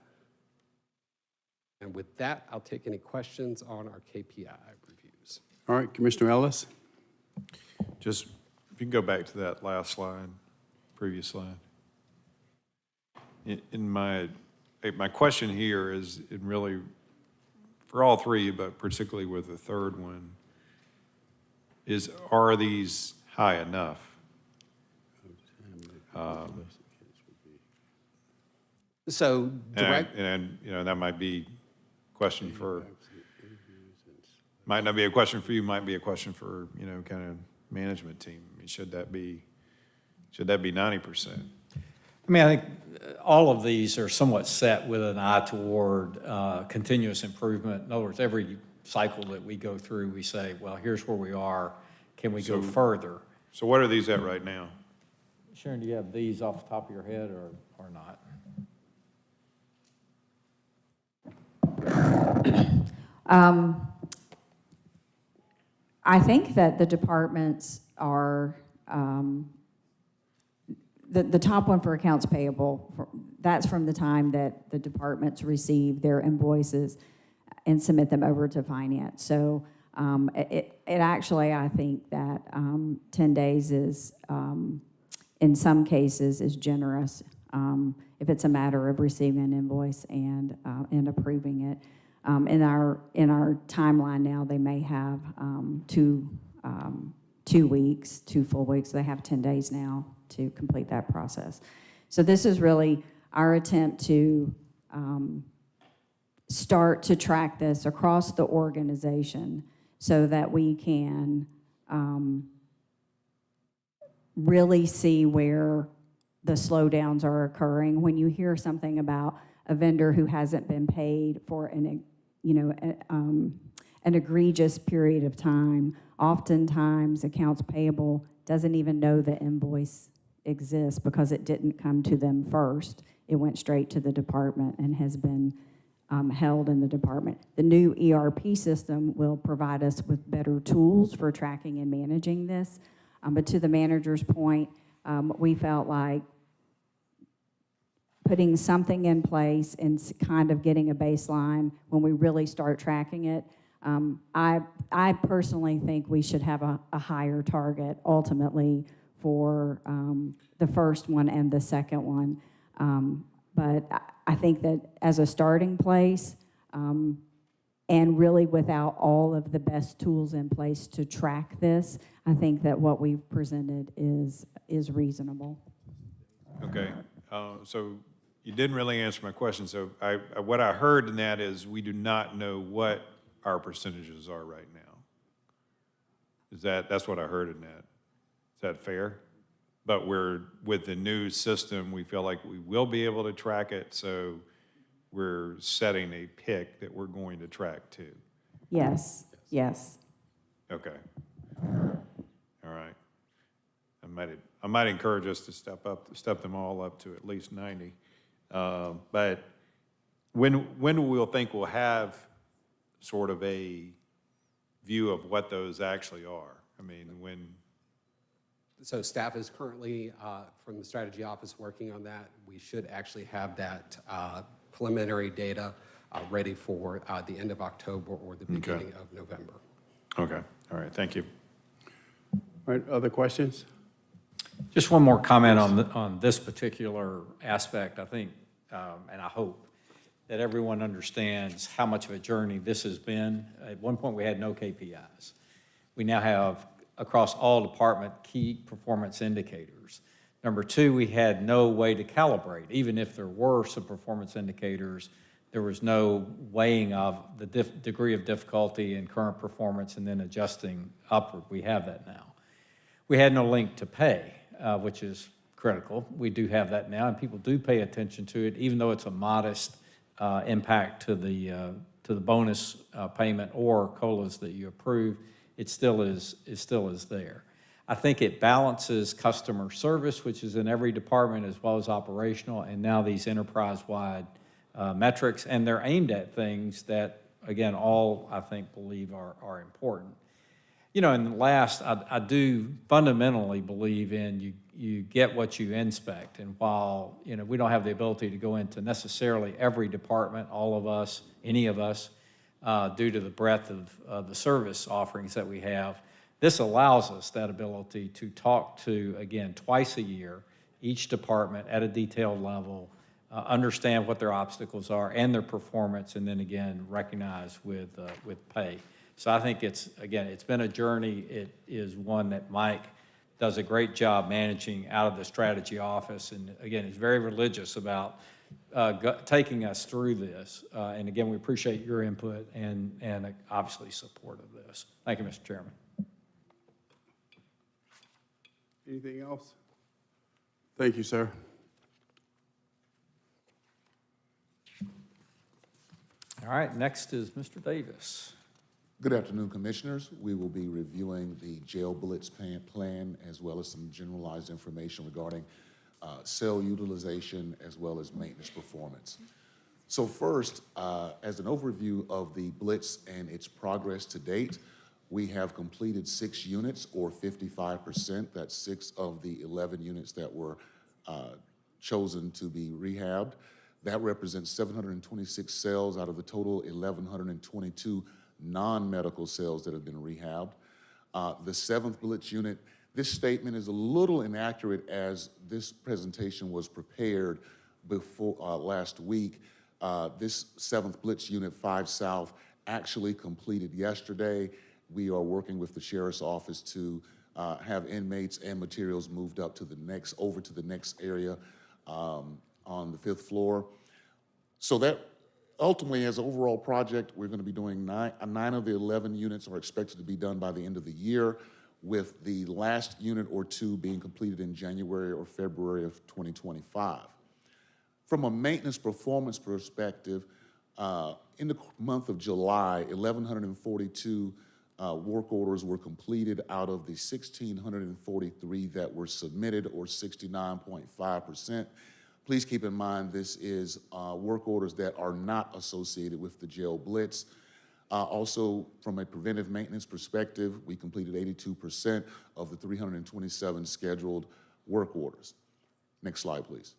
And with that, I'll take any questions on our KPI reviews. All right, Commissioner Ellis. Just, if you can go back to that last slide, previous slide. In my question here is, in really, for all 3, but particularly with the third one, is, are these high enough? So direct, and you know, that might be a question for, might not be a question for you, might be a question for, you know, kind of management team. I mean, should that be 90%? I mean, I think all of these are somewhat set with an eye toward continuous improvement. In other words, every cycle that we go through, we say, well, here's where we are. Can we go further? So what are these at right now? Sharon, do you have these off the top of your head or not? I think that the departments are, the top one for accounts payable, that's from the time that the departments receive their invoices and submit them over to finance. So it actually, I think that 10 days is, in some cases, is generous if it's a matter of receiving an invoice and approving it. In our timeline now, they may have 2 weeks, 2 full weeks. They have 10 days now to complete that process. So this is really our attempt to start to track this across the organization so that we can really see where the slowdowns are occurring. When you hear something about a vendor who hasn't been paid for an egregious period of time, oftentimes accounts payable doesn't even know the invoice exists because it didn't come to them first. It went straight to the department and has been held in the department. The new ERP system will provide us with better tools for tracking and managing this. But to the manager's point, we felt like putting something in place and kind of getting a baseline when we really start tracking it. I personally think we should have a higher target ultimately for the first one and the second one. But I think that as a starting place, and really without all of the best tools in place to track this, I think that what we've presented is reasonable. Okay, so you didn't really answer my question. So what I heard in that is we do not know what our percentages are right now. That's what I heard in that. Is that fair? But with the new system, we feel like we will be able to track it, so we're setting a pick that we're going to track to. Yes, yes. Okay. All right. I might encourage us to step them all up to at least 90. But when we'll think we'll have sort of a view of what those actually are? I mean, when? So staff is currently, from the strategy office, working on that. We should actually have that preliminary data ready for the end of October or the beginning of November. Okay, all right, thank you. All right, other questions? Just one more comment on this particular aspect. I think, and I hope, that everyone understands how much of a journey this has been. At one point, we had no KPIs. We now have, across all department, key performance indicators. Number two, we had no way to calibrate. Even if there were some performance indicators, there was no weighing of the degree of difficulty in current performance and then adjusting upward. We have that now. We had no link to pay, which is critical. We do have that now, and people do pay attention to it, even though it's a modest impact to the bonus payment or COLAs that you approve. It still is there. I think it balances customer service, which is in every department, as well as operational, and now these enterprise-wide metrics, and they're aimed at things that, again, all I think believe are important. You know, and last, I do fundamentally believe in you get what you inspect, and while, you know, we don't have the ability to go into necessarily every department, all of us, any of us, due to the breadth of the service offerings that we have, this allows us that ability to talk to, again, twice a year, each department at a detailed level, understand what their obstacles are and their performance, and then again, recognize with pay. So I think it's been a journey. It is one that Mike does a great job managing out of the strategy office, and again, is very religious about taking us through this. And again, we appreciate your input and obviously support of this. Thank you, Mr. Chairman. Anything else? Thank you, sir. All right, next is Mr. Davis. Good afternoon, Commissioners. We will be reviewing the jail bullets plan as well as some generalized information regarding cell utilization as well as maintenance performance. So first, as an overview of the blitz and its progress to date, we have completed 6 units, or 55%. That's 6 of the 11 units that were chosen to be rehabbed. That represents 726 cells out of the total 1,122 non-medical cells that have been rehabbed. The 7th blitz unit, this statement is a little inaccurate as this presentation was prepared before last week. This 7th blitz unit, 5 South, actually completed yesterday. We are working with the Sheriff's Office to have inmates and materials moved up to over to the next area on the 5th floor. So that ultimately, as an overall project, we're going to be doing 9 of the 11 units are expected to be done by the end of the year, with the last unit or 2 being completed in January or February of 2025. From a maintenance performance perspective, in the month of July, 1,142 work orders were completed out of the 1,643 that were submitted, or 69.5%. Please keep in mind this is work orders that are not associated with the jail blitz. Also, from a preventive maintenance perspective, we completed 82% of the 327 scheduled work orders. Next slide, please.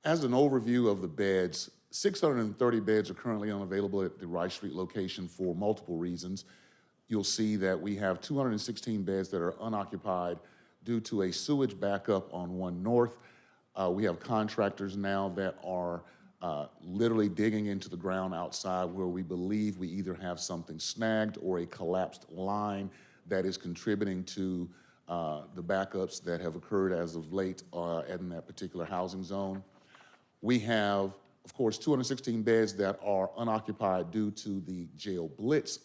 As an overview of the beds, 630 beds are currently unavailable at the Rice Street location for multiple reasons. You'll see that we have 216 beds that are unoccupied due to a sewage backup on 1 North. We have contractors now that are literally digging into the ground outside where we believe we either have something snagged or a collapsed line that is contributing to the backups that have occurred as of late in that particular housing zone. We have, of course, 216 beds that are unoccupied due to the jail blitz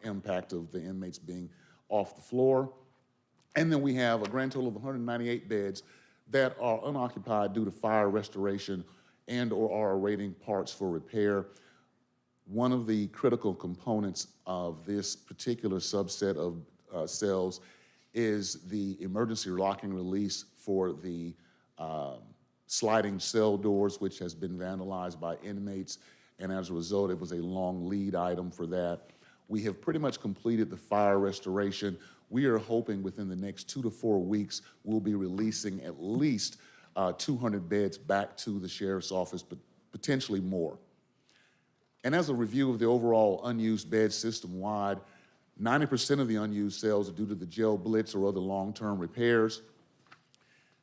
impact of the inmates being off the floor. And then we have a grand total of 198 beds that are unoccupied due to fire restoration and/or are awaiting parts for repair. One of the critical components of this particular subset of cells is the emergency locking release for the sliding cell doors, which has been vandalized by inmates, and as a result, it was a long lead item for that. We have pretty much completed the fire restoration. We are hoping within the next 2 to 4 weeks, we'll be releasing at least 200 beds back to the sheriff's office, but potentially more. And as a review of the overall unused bed system-wide, 90% of the unused cells are due to the jail blitz or other long-term repairs.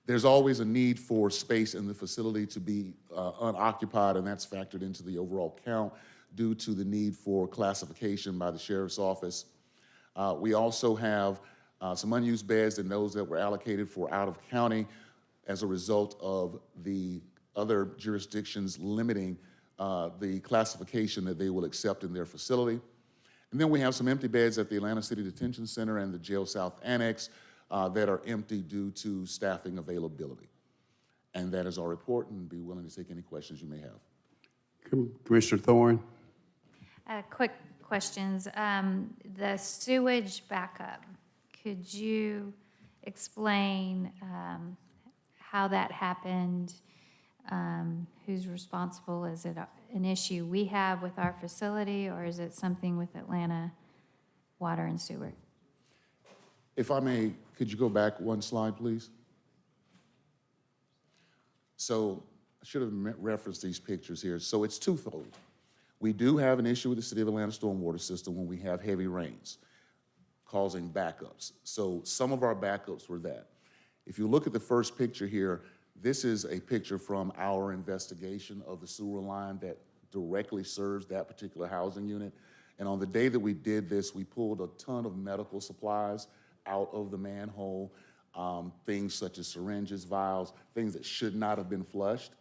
There's always a need for space in the facility to be unoccupied, and that's factored into the overall count due to the need for classification by the sheriff's office. We also have some unused beds and those that were allocated for out of county as a result of the other jurisdictions limiting the classification that they will accept in their facility. And then we have some empty beds at the Atlanta City Detention Center and the Jail South Annex that are empty due to staffing availability. And that is our report, and be willing to take any questions you may have. Commissioner Thorne. Quick questions. The sewage backup, could you explain how that happened? Who's responsible? Is it an issue we have with our facility, or is it something with Atlanta Water and Sewer? If I may, could you go back one slide, please? So I should have referenced these pictures here. So it's twofold. We do have an issue with the City of Atlanta stormwater system when we have heavy rains causing backups. So some of our backups were that. If you look at the first picture here, this is a picture from our investigation of the sewer line that directly serves that particular housing unit. And on the day that we did this, we pulled a ton of medical supplies out of the manhole, things such as syringes, vials, things that should not have been flushed.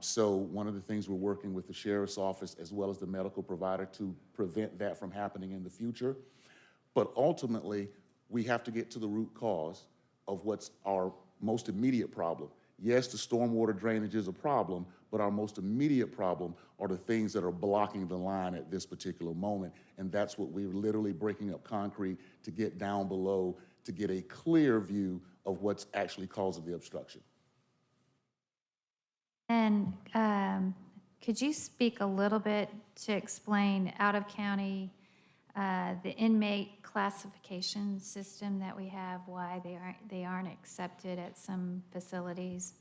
So one of the things we're working with the sheriff's office as well as the medical provider to prevent that from happening in the future. But ultimately, we have to get to the root cause of what's our most immediate problem. Yes, the stormwater drainage is a problem, but our most immediate problem are the things that are blocking the line at this particular moment. And that's what we're literally breaking up concrete to get down below to get a clear view of what's actually causing the obstruction. And could you speak a little bit to explain out of county, the inmate classification system that we have, why they aren't accepted at some facilities?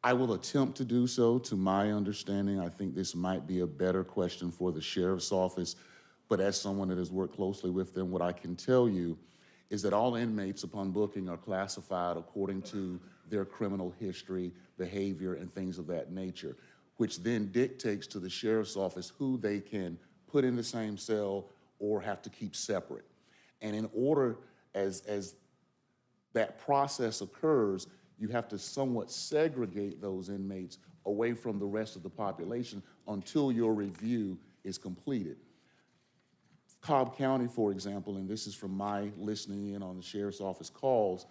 I will attempt to do so. To my understanding, I think this might be a better question for the sheriff's office, but as someone that has worked closely with them, what I can tell you is that all inmates upon booking are classified according to their criminal history, behavior, and things of that nature, which then dictates to the sheriff's office who they can put in the same cell or have to keep separate. And in order, as that process occurs, you have to somewhat segregate those inmates away from the rest of the population until your review is completed. Cobb County, for example, and this is from my listening in on the sheriff's office calls,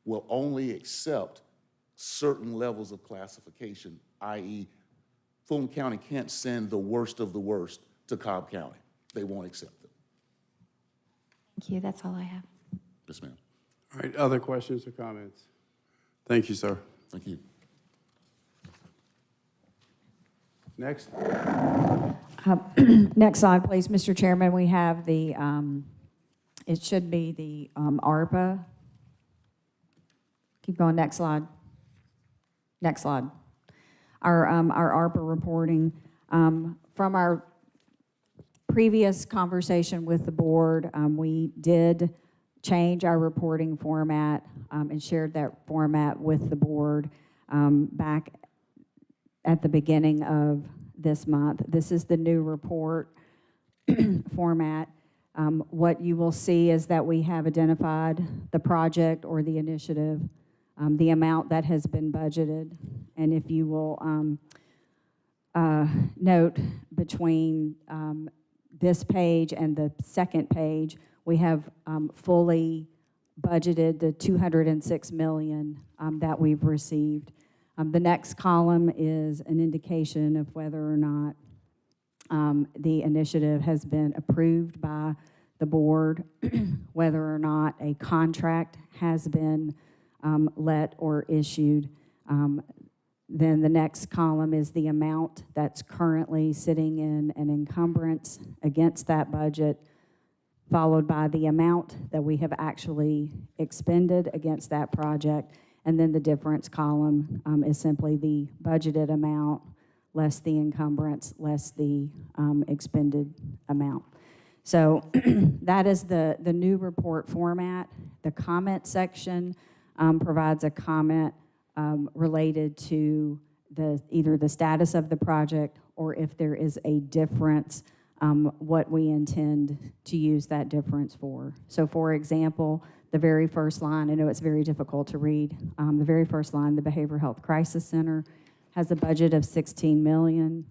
will only accept certain levels of classification, i.e. Fulton County can't send the worst of the worst to Cobb County. They won't accept it. Thank you. That's all I have. Yes, ma'am. All right, other questions or comments? Thank you, sir. Thank you. Next. Next slide, please, Mr. Chairman. We have the, it should be the ARPA. Keep going, next slide. Next slide. Our ARPA reporting. From our previous conversation with the board, we did change our reporting format and shared that format with the board back at the beginning of this month. This is the new report format. What you will see is that we have identified the project or the initiative, the amount that has been budgeted, and if you will note between this page and the second page, we have fully budgeted the $206 million that we've received. The next column is an indication of whether or not the initiative has been approved by the board, whether or not a contract has been let or issued. Then the next column is the amount that's currently sitting in an encumbrance against that budget, followed by the amount that we have actually expended against that project. And then the difference column is simply the budgeted amount less the encumbrance, less the expended amount. So that is the new report format. The comment section provides a comment related to either the status of the project or if there is a difference, what we intend to use that difference for. So for example, the very first line, I know it's very difficult to read, the very first line, the Behavioral Health Crisis Center has a budget of $16 million.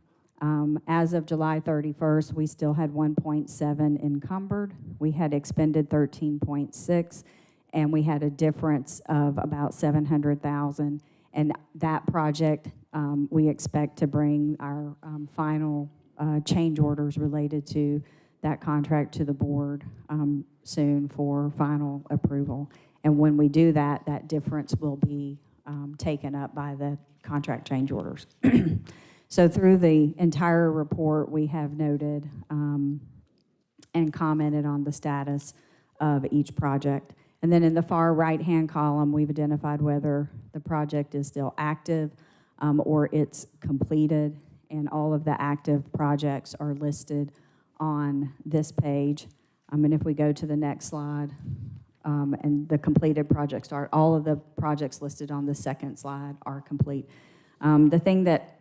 As of July 31st, we still had 1.7 encumbered. We had expended 13.6, and we had a difference of about 700,000. And that project, we expect to bring our final change orders related to that contract to the board soon for final approval. And when we do that, that difference will be taken up by the contract change orders. So through the entire report, we have noted and commented on the status of each project. And then in the far right-hand column, we've identified whether the project is still active or it's completed, and all of the active projects are listed on this page. And if we go to the next slide, and the completed projects start, all of the projects listed on the second slide are complete. The thing that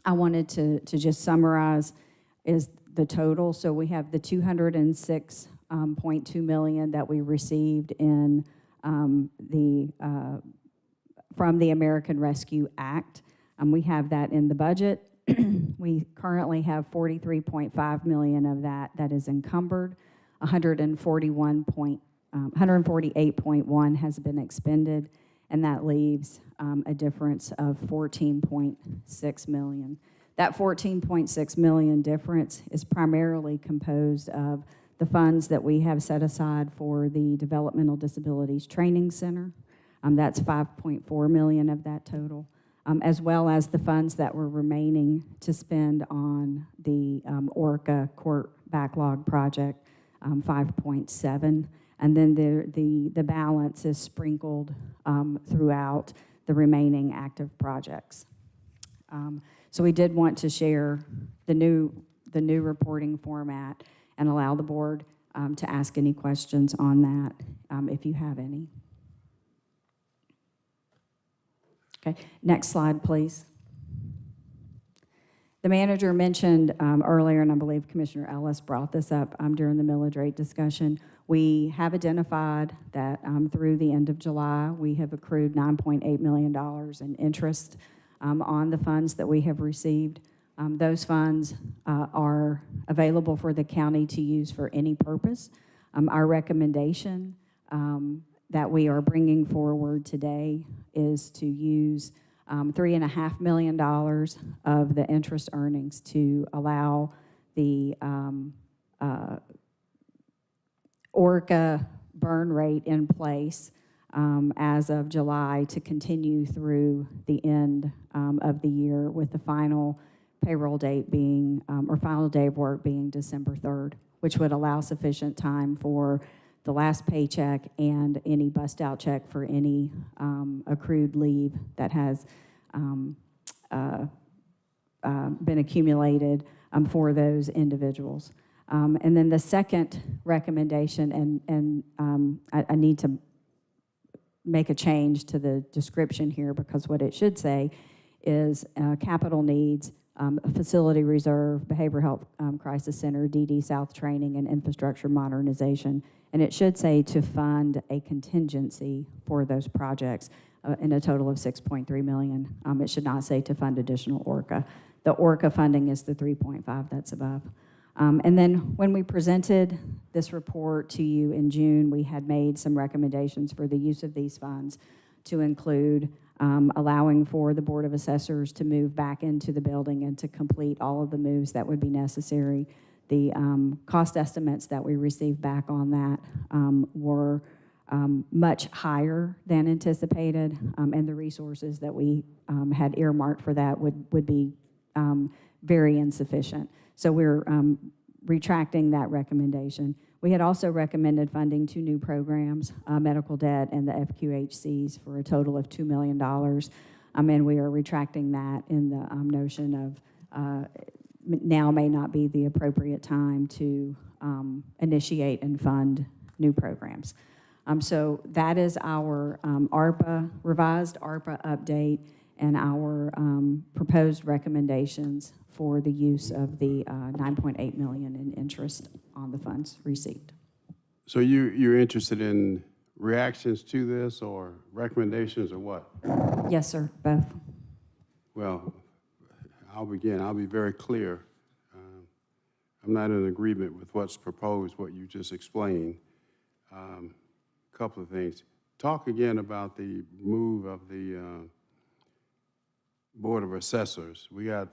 I wanted to just summarize is the total. So we have the $206.2 million that we received in from the American Rescue Act. We have that in the budget. We currently have $43.5 million of that is encumbered. 148.1 has been expended, and that leaves a difference of $14.6 million. That $14.6 million difference is primarily composed of the funds that we have set aside for the Developmental Disabilities Training Center. That's $5.4 million of that total, as well as the funds that were remaining to spend on the ORCA court backlog project, 5.7, and then the balance is sprinkled throughout the remaining active projects. So we did want to share the new reporting format and allow the board to ask any questions on that if you have any. Okay, next slide, please. The manager mentioned earlier, and I believe Commissioner Ellis brought this up during the millage rate discussion, we have identified that through the end of July, we have accrued $9.8 million in interest on the funds that we have received. Those funds are available for the county to use for any purpose. Our recommendation that we are bringing forward today is to use $3.5 million of the interest earnings to allow the ORCA burn rate in place as of July to continue through the end of the year, with the final payroll date being, or final day of work being December 3rd, which would allow sufficient time for the last paycheck and any bust-out check for any accrued leave that has been accumulated for those individuals. And then the second recommendation, and I need to make a change to the description here, because what it should say is capital needs, facility reserve, behavioral health crisis center, DD South training, and infrastructure modernization. And it should say to fund a contingency for those projects in a total of $6.3 million. It should not say to fund additional ORCA. The ORCA funding is the 3.5 that's above. And then when we presented this report to you in June, we had made some recommendations for the use of these funds, to include allowing for the Board of Assessors to move back into the building and to complete all of the moves that would be necessary. The cost estimates that we received back on that were much higher than anticipated, and the resources that we had earmarked for that would be very insufficient. So we're retracting that recommendation. We had also recommended funding 2 new programs, medical debt and the FQHCs, for a total of $2 million. And we are retracting that in the notion of now may not be the appropriate time to initiate and fund new programs. So that is our revised ARPA update and our proposed recommendations for the use of the $9.8 million in interest on the funds received. So you're interested in reactions to this, or recommendations, or what? Yes, sir, both. Well, I'll begin. I'll be very clear. I'm not in agreement with what's proposed, what you just explained. Couple of things. Talk again about the move of the Board of Assessors. We got,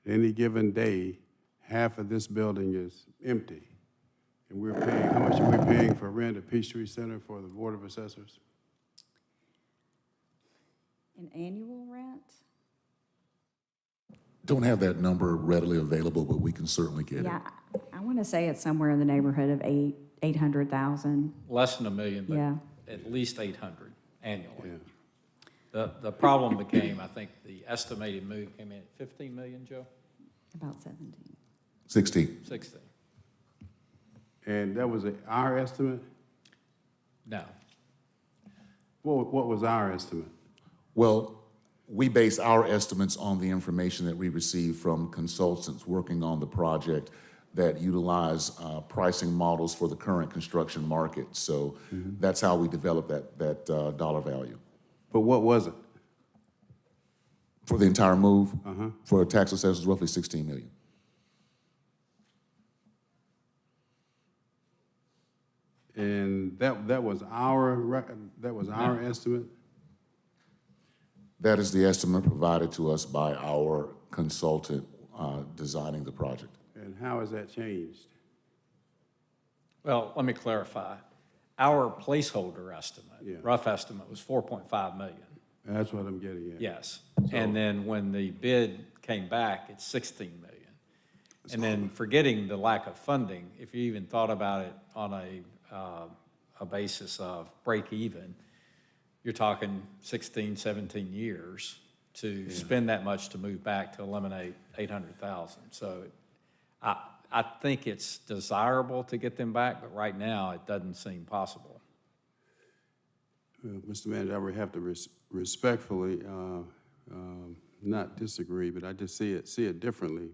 any given day, half of this building is empty. And we're paying, how much are we paying for rent at Peachtree Center for the Board of Assessors? An annual rent? Don't have that number readily available, but we can certainly get it. Yeah, I want to say it's somewhere in the neighborhood of 800,000. Less than $1 million, but Yeah. at least 800 annually. Yeah. The problem became, I think, the estimated move came in at 15 million, Joe? About 17. 16. 16. And that was our estimate? No. What was our estimate? Well, we base our estimates on the information that we receive from consultants working on the project that utilize pricing models for the current construction market. So that's how we develop that dollar value. But what was it? For the entire move, for tax assessors, roughly 16 million. And that was our estimate? That is the estimate provided to us by our consultant designing the project. And how has that changed? Well, let me clarify. Our placeholder estimate, rough estimate, was 4.5 million. That's what I'm getting at. Yes. And then when the bid came back, it's 16 million. And then forgetting the lack of funding, if you even thought about it on a basis of break even, you're talking 16, 17 years to spend that much to move back to eliminate 800,000. So I think it's desirable to get them back, but right now it doesn't seem possible. Mr. Manager, I would have to respectfully not disagree, but I just see it differently.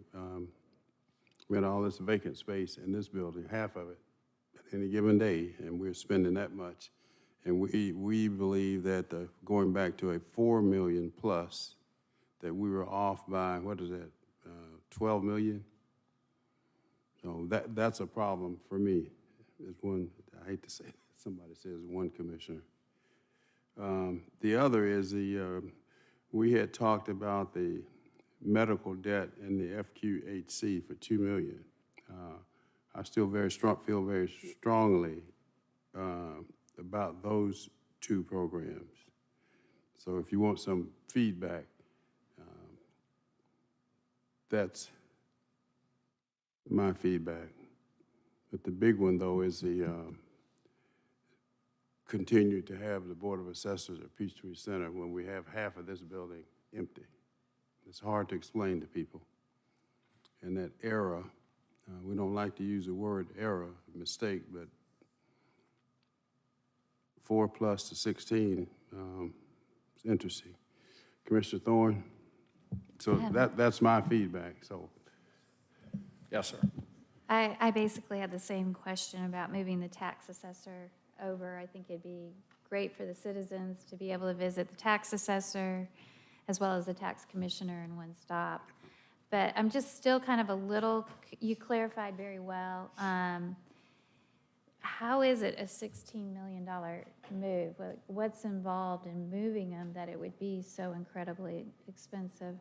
We had all this vacant space in this building, half of it, at any given day, and we're spending that much. And we believe that going back to a 4 million plus, that we were off by, what is that, 12 million? So that's a problem for me. As one, I hate to say it, somebody says one commissioner. The other is we had talked about the medical debt in the FQHC for $2 million. I still feel very strongly about those two programs. So if you want some feedback, that's my feedback. But the big one, though, is the continue to have the Board of Assessors at Peachtree Center when we have half of this building empty. It's hard to explain to people. And that era, we don't like to use the word era, mistake, but 4 plus to 16, it's interesting. Commissioner Thorne, so that's my feedback, so. Yes, sir. I basically had the same question about moving the tax assessor over. I think it'd be great for the citizens to be able to visit the tax assessor as well as the tax commissioner in one stop. But I'm just still kind of a little, you clarified very well. How is it a $16 million move? What's involved in moving them that it would be so incredibly expensive?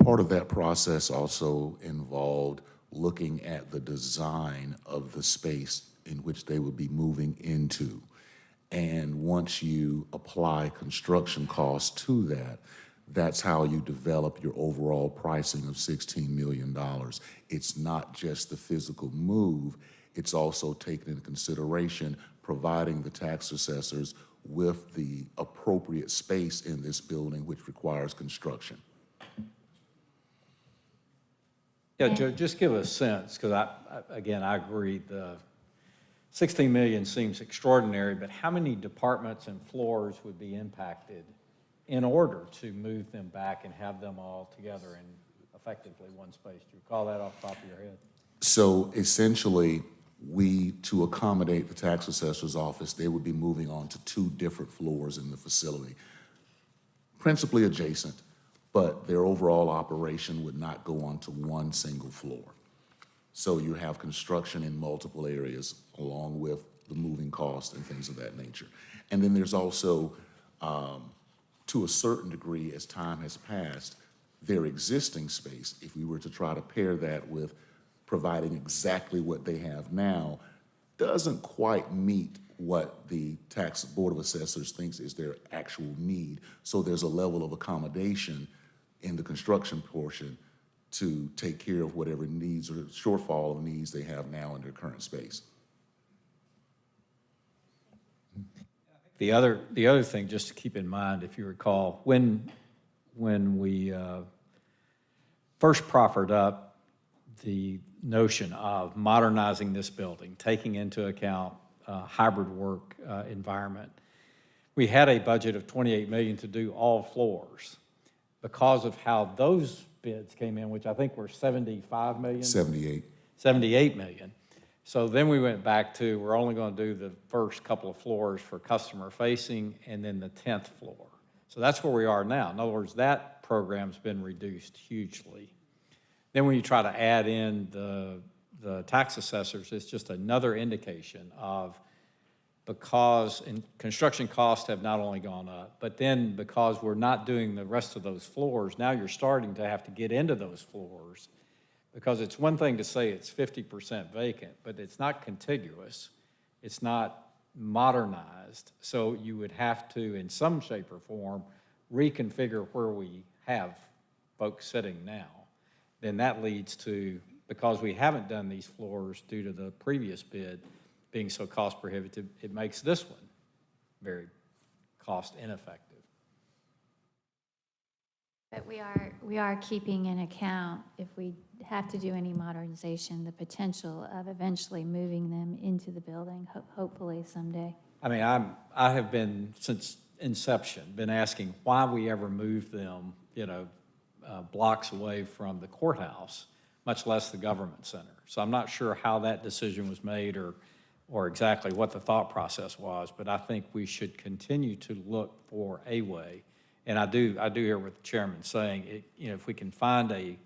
Part of that process also involved looking at the design of the space in which they would be moving into. And once you apply construction costs to that, that's how you develop your overall pricing of $16 million. It's not just the physical move, it's also taken into consideration providing the tax assessors with the appropriate space in this building which requires construction. Yeah, Joe, just give a sense, because I agree, the 16 million seems extraordinary, but how many departments and floors would be impacted in order to move them back and have them all together in effectively one space? Do you recall that off the top of your head? So essentially, to accommodate the tax assessor's office, they would be moving on to 2 different floors in the facility, principally adjacent, but their overall operation would not go on to one single floor. So you have construction in multiple areas along with the moving costs and things of that nature. And then there's also, to a certain degree, as time has passed, their existing space, if we were to try to pair that with providing exactly what they have now, doesn't quite meet what the tax board of assessors thinks is their actual need. So there's a level of accommodation in the construction portion to take care of whatever needs or shortfall of needs they have now in their current space. The other thing, just to keep in mind, if you recall, when we first proffered up the notion of modernizing this building, taking into account hybrid work environment, we had a budget of $28 million to do all floors. Because of how those bids came in, which I think were 75 million? 78. 78 million. So then we went back to, we're only going to do the first couple of floors for customer facing and then the 10th floor. So that's where we are now. In other words, that program's been reduced hugely. Then when you try to add in the tax assessors, it's just another indication of, because construction costs have not only gone up, but then because we're not doing the rest of those floors, now you're starting to have to get into those floors, because it's one thing to say it's 50% vacant, but it's not contiguous, it's not modernized, so you would have to, in some shape or form, reconfigure where we have folks sitting now. Then that leads to, because we haven't done these floors due to the previous bid being so cost prohibitive, it makes this one very cost ineffective. But we are keeping in account, if we have to do any modernization, the potential of eventually moving them into the building, hopefully someday. I mean, I have been, since inception, been asking why we ever moved them, blocks away from the courthouse, much less the government center. So I'm not sure how that decision was made or exactly what the thought process was, but I think we should continue to look for a way. And I do hear what the chairman's saying. If we can find a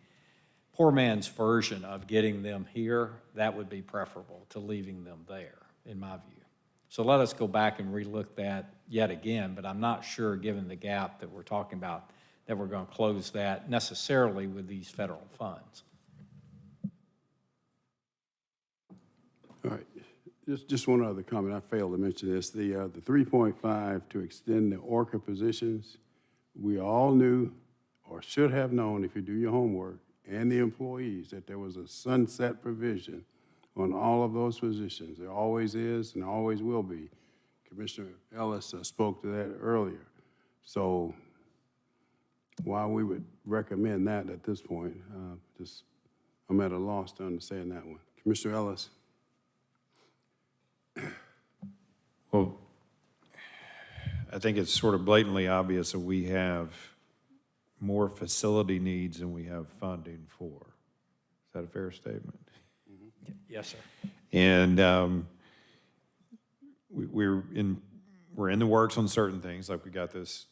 poor man's version of getting them here, that would be preferable to leaving them there, in my view. So let us go back and relook that yet again, but I'm not sure, given the gap that we're talking about, that we're going to close that necessarily with these federal funds. All right, just one other comment. I failed to mention this. The 3.5 to extend the ORCA positions, we all knew or should have known if you do your homework, and the employees, that there was a sunset provision on all of those positions. There always is and always will be. Commissioner Ellis spoke to that earlier. So while we would recommend that at this point, I'm at a loss to understand that one. Commissioner Ellis. Well, I think it's sort of blatantly obvious that we have more facility needs than we have funding for. Is that a fair statement? Yes, sir. And we're in the works on certain things, like we got this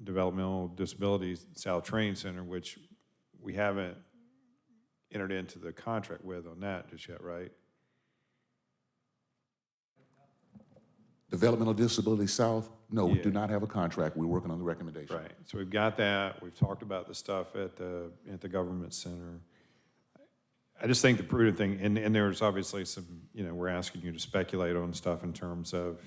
developmental disabilities South Training Center, which we haven't entered into the contract with on that just yet, right? Developmental Disability South, no, we do not have a contract. We're working on the recommendation. Right. So we've got that. We've talked about the stuff at the government center. I just think the prudent thing, and there's obviously some, we're asking you to speculate on stuff in terms of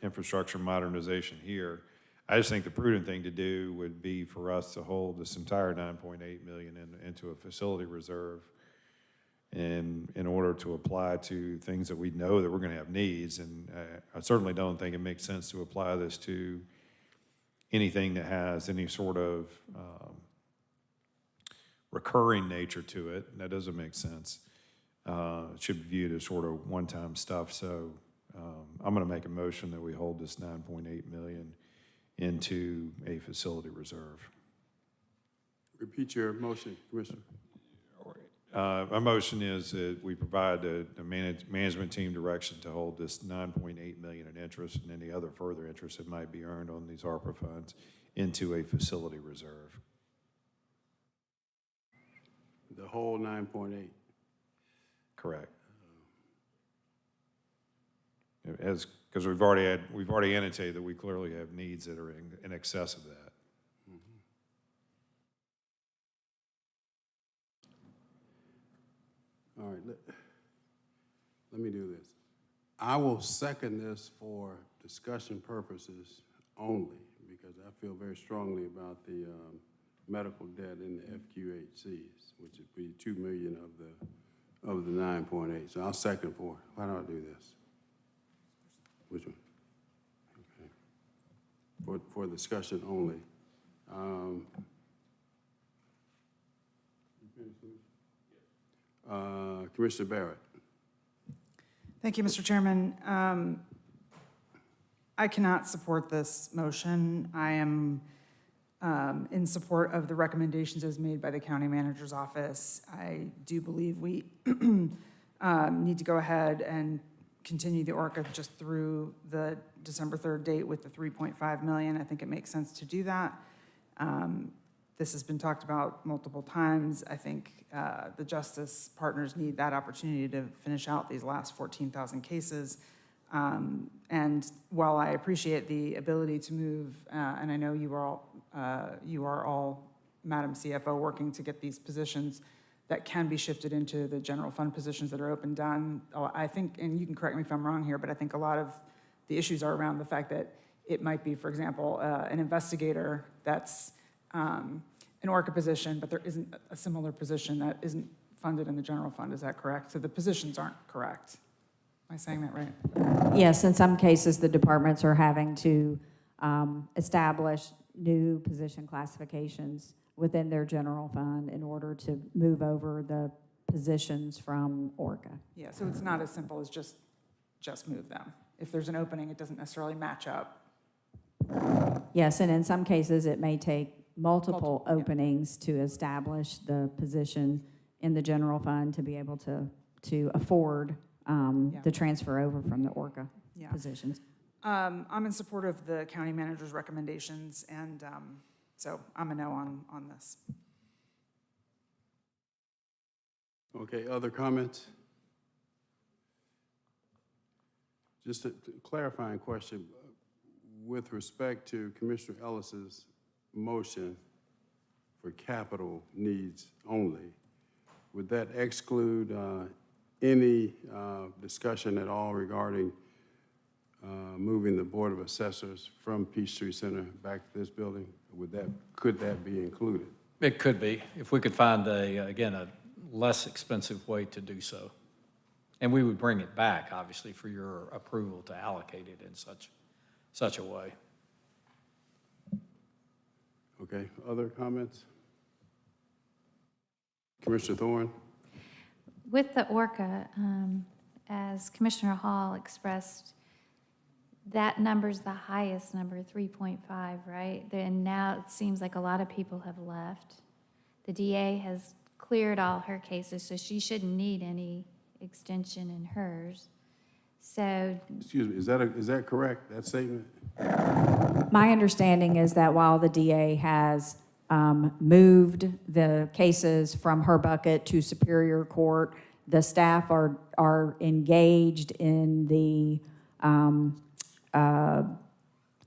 infrastructure modernization here. I just think the prudent thing to do would be for us to hold this entire $9.8 million into a facility reserve in order to apply to things that we know that we're going to have needs. And I certainly don't think it makes sense to apply this to anything that has any sort of recurring nature to it. That doesn't make sense. It should be viewed as sort of one-time stuff. So I'm going to make a motion that we hold this $9.8 million into a facility reserve. Repeat your motion, Commissioner. My motion is that we provide the management team direction to hold this $9.8 million in interest and any other further interest that might be earned on these ARPA funds into a facility reserve. The whole 9.8. Correct. Because we've already annotated that we clearly have needs that are in excess of that. All right, let me do this. I will second this for discussion purposes only, because I feel very strongly about the medical debt in the FQHCs, which would be $2 million of the 9.8. So I'll second for it. Why don't I do this? Which one? Okay. For discussion only. Commissioner Barrett. Thank you, Mr. Chairman. I cannot support this motion. I am in support of the recommendations as made by the county manager's office. I do believe we need to go ahead and continue the ORCA just through the December 3rd date with the 3.5 million. I think it makes sense to do that. This has been talked about multiple times. I think the justice partners need that opportunity to finish out these last 14,000 cases. And while I appreciate the ability to move, and I know you are all, Madam CFO, working to get these positions that can be shifted into the general fund positions that are open done. I think, and you can correct me if I'm wrong here, but I think a lot of the issues are around the fact that it might be, for example, an investigator that's an ORCA position, but there isn't a similar position that isn't funded in the general fund. Is that correct? So the positions aren't correct. Am I saying that right? Yes, in some cases, the departments are having to establish new position classifications within their general fund in order to move over the positions from ORCA. Yeah, so it's not as simple as just move them. If there's an opening, it doesn't necessarily match up. Yes, and in some cases, it may take multiple openings to establish the position in the general fund to be able to afford the transfer over from the ORCA positions. I'm in support of the county manager's recommendations, and so I'm a no on this. Okay, other comments? Just a clarifying question. With respect to Commissioner Ellis's motion for capital needs only, would that exclude any discussion at all regarding moving the Board of Assessors from Peachtree Center back to this building? Could that be included? It could be, if we could find again, a less expensive way to do so. And we would bring it back, obviously, for your approval to allocate it in such a way. Okay, other comments? Commissioner Thorne? With the ORCA, as Commissioner Hall expressed, that number's the highest number, 3.5, right? And now it seems like a lot of people have left. The DA has cleared all her cases, so she shouldn't need any extension in hers. So, Excuse me, is that correct, that statement? My understanding is that while the DA has moved the cases from her bucket to Superior Court, the staff are engaged in the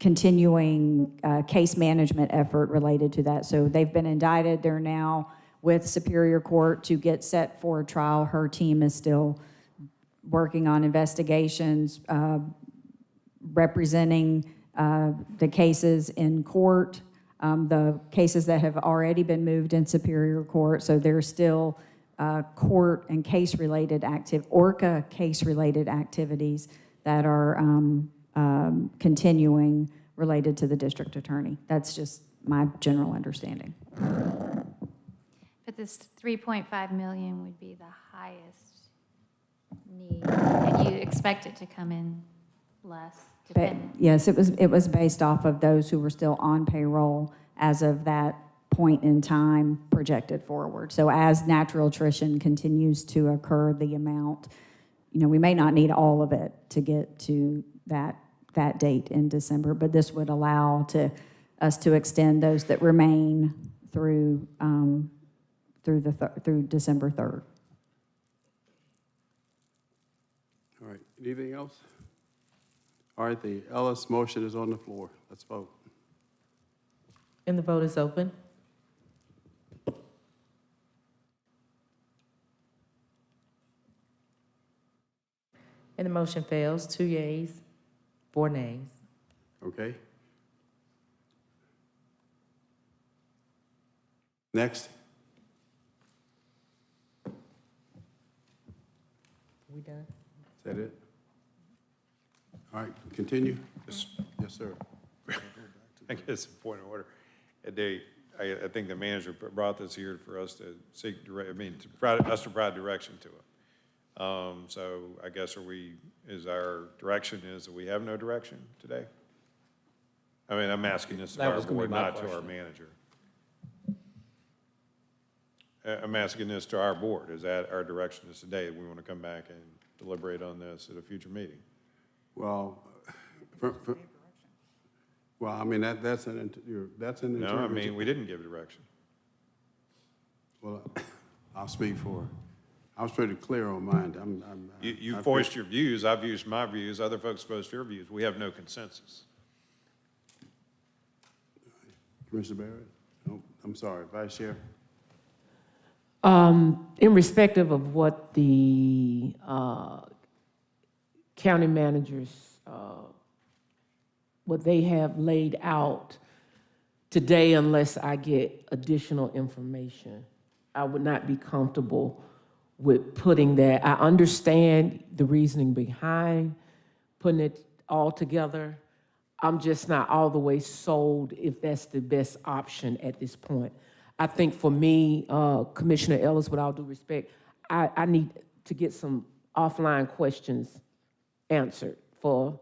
continuing case management effort related to that. So they've been indicted. They're now with Superior Court to get set for a trial. Her team is still working on investigations, representing the cases in court, the cases that have already been moved in Superior Court. So there's still court and case-related ORCA case-related activities that are continuing related to the district attorney. That's just my general understanding. but this 3.5 million would be the highest need, and you expect it to come in less, But depending. yes, it was based off of those who were still on payroll as of that point in time projected forward. So as natural attrition continues to occur, the amount, we may not need all of it to get to that date in December, but this would allow us to extend those that remain through December 3rd. All right, anything else? All right, the Ellis motion is on the floor. Let's vote. And the vote is open. And the motion fails, 2 yeas, 4 nays. Okay. Next. We done? Is that it? All right, continue. Yes, sir. I guess it's a point of order. I think the manager brought this here for us to seek, us to provide direction to it. So I guess our direction is that we have no direction today? I mean, I'm asking this to our board, not to our manager. I'm asking this to our board. Is that our direction is today? We want to come back and deliberate on this at a future meeting? Well, I mean, that's an interpretation. No, I mean, we didn't give direction. Well, I'll speak for, I was pretty clear on mine. You voiced your views, I've used my views, other folks voiced their views. We have no consensus. Commissioner Barrett? No, I'm sorry, Vice Chair? In respective of what the county managers, what they have laid out today, unless I get additional information, I would not be comfortable with putting that. I understand the reasoning behind putting it all together. I'm just not all the way sold if that's the best option at this point. I think for me, Commissioner Ellis, with all due respect, I need to get some offline questions answered for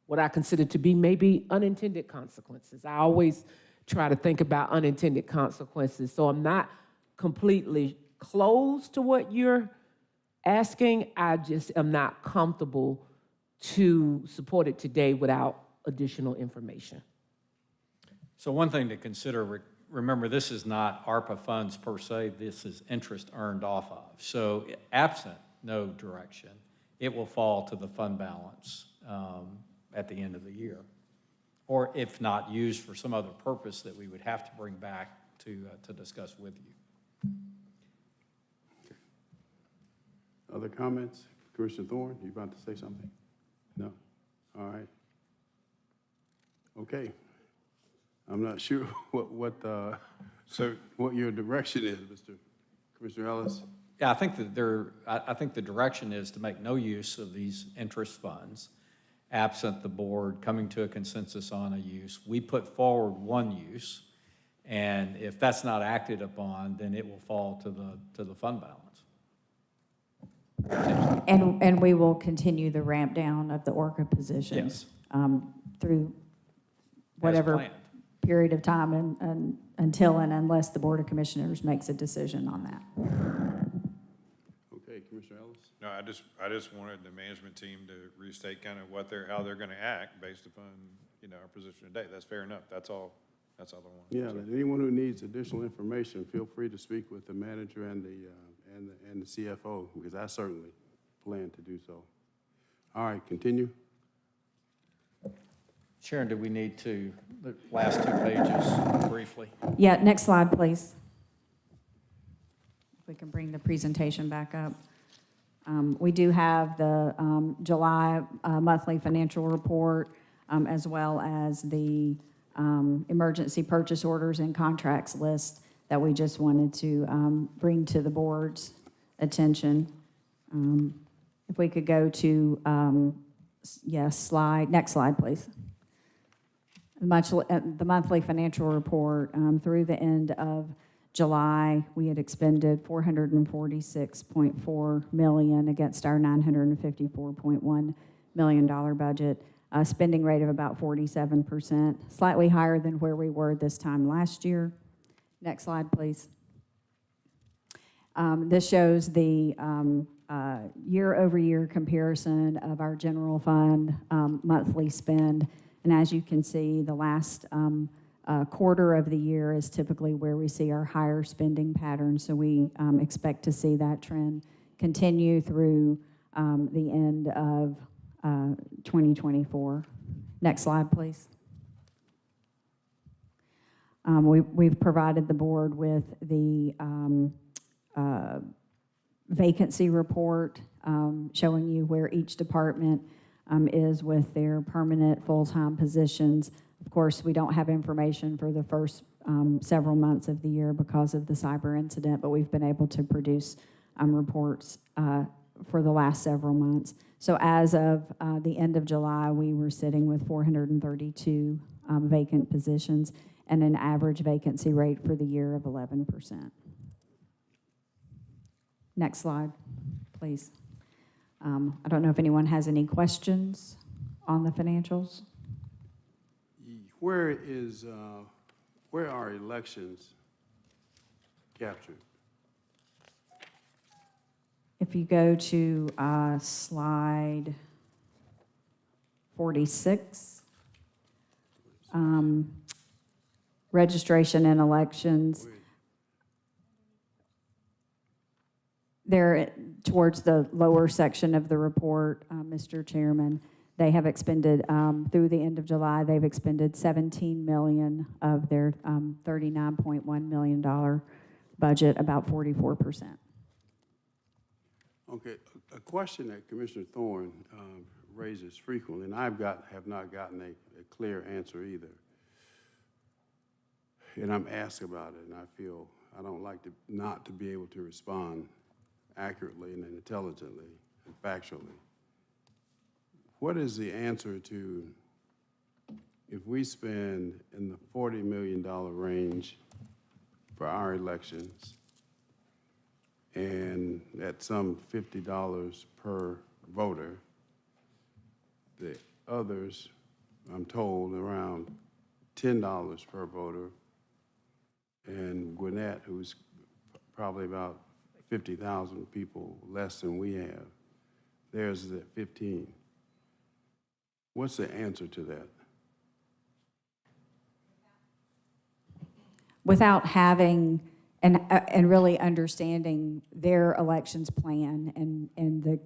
what I consider to be maybe unintended consequences. I always try to think about unintended consequences. So I'm not completely closed to what you're asking. I just am not comfortable to support it today without additional information. So one thing to consider, remember, this is not ARPA funds per se, this is interest earned off of. So absent no direction, it will fall to the fund balance at the end of the year. Or if not used for some other purpose that we would have to bring back to discuss with you. Other comments? Commissioner Thorne, you about to say something? No? All right. Okay. I'm not sure what your direction is, Commissioner Ellis. Yeah, I think that I think the direction is to make no use of these interest funds, absent the board coming to a consensus on a use. We put forward one use, and if that's not acted upon, then it will fall to the fund balance. And we will continue the ramp down of the ORCA positions through whatever period of time and until and unless the Board of Commissioners makes a decision on that. Okay, Commissioner Ellis? No, I just wanted the management team to restate kind of how they're going to act based upon, our position today. That's fair enough. That's all I want. Yeah, and anyone who needs additional information, feel free to speak with the manager and the CFO, because I certainly plan to do so. All right, continue. Sharon, do we need the last 2 pages briefly? Yeah, next slide, please. If we can bring the presentation back up. We do have the July monthly financial report, as well as the emergency purchase orders and contracts list that we just wanted to bring to the board's attention. If we could go to, next slide, please. The monthly financial report, through the end of July, we had expended $446.4 million against our $954.1 million budget, a spending rate of about 47%, slightly higher than where we were this time last year. Next slide, please. This shows the year-over-year comparison of our general fund monthly spend. And as you can see, the last quarter of the year is typically where we see our higher spending patterns. So we expect to see that trend continue through the end of 2024. Next slide, please. We've provided the board with the vacancy report showing you where each department is with their permanent full-time positions. Of course, we don't have information for the first several months of the year because of the cyber incident, but we've been able to produce reports for the last several months. So as of the end of July, we were sitting with 432 vacant positions and an average vacancy rate for the year of 11%. Next slide, please. I don't know if anyone has any questions on the financials. Where are elections captured? If you go to slide 46, registration and elections. There, towards the lower section of the report, Mr. Chairman, they have expended, through the end of July, they've expended $17 million of their $39.1 million budget, about 44%. Okay, a question that Commissioner Thorne raises frequently, and I have not gotten a clear answer either. And I'm asked about it, and I feel I don't like not to be able to respond accurately and intelligently and factually. What is the answer to, if we spend in the $40 million range for our elections, and at some $50 per voter, the others, I'm told, around $10 per voter, and Gwinnett, who's probably about 50,000 people less than we have, theirs is at 15. What's the answer to that? Without having and really understanding their elections plan and the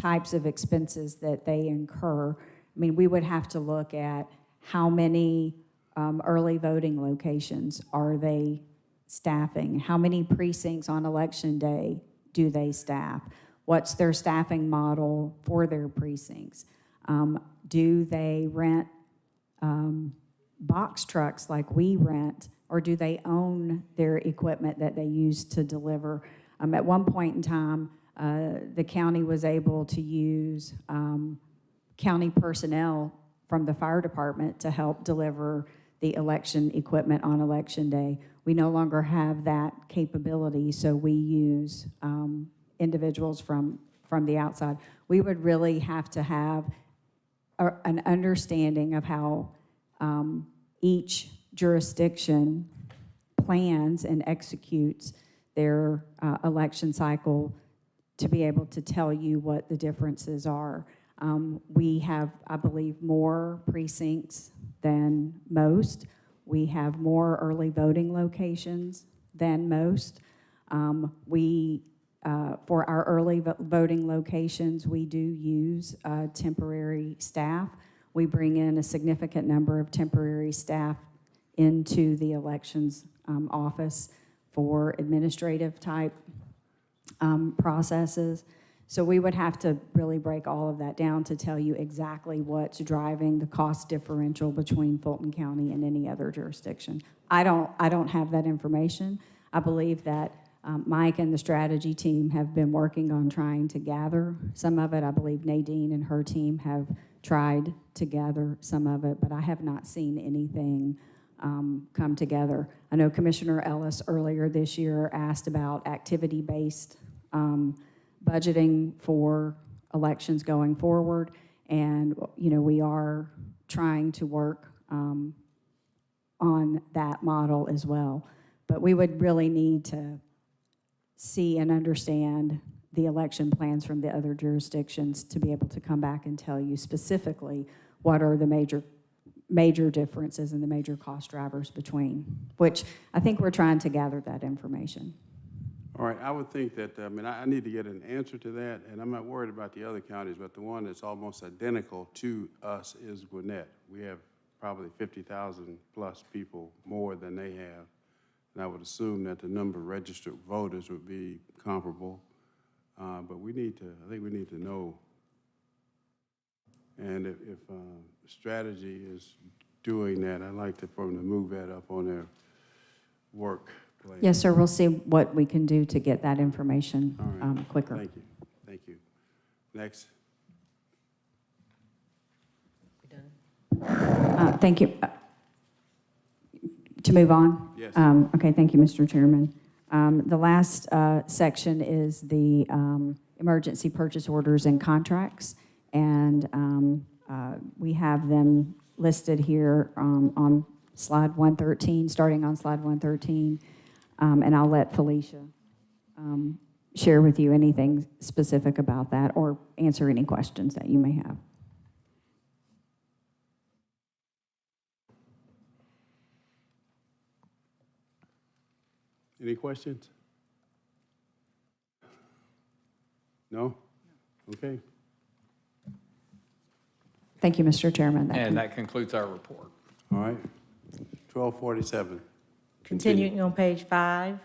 types of expenses that they incur. I mean, we would have to look at how many early voting locations are they staffing? How many precincts on election day do they staff? What's their staffing model for their precincts? Do they rent box trucks like we rent, or do they own their equipment that they use to deliver? At one point in time, the county was able to use county personnel from the fire department to help deliver the election equipment on election day. We no longer have that capability, so we use individuals from the outside. We would really have to have an understanding of how each jurisdiction plans and executes their election cycle to be able to tell you what the differences are. We have, I believe, more precincts than most. We have more early voting locations than most. For our early voting locations, we do use temporary staff. We bring in a significant number of temporary staff into the elections office for administrative type processes. So we would have to really break all of that down to tell you exactly what's driving the cost differential between Fulton County and any other jurisdiction. I don't have that information. I believe that Mike and the strategy team have been working on trying to gather some of it. I believe Nadine and her team have tried to gather some of it, but I have not seen anything come together. I know Commissioner Ellis earlier this year asked about activity-based budgeting for elections going forward, and we are trying to work on that model as well. But we would really need to see and understand the election plans from the other jurisdictions to be able to come back and tell you specifically what are the major differences and the major cost drivers between, which I think we're trying to gather that information. All right, I would think that, I need to get an answer to that, and I'm not worried about the other counties, but the one that's almost identical to us is Gwinnett. We have probably 50,000 plus people more than they have, and I would assume that the number of registered voters would be comparable, but I think we need to know. And if strategy is doing that, I'd like for them to move that up on their work plan. Yes, sir. We'll see what we can do to get that information quicker. Thank you. Thank you. Next. Thank you. To move on? Yes. Okay, thank you, Mr. Chairman. The last section is the emergency purchase orders and contracts, and we have them listed here on slide 113, starting on slide 113, and I'll let Felicia share with you anything specific about that or answer any questions that you may have. Any questions? No? Okay. Thank you, Mr. Chairman. And that concludes our report. All right. 1247. Continuing on page 5,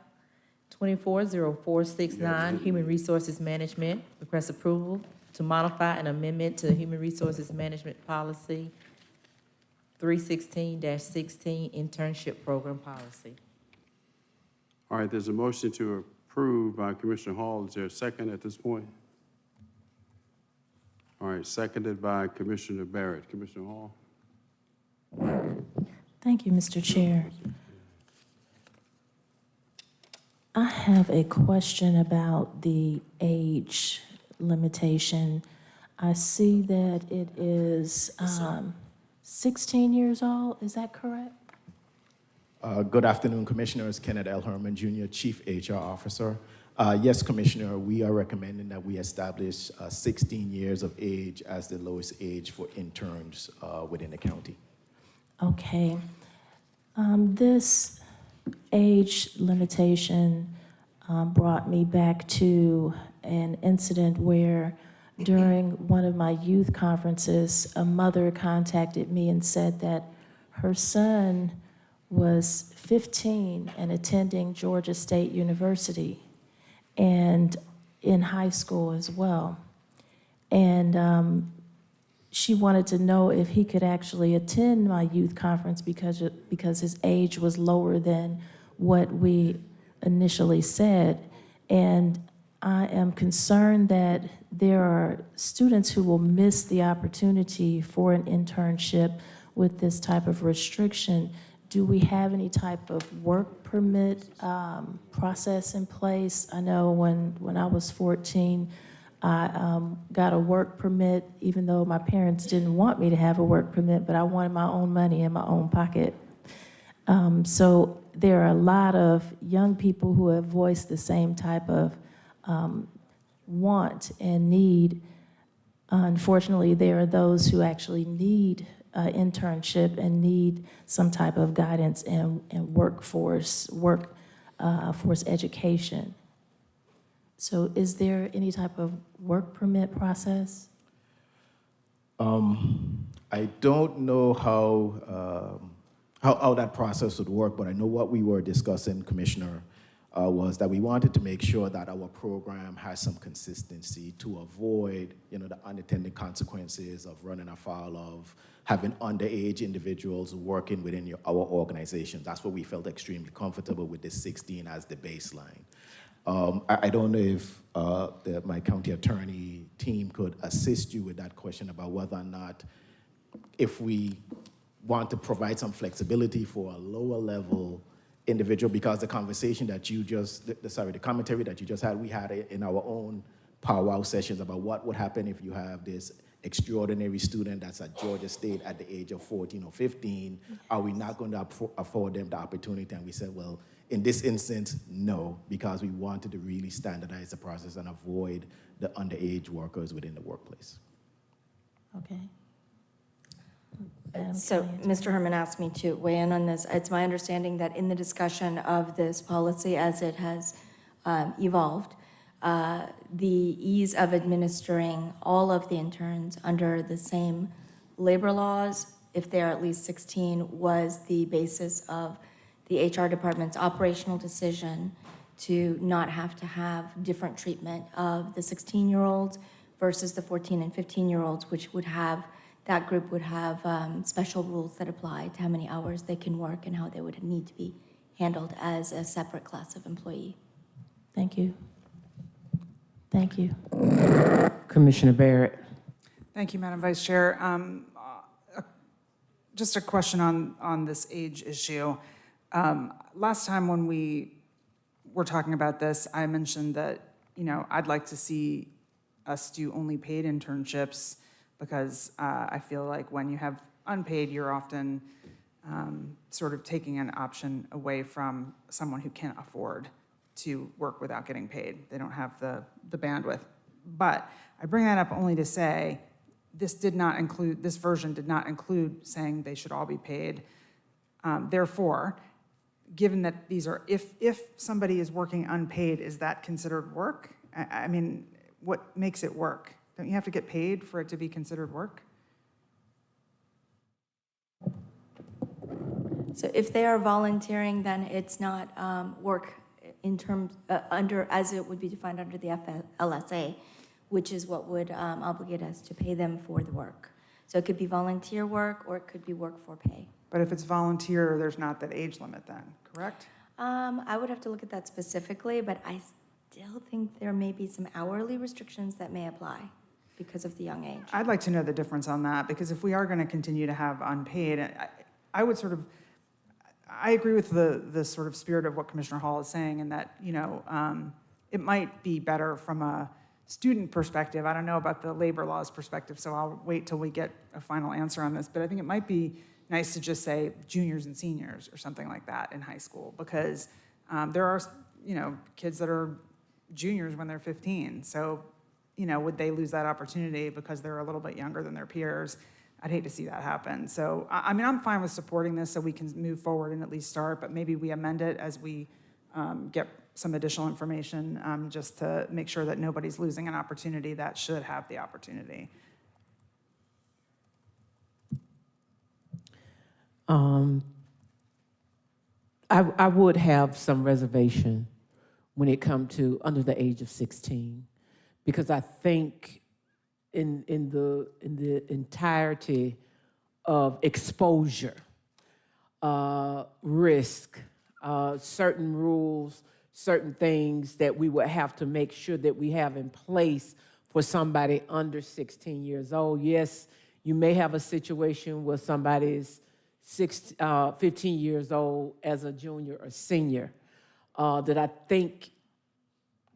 240469, Human Resources Management, request approval to modify an amendment to Human Resources Management Policy 316-16 Internship Program Policy. All right, there's a motion to approve by Commissioner Hall. Is there a second at this point? All right, seconded by Commissioner Barrett. Commissioner Hall? Thank you, Mr. Chair. I have a question about the age limitation. I see that it is 16 years old. Is that correct? Good afternoon, Commissioners. Kenneth L. Herman, Jr., Chief HR Officer. Yes, Commissioner, we are recommending that we establish 16 years of age as the lowest age for interns within the county. Okay. This age limitation brought me back to an incident where during one of my youth conferences, a mother contacted me and said that her son was 15 and attending Georgia State University and in high school as well. And she wanted to know if he could actually attend my youth conference because his age was lower than what we initially said. And I am concerned that there are students who will miss the opportunity for an internship with this type of restriction. Do we have any type of work permit process in place? I know when I was 14, I got a work permit, even though my parents didn't want me to have a work permit, but I wanted my own money in my own pocket. So there are a lot of young people who have voiced the same type of want and need. Unfortunately, there are those who actually need internship and need some type of guidance and workforce education. So is there any type of work permit process? I don't know how that process would work, but I know what we were discussing, Commissioner, was that we wanted to make sure that our program has some consistency to avoid, the unintended consequences of running afoul of having underage individuals working within our organization. That's what we felt extremely comfortable with this 16 as the baseline. I don't know if my county attorney team could assist you with that question about whether or not, if we want to provide some flexibility for a lower level individual, because the conversation that you just, the commentary that you just had, we had it in our own powwow sessions about what would happen if you have this extraordinary student that's at Georgia State at the age of 14 or 15. Are we not going to afford them the opportunity? And we said, well, in this instance, no, because we wanted to really standardize the process and avoid the underage workers within the workplace. Okay. So Mr. Herman asked me to weigh in on this. It's my understanding that in the discussion of this policy as it has evolved, the ease of administering all of the interns under the same labor laws, if they're at least 16, was the basis of the HR department's operational decision to not have to have different treatment of the 16-year-olds versus the 14 and 15-year-olds, which would have, that group would have special rules that apply to how many hours they can work and how they would need to be handled as a separate class of employee. Thank you. Thank you. Commissioner Barrett. Thank you, Madam Vice Chair. Just a question on this age issue. Last time when we were talking about this, I mentioned that, I'd like to see us do only paid internships because I feel like when you have unpaid, you're often sort of taking an option away from someone who can't afford to work without getting paid. They don't have the bandwidth. But I bring that up only to say this version did not include saying they should all be paid. Therefore, given that these are, if somebody is working unpaid, is that considered work? I mean, what makes it work? Don't you have to get paid for it to be considered work? So if they are volunteering, then it's not work in terms, as it would be defined under the LSA, which is what would obligate us to pay them for the work. So it could be volunteer work or it could be work for pay. But if it's volunteer, there's not that age limit then, correct? I would have to look at that specifically, but I still think there may be some hourly restrictions that may apply because of the young age. I'd like to know the difference on that, because if we are going to continue to have unpaid, I would sort of, I agree with the sort of spirit of what Commissioner Hall is saying, and that, it might be better from a student perspective. I don't know about the labor laws perspective, so I'll wait till we get a final answer on this, but I think it might be nice to just say juniors and seniors or something like that in high school, because there are, kids that are juniors when they're 15. So, would they lose that opportunity because they're a little bit younger than their peers? I'd hate to see that happen. So, I mean, I'm fine with supporting this so we can move forward and at least start, but maybe we amend it as we get some additional information, just to make sure that nobody's losing an opportunity that should have the opportunity. I would have some reservation when it comes to under the age of 16, because I think in the entirety of exposure, risk, certain rules, certain things that we would have to make sure that we have in place for somebody under 16 years old. Yes, you may have a situation where somebody is 15 years old as a junior or senior, that I think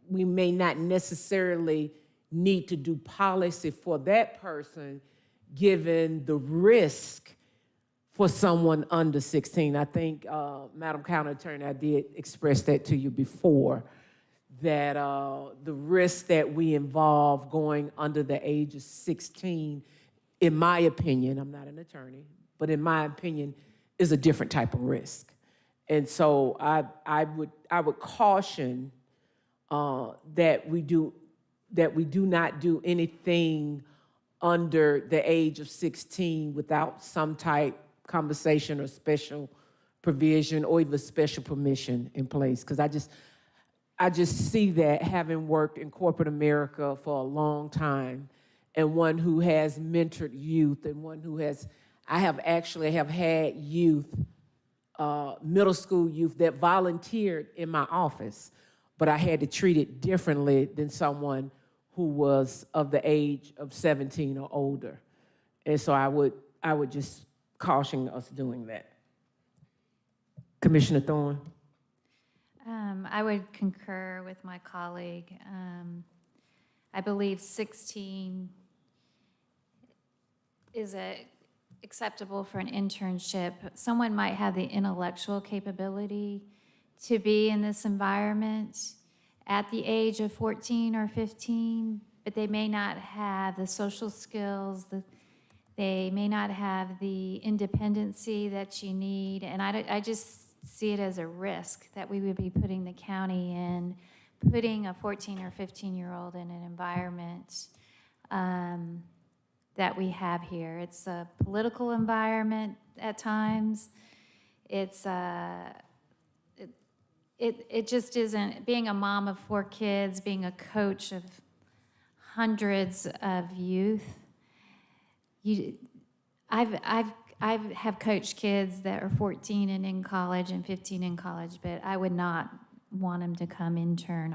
we may not necessarily need to do policy for that person, given the risk for someone under 16. I think, Madam County Attorney, I did express that to you before, that the risk that we involve going under the age of 16, in my opinion, I'm not an attorney, but in my opinion, is a different type of risk. And so I would caution that we do not do anything under the age of 16 without some type conversation or special provision or even special permission in place. Because I just see that, having worked in corporate America for a long time, and one who has mentored youth, and one who has, I have actually had youth, middle school youth that volunteered in my office, but I had to treat it differently than someone who was of the age of 17 or older. And so I would just caution us doing that. Commissioner Thorne? I would concur with my colleague. I believe 16 is acceptable for an internship. Someone might have the intellectual capability to be in this environment at the age of 14 or 15, but they may not have the social skills, they may not have the independency that you need, and I just see it as a risk that we would be putting the county in, putting a 14 or 15-year-old in an environment that we have here. It's a political environment at times. It's it just isn't. Being a mom of 4 kids, being a coach of hundreds of youth, I have coached kids that are 14 and in college and 15 in college, but I would not want them to come intern.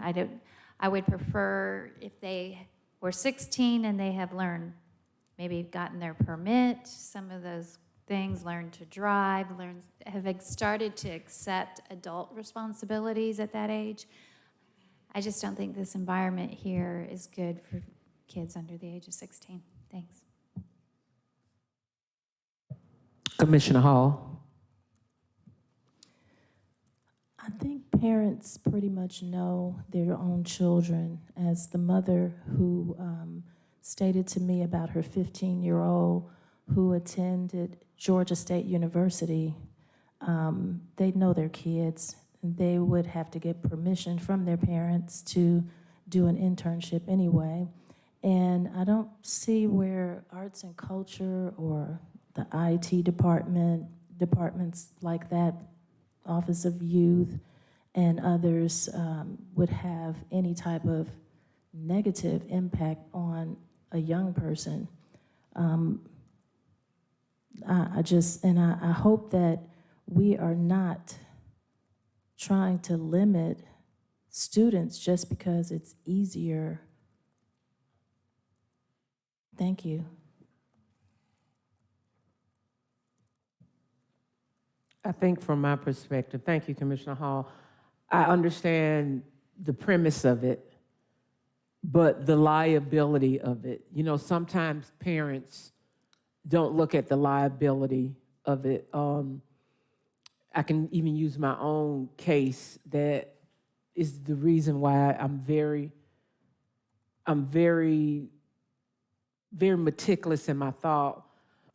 I would prefer if they were 16 and they have learned, maybe gotten their permit, some of those things, learned to drive, have started to accept adult responsibilities at that age. I just don't think this environment here is good for kids under the age of 16. Thanks. Commissioner Hall? I think parents pretty much know their own children. As the mother who stated to me about her 15-year-old who attended Georgia State University, they know their kids. They would have to get permission from their parents to do an internship anyway. And I don't see where arts and culture or the IT department, departments like that, Office of Youth, and others would have any type of negative impact on a young person. I hope that we are not trying to limit students just because it's easier. Thank you. I think from my perspective, thank you, Commissioner Hall, I understand the premise of it, but the liability of it. You know, sometimes parents don't look at the liability of it. I can even use my own case. That is the reason why I'm very meticulous in my thought.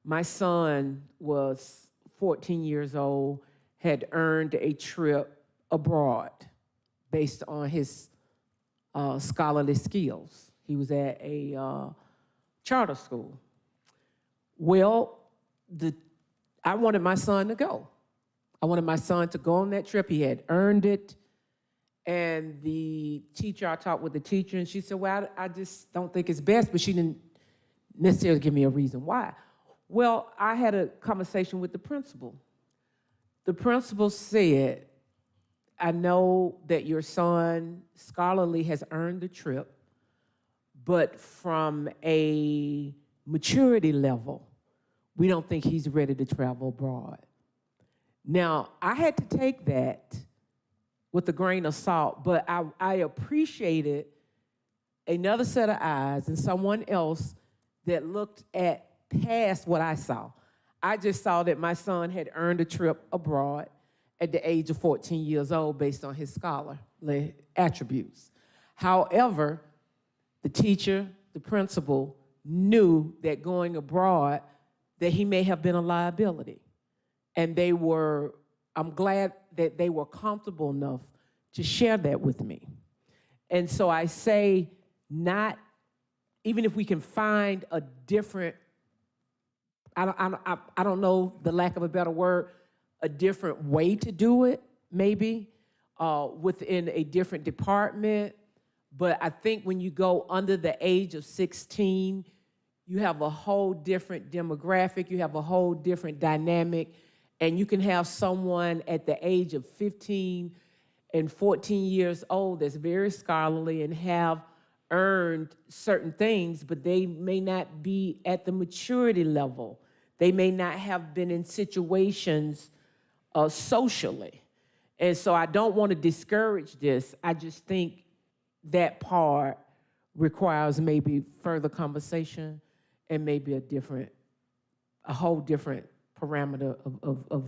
My son was 14 years old, had earned a trip abroad based on his scholarly skills. He was at a charter school. Well, I wanted my son to go. I wanted my son to go on that trip. He had earned it. And the teacher, I talked with the teacher, and she said, well, I just don't think it's best, but she didn't necessarily give me a reason why. Well, I had a conversation with the principal. The principal said, I know that your son scholarly has earned the trip, but from a maturity level, we don't think he's ready to travel abroad. Now, I had to take that with a grain of salt, but I appreciated another set of eyes and someone else that looked at past what I saw. I just saw that my son had earned a trip abroad at the age of 14 years old based on his scholarly attributes. However, the teacher, the principal, knew that going abroad, that he may have been a liability. And I'm glad that they were comfortable enough to share that with me. And so I say, even if we can find a different, I don't know the lack of a better word, a different way to do it, maybe, within a different department. But I think when you go under the age of 16, you have a whole different demographic, you have a whole different dynamic, and you can have someone at the age of 15 and 14 years old that's very scholarly and have earned certain things, but they may not be at the maturity level. They may not have been in situations socially. And so I don't want to discourage this. I just think that part requires maybe further conversation and maybe a whole different parameter of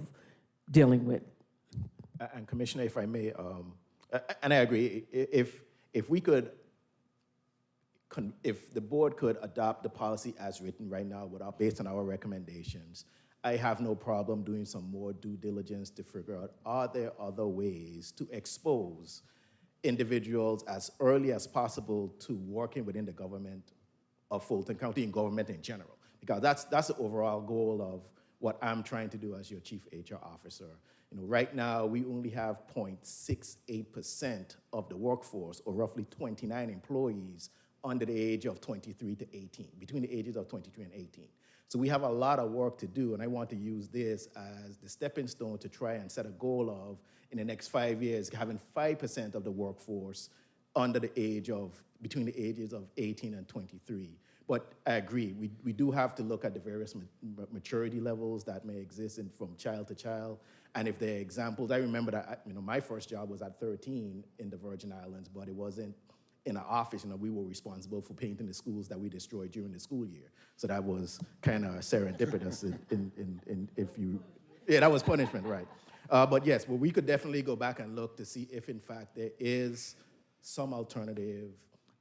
dealing with. And Commissioner, if I may, and I agree, if we could, if the board could adopt the policy as written right now based on our recommendations, I have no problem doing some more due diligence to figure out, are there other ways to expose individuals as early as possible to working within the government of Fulton County and government in general? Because that's the overall goal of what I'm trying to do as your chief HR officer. Right now, we only have 0.68% of the workforce, or roughly 29 employees, under the age of 23 to 18, between the ages of 23 and 18. So we have a lot of work to do, and I want to use this as the stepping stone to try and set a goal of, in the next 5 years, having 5% of the workforce between the ages of 18 and 23. But I agree, we do have to look at the various maturity levels that may exist from child to child. And if there are examples, I remember that my first job was at 13 in the Virgin Islands, but it wasn't in an office. We were responsible for painting the schools that we destroyed during the school year. So that was kind of serendipitous that was punishment, right? But yes, we could definitely go back and look to see if in fact there is some alternative.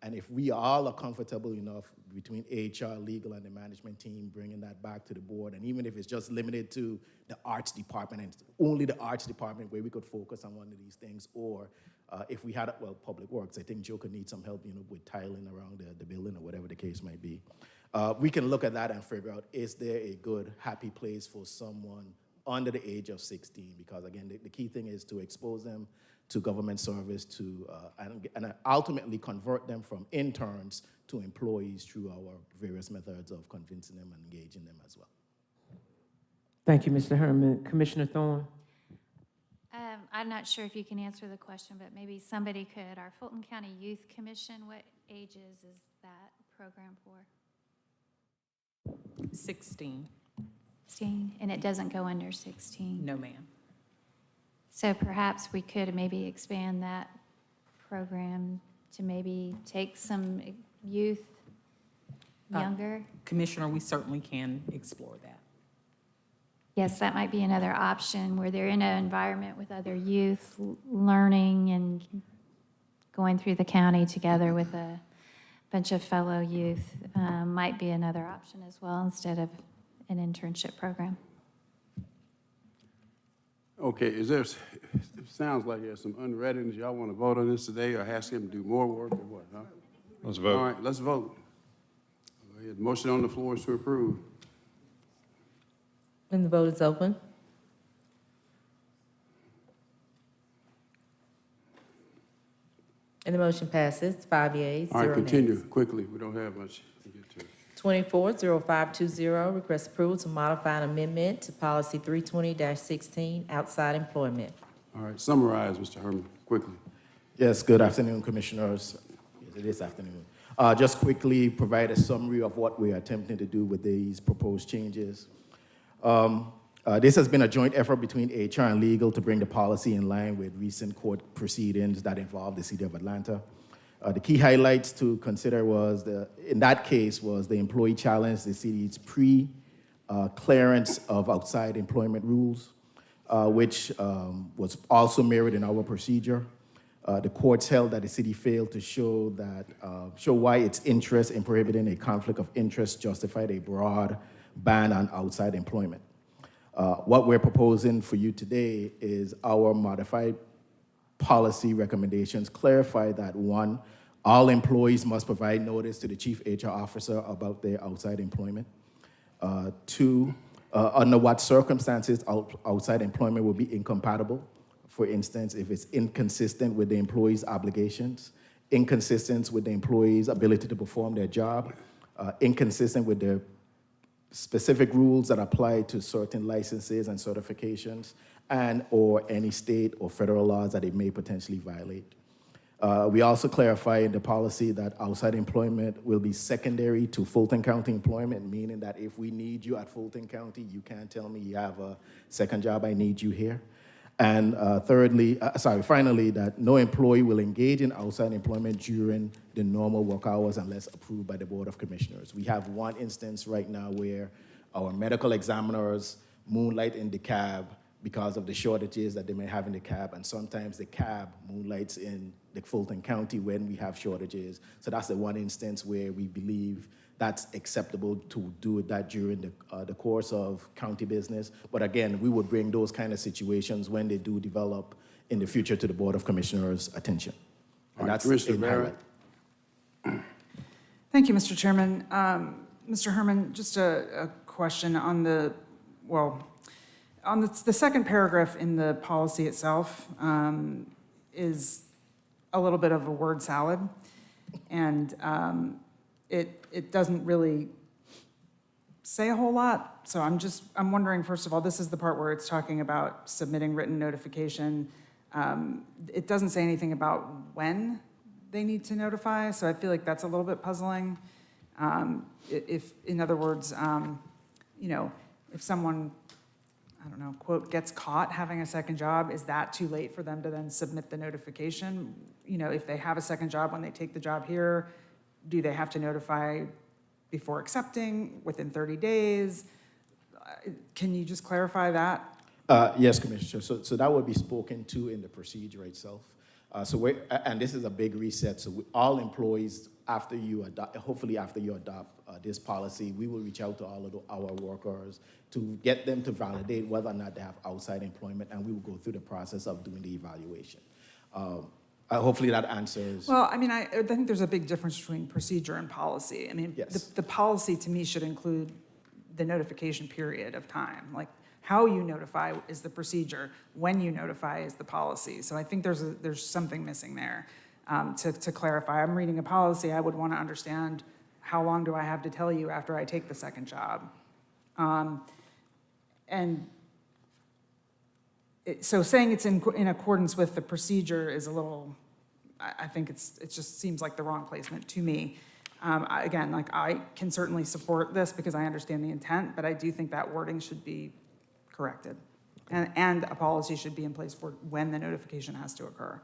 And if we all are comfortable enough between HR, legal, and the management team bringing that back to the board, and even if it's just limited to the arts department and only the arts department where we could focus on one of these things, or if we had, public works, I think Joe could need some help, with tiling around the building or whatever the case might be. We can look at that and figure out, is there a good, happy place for someone under the age of 16? Because again, the key thing is to expose them to government service, and ultimately convert them from interns to employees through our various methods of convincing them and engaging them as well. Thank you, Mr. Herman. Commissioner Thorne? I'm not sure if you can answer the question, but maybe somebody could. Our Fulton County Youth Commission, what ages is that program for? 16. 16, and it doesn't go under 16? No, ma'am. So perhaps we could maybe expand that program to maybe take some youth younger? Commissioner, we certainly can explore that. Yes, that might be another option where they're in an environment with other youth learning and going through the county together with a bunch of fellow youth might be another option as well instead of an internship program. Okay, it sounds like there's some unreadiness. Y'all want to vote on this today or ask him to do more work or what, huh? Let's vote. All right, let's vote. The motion on the floor is to approve. And the vote is open. And the motion passes, 5 yeas, 0 nays. All right, continue quickly. We don't have much to get to. 240520, request approval to modify an amendment to policy 320-16, outside employment. All right, summarize, Mr. Herman, quickly. Yes, good afternoon, Commissioners. Yes, it is afternoon. Just quickly provide a summary of what we are attempting to do with these proposed changes. This has been a joint effort between HR and legal to bring the policy in line with recent court proceedings that involve the City of Atlanta. The key highlights to consider was, in that case, was the employee challenged the city's pre-clearance of outside employment rules, which was also mirrored in our procedure. The courts held that the city failed to show why its interest in prohibiting a conflict of interest justified a broad ban on outside employment. What we're proposing for you today is our modified policy recommendations clarify that, 1, all employees must provide notice to the chief HR officer about their outside employment. 2, under what circumstances outside employment will be incompatible. For instance, if it's inconsistent with the employee's obligations, inconsistent with the employee's ability to perform their job, inconsistent with the specific rules that apply to certain licenses and certifications, and or any state or federal laws that it may potentially violate. We also clarify in the policy that outside employment will be secondary to Fulton County employment, meaning that if we need you at Fulton County, you can't tell me you have a second job, I need you here. And finally, that no employee will engage in outside employment during the normal work hours unless approved by the Board of Commissioners. We have one instance right now where our medical examiners moonlight in the cab because of the shortages that they may have in the cab, and sometimes the cab moonlights in the Fulton County when we have shortages. So that's the one instance where we believe that's acceptable to do that during the course of county business. But again, we would bring those kind of situations when they do develop in the future to the Board of Commissioners' attention. And that's Commissioner Barrett. Thank you, Mr. Chairman. Mr. Herman, just a question on the second paragraph in the policy itself is a little bit of a word salad. And it doesn't really say a whole lot. So I'm wondering, first of all, this is the part where it's talking about submitting written notification. It doesn't say anything about when they need to notify, so I feel like that's a little bit puzzling. If, in other words, if someone, I don't know, quote, gets caught having a second job, is that too late for them to then submit the notification? If they have a second job when they take the job here, do they have to notify before accepting, within 30 days? Can you just clarify that? Yes, Commissioner. So that would be spoken to in the procedure itself. And this is a big reset. So all employees, hopefully after you adopt this policy, we will reach out to all of our workers to get them to validate whether or not they have outside employment, and we will go through the process of doing the evaluation. Hopefully that answers. Well, I think there's a big difference between procedure and policy. Yes. The policy to me should include the notification period of time. Like, how you notify is the procedure. When you notify is the policy. So I think there's something missing there. To clarify, I'm reading a policy, I would want to understand how long do I have to tell you after I take the second job. So saying it's in accordance with the procedure is a little, I think it just seems like the wrong placement to me. Again, I can certainly support this because I understand the intent, but I do think that wording should be corrected. And a policy should be in place for when the notification has to occur.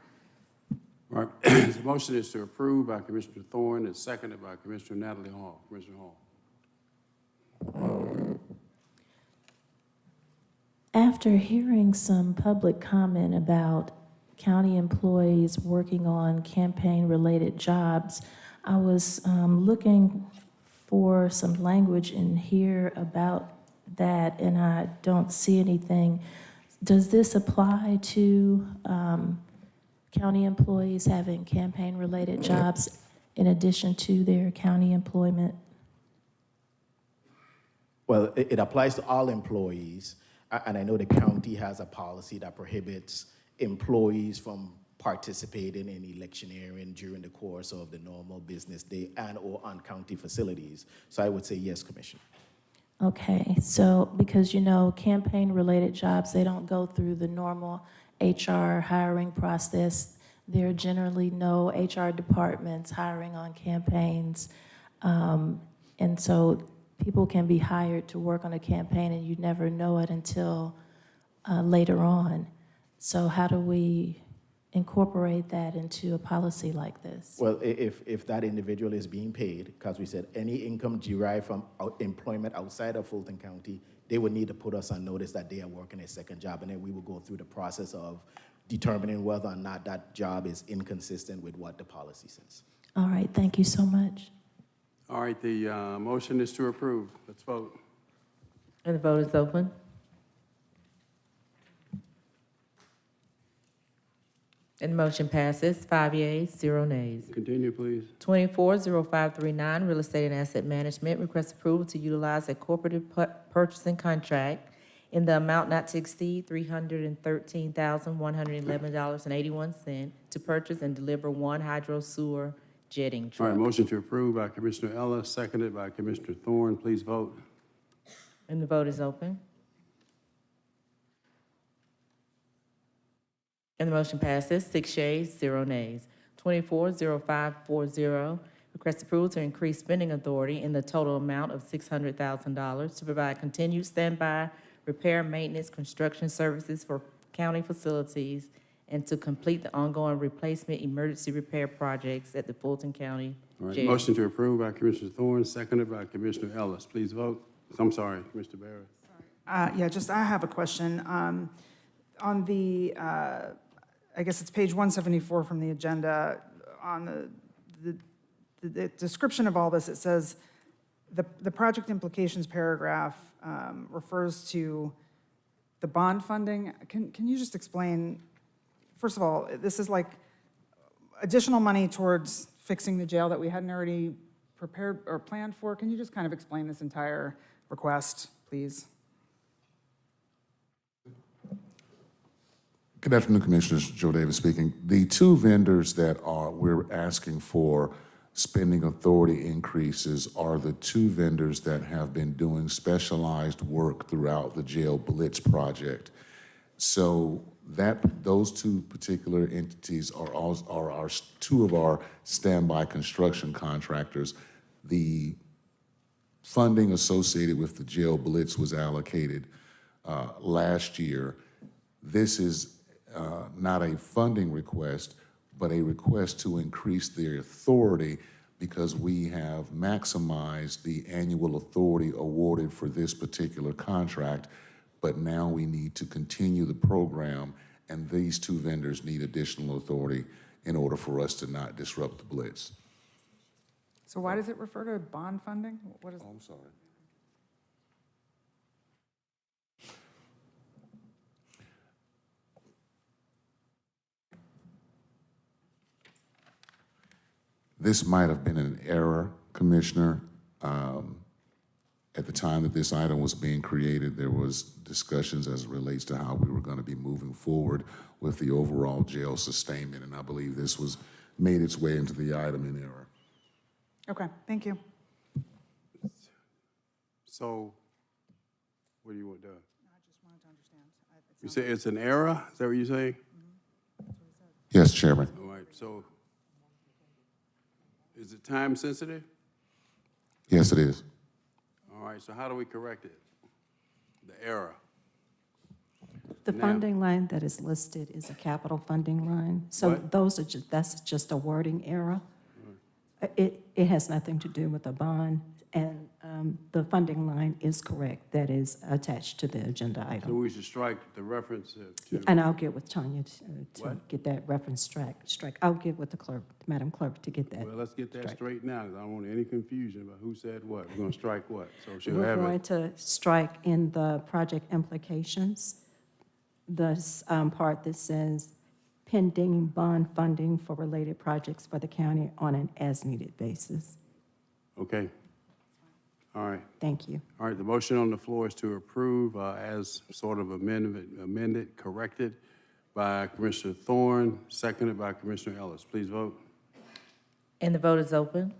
All right, the motion is to approve by Commissioner Thorne and seconded by Commissioner Natalie Hall. Commissioner Hall. After hearing some public comment about county employees working on campaign-related jobs, I was looking for some language in here about that, and I don't see anything. Does this apply to county employees having campaign-related jobs in addition to their county employment? Well, it applies to all employees, and I know the county has a policy that prohibits employees from participating in electioneering during the course of the normal business day and or on county facilities. So I would say yes, Commissioner. Okay, so because campaign-related jobs, they don't go through the normal HR hiring process. There are generally no HR departments hiring on campaigns. And so people can be hired to work on a campaign and you never know it until later on. So how do we incorporate that into a policy like this? Well, if that individual is being paid, because we said any income derived from employment outside of Fulton County, they would need to put us on notice that they are working a second job, and then we will go through the process of determining whether or not that job is inconsistent with what the policy says. All right, thank you so much. All right, the motion is to approve. Let's vote. And the vote is open. And the motion passes, 5 yeas, 0 nays. Continue, please. 240539, Real Estate and Asset Management, requests approval to utilize a corporate purchasing contract in the amount not to exceed $313,111.81 to purchase and deliver one hydro sewer jetting All truck. right, motion to approve by Commissioner Ellis, seconded by Commissioner Thorne. Please vote. And the vote is open. And the motion passes, 6 yeas, 0 nays. 240540, request approval to increase spending authority in the total amount of $600,000 to provide continued standby, repair, maintenance, construction services for county facilities and to complete the ongoing replacement emergency repair projects at the Fulton County All right, Jail. motion to approve by Commissioner Thorne, seconded by Commissioner Ellis. Please vote. I'm sorry, Commissioner Barrett. Yeah, I have a question. On the, I guess it's page 174 from the agenda, on the description of all this, it says, the project implications paragraph refers to the bond funding. Can you just explain, first of all, this is like additional money towards fixing the jail that we hadn't already prepared or planned for? Can you just kind of explain this entire request, please? Good afternoon, Commissioners. Joe Davis speaking. The two vendors that we're asking for spending authority increases are the two vendors that have been doing specialized work throughout the jail blitz project. So those two particular entities are our two of our standby construction contractors. The funding associated with the jail blitz was allocated last year. This is not a funding request, but a request to increase their authority because we have maximized the annual authority awarded for this particular contract, but now we need to continue the program, and these two vendors need additional authority in order for us to not disrupt the blitz. So why does it refer to bond funding? What is? Oh, I'm sorry. This might have been an error, Commissioner. At the time that this item was being created, there was discussions as it relates to how we were going to be moving forward with the overall jail sustainment, and I believe this was made its way into the item in error. Okay, thank you. So, what do you want done? I just wanted to understand. You say it's an error? Is that what you're saying? Yes, Chairman. All right, so is it time sensitive? Yes, it is. All right, so how do we correct it? The error. The Now- funding line that is listed is a capital funding line. So What? that's just a wording error. It has nothing to do with a bond, and the funding line is correct. That is attached to the agenda So item. we should strike the reference to, And I'll get with Tanya to What? get that reference strike. I'll get with the clerk, Madam Clerk, to get that. well, let's get that strike. straight now, because I don't want any confusion about who said what. We're going to strike what? So she'll We're have going it. to strike in the project implications part that says pending bond funding for related projects for the county on an as-needed basis. Okay. All right. Thank you. All right, the motion on the floor is to approve as sort of amended, corrected by Commissioner Thorne, seconded by Commissioner Ellis. Please vote. And the vote is open.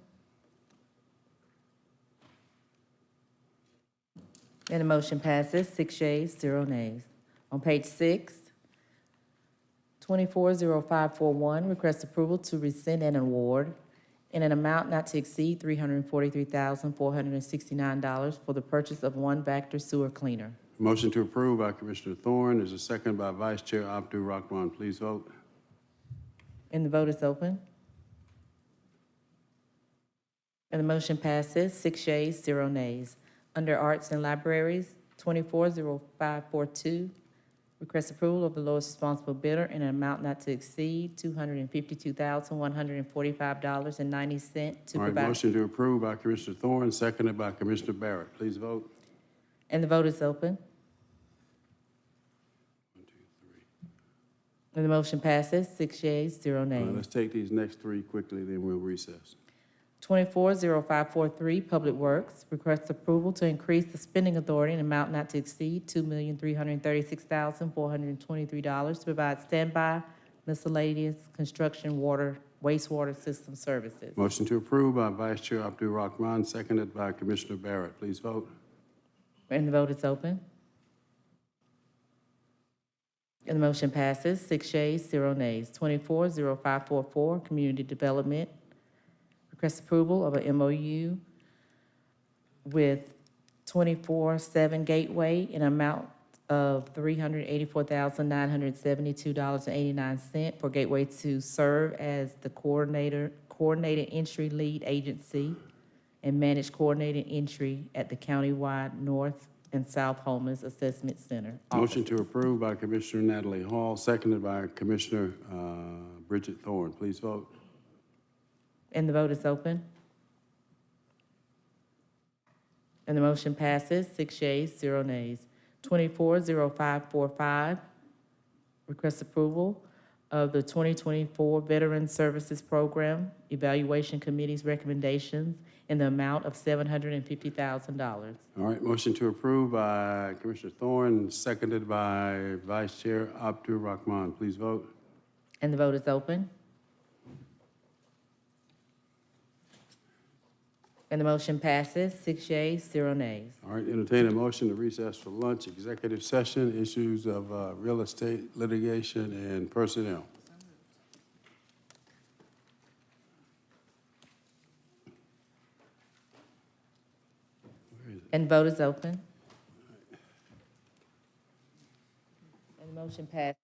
And the motion passes, 6 yeas, 0 nays. On page 6, 240541, request approval to rescind an award in an amount not to exceed $343,469 for the purchase of one Vector sewer cleaner. Motion to approve by Commissioner Thorne is a second by Vice Chair Abdul Rahman. Please vote. And the vote is open. And the motion passes, 6 yeas, 0 nays. Under Arts and Libraries, 240542, request approval of the lowest responsible bidder in an amount not to exceed $252,145.90 to All right, provide. motion to approve by Commissioner Thorne, seconded by Commissioner Barrett. Please vote. And the vote is open. And the motion passes, 6 yeas, 0 All right, nays. let's take these next three quickly, then we'll recess. 240543, Public Works, requests approval to increase the spending authority in an amount not to exceed $2,336,423 to provide standby miscellaneous construction wastewater system services. Motion to approve by Vice Chair Abdul Rahman, seconded by Commissioner Barrett. Please vote. And the vote is open. And the motion passes, 6 yeas, 0 nays. 240544, Community Development, request approval of an MOU with 24/7 Gateway in amount of $384,972.89 for Gateway to serve as the coordinated entry lead agency and manage coordinated entry at the countywide North and South Homeless Assessment Center. Motion to approve by Commissioner Natalie Hall, seconded by Commissioner Bridget Thorne. Please vote. And the vote is open. And the motion passes, 6 yeas, 0 nays. 240545, request approval of the 2024 Veteran Services Program Evaluation Committee's recommendations in the amount of $750,000. All right, motion to approve by Commissioner Thorne, seconded by Vice Chair Abdul Rahman. Please vote. And the vote is open. And the motion passes, 6 yeas, 0 nays. All right, entertain a motion to recess for lunch, executive session, issues of real estate litigation and personnel. And vote is open. And the motion passes.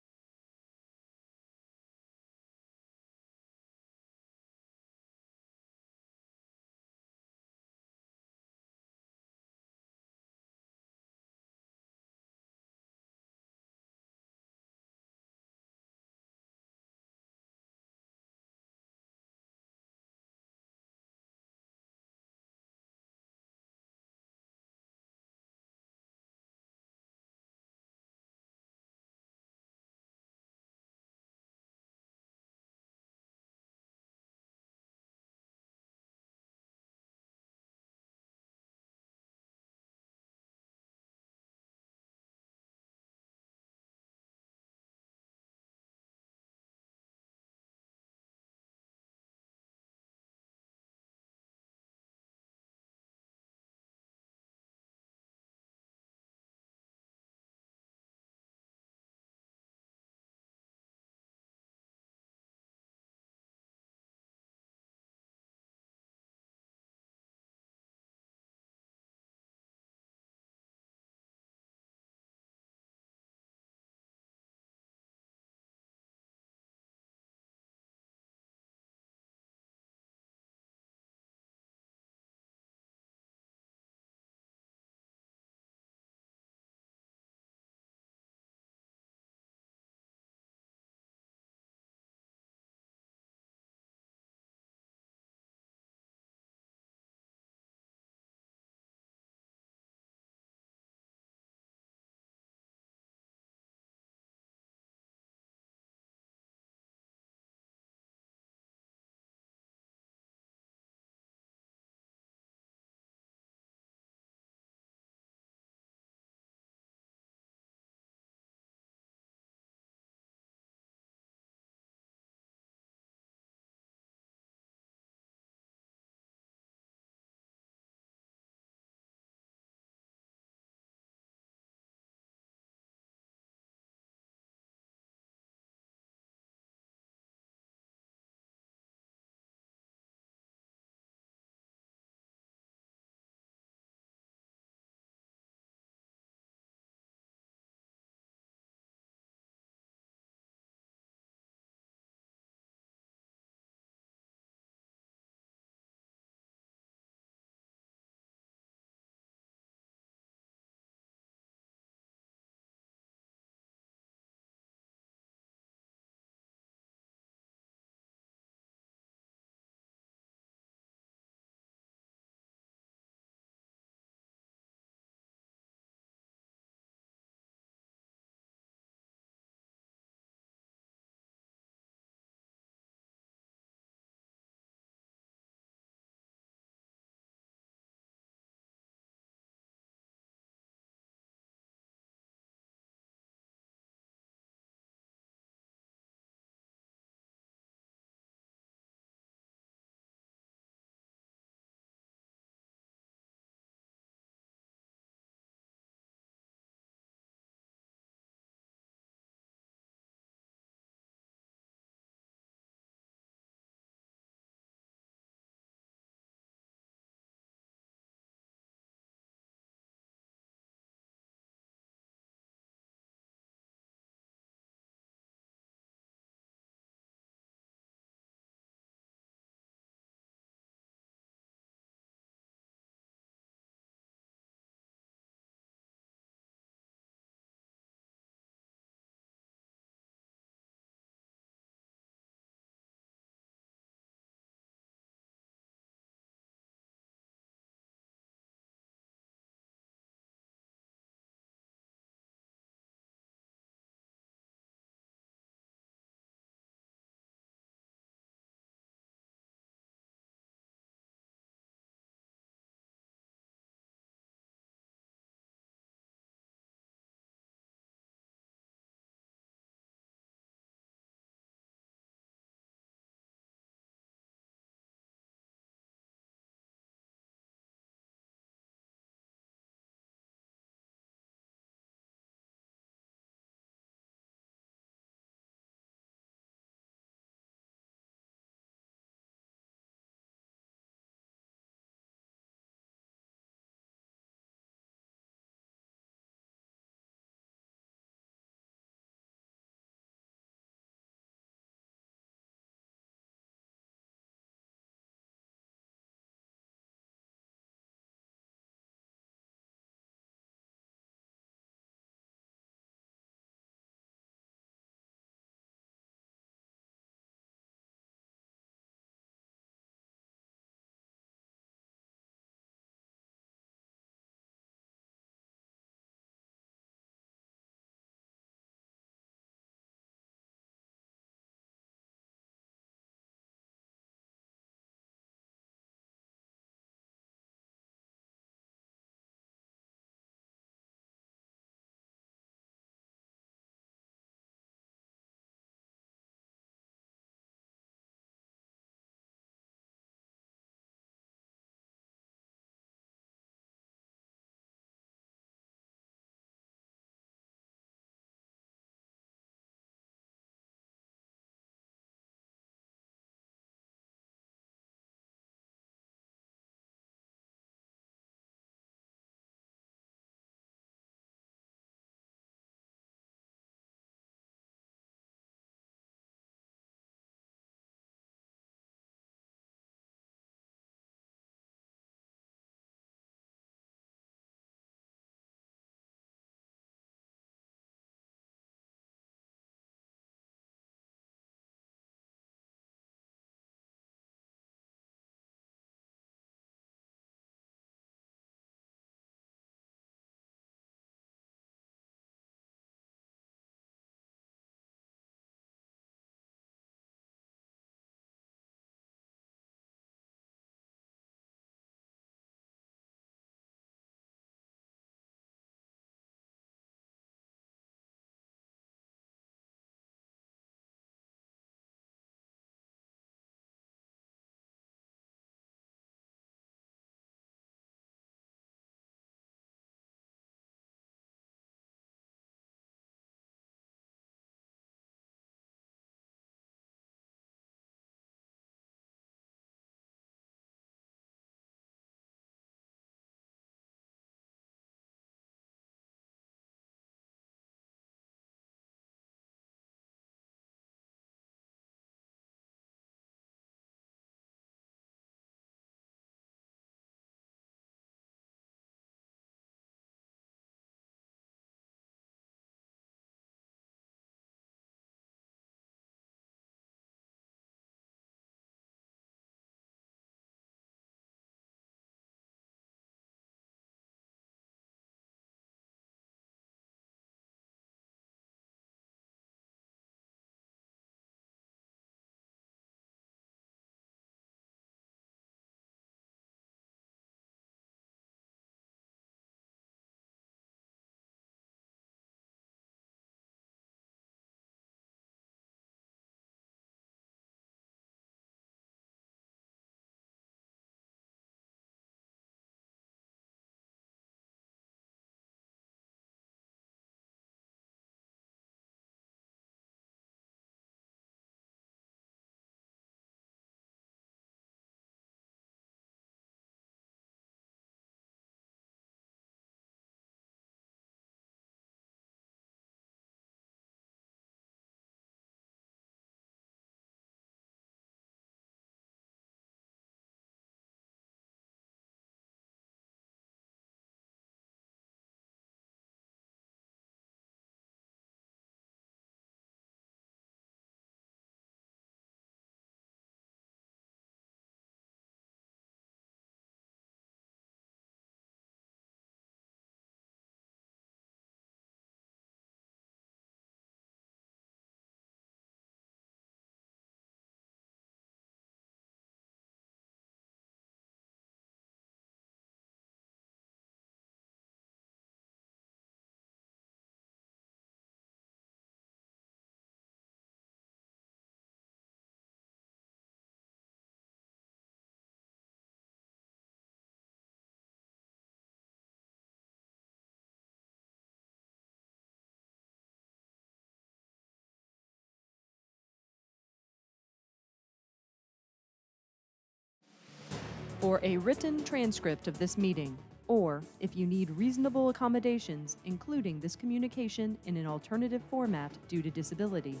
For a written transcript of this meeting, or if you need reasonable accommodations, including this communication in an alternative format due to disability,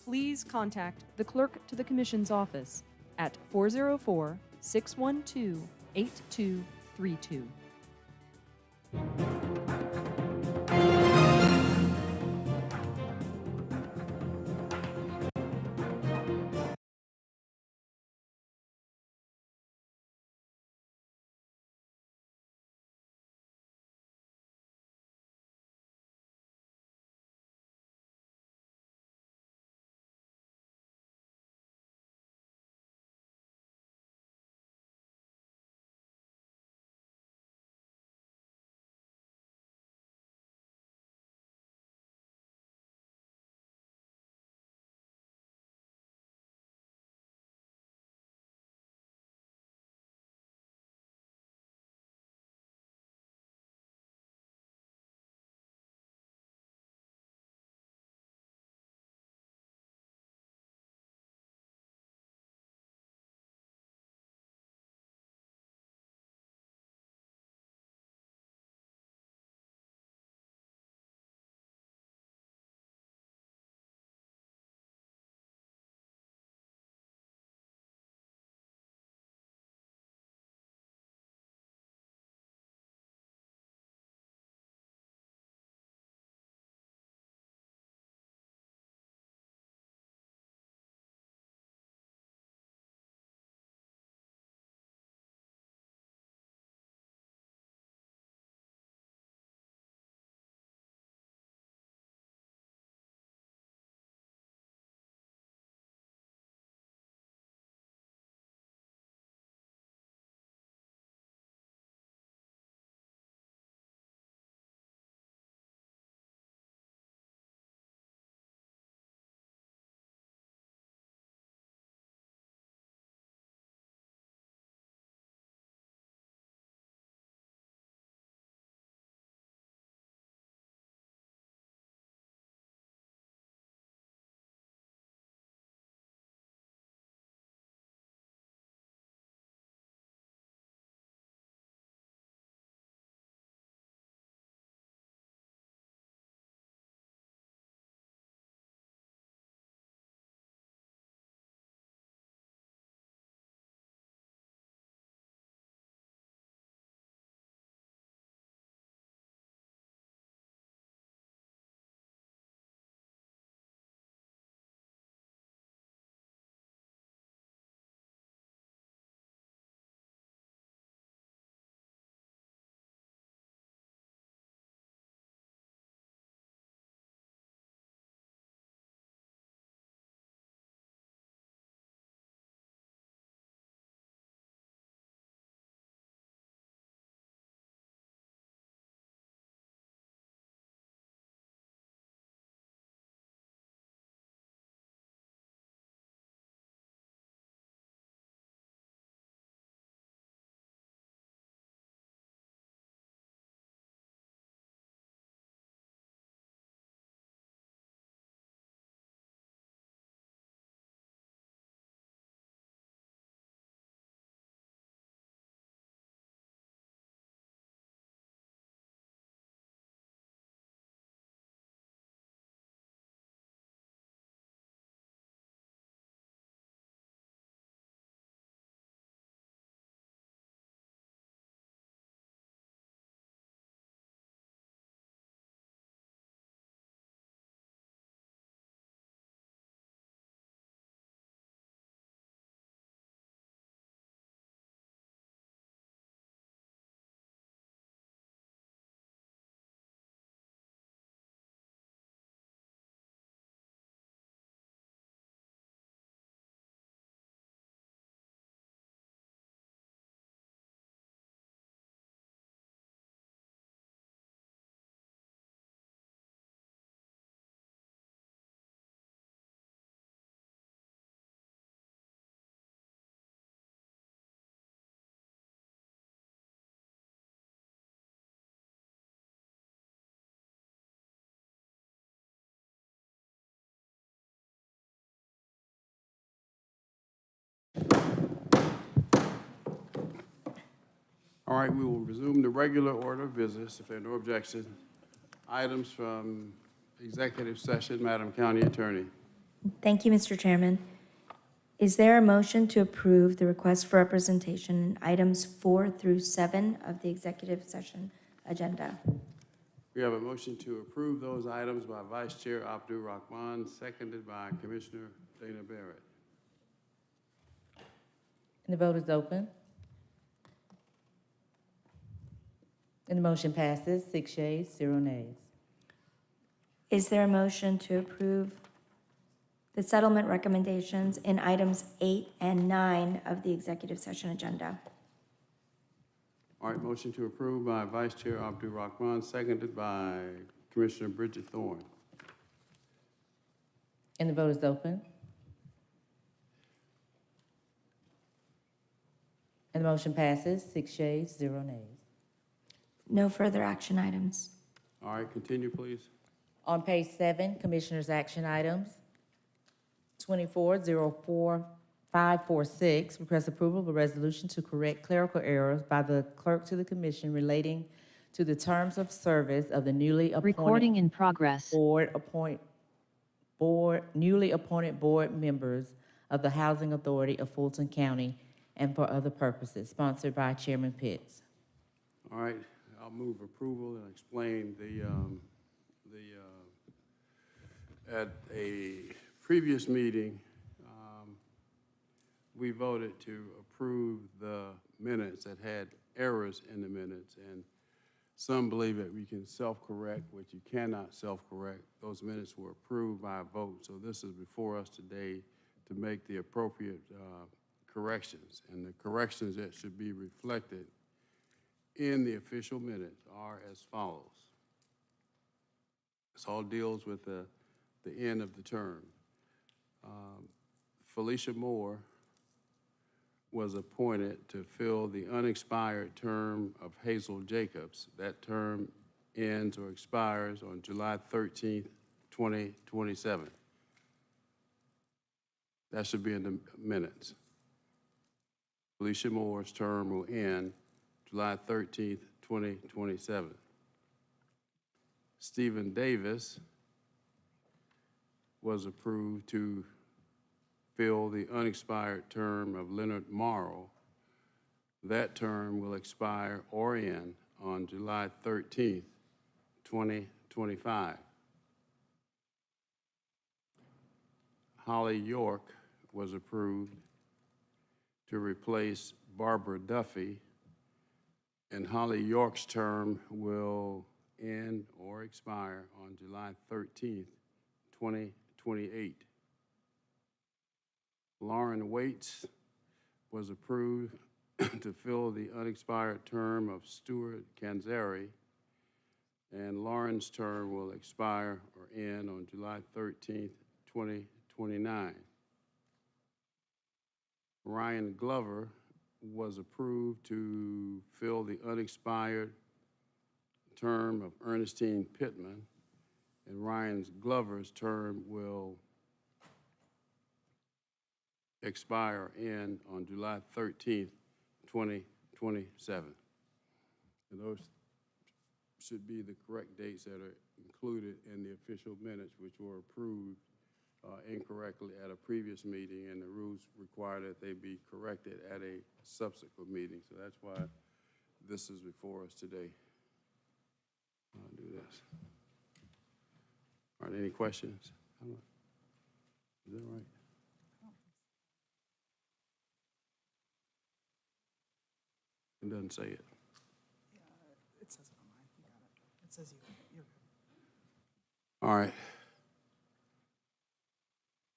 please contact the Clerk to the Commission's office at 404-612-8232. All right, we will resume the regular order of business if there are no objections. Items from executive session, Madam County Attorney. Thank you, Mr. Chairman. Is there a motion to approve the request for representation in items 4 through 7 of the executive session agenda? We have a motion to approve those items by Vice Chair Abdul Rahman, seconded by Commissioner Dana Barrett. And the vote is open. And the motion passes, 6 yeas, 0 nays. Is there a motion to approve the settlement recommendations in items 8 and 9 of the executive session agenda? All right, motion to approve by Vice Chair Abdul Rahman, seconded by Commissioner Bridget Thorne. And the vote is open. And the motion passes, 6 yeas, 0 nays. No further action items. All right, continue, please. On page 7, Commissioners' action items. 24-04546, request approval of a resolution to correct clerical errors by the clerk to the commission relating to the terms of service of the newly appointed Recording in progress. newly appointed board members of the Housing Authority of Fulton County and for other purposes, sponsored by Chairman Pitts. All right, I'll move approval and explain at a previous meeting, we voted to approve the minutes that had errors in the minutes, and some believe that we can self-correct, which you cannot self-correct. Those minutes were approved by a vote, so this is before us today to make the appropriate corrections, and the corrections that should be reflected in the official minutes are as follows. This all deals with the end of the term. Felicia Moore was appointed to fill the unexpired term of Hazel Jacobs. That term ends or expires on July 13th, 2027. That should be in the minutes. Felicia Moore's term will end July 13th, 2027. Stephen Davis was approved to fill the unexpired term of Leonard Morrow. That term will expire or end on July 13th, 2025. Holly York was approved to replace Barbara Duffy, and Holly York's term will end or expire on July 13th, 2028. Lauren Waits was approved to fill the unexpired term of Stuart Canzeri, and Lauren's term will expire or end on July 13th, 2029. Ryan Glover was approved to fill the unexpired term of Ernestine Pittman, and Ryan Glover's term will expire or end on July 13th, 2027. And those should be the correct dates that are included in the official minutes, which were approved incorrectly at a previous meeting, and the rules require that they be corrected at a subsequent meeting. So that's why this is before us today. I'll do this. All right, any questions? Is that right? It doesn't say it. It says it on mine. You got it. It says you're good. All right.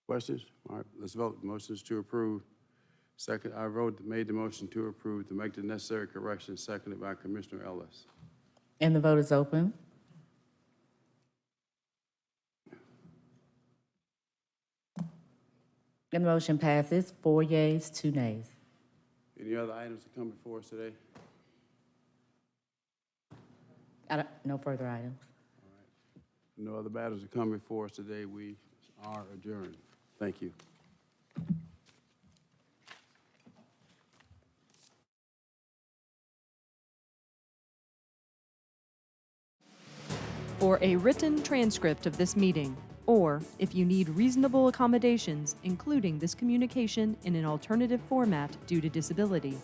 Questions? All right, let's vote. Motions to approve. Second, I made the motion to approve to make the necessary corrections, seconded by Commissioner Ellis. And the vote is open. And the motion passes, 4 yeas, 2 nays. Any other items to come before us today? No further items. No other matters to come before us today. We are adjourned. Thank you. For a written transcript of this meeting, or if you need reasonable accommodations, including this communication in an alternative format due to disability,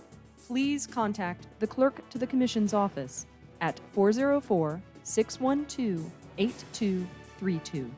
please contact the Clerk to the Commission's office at 404-612-8232.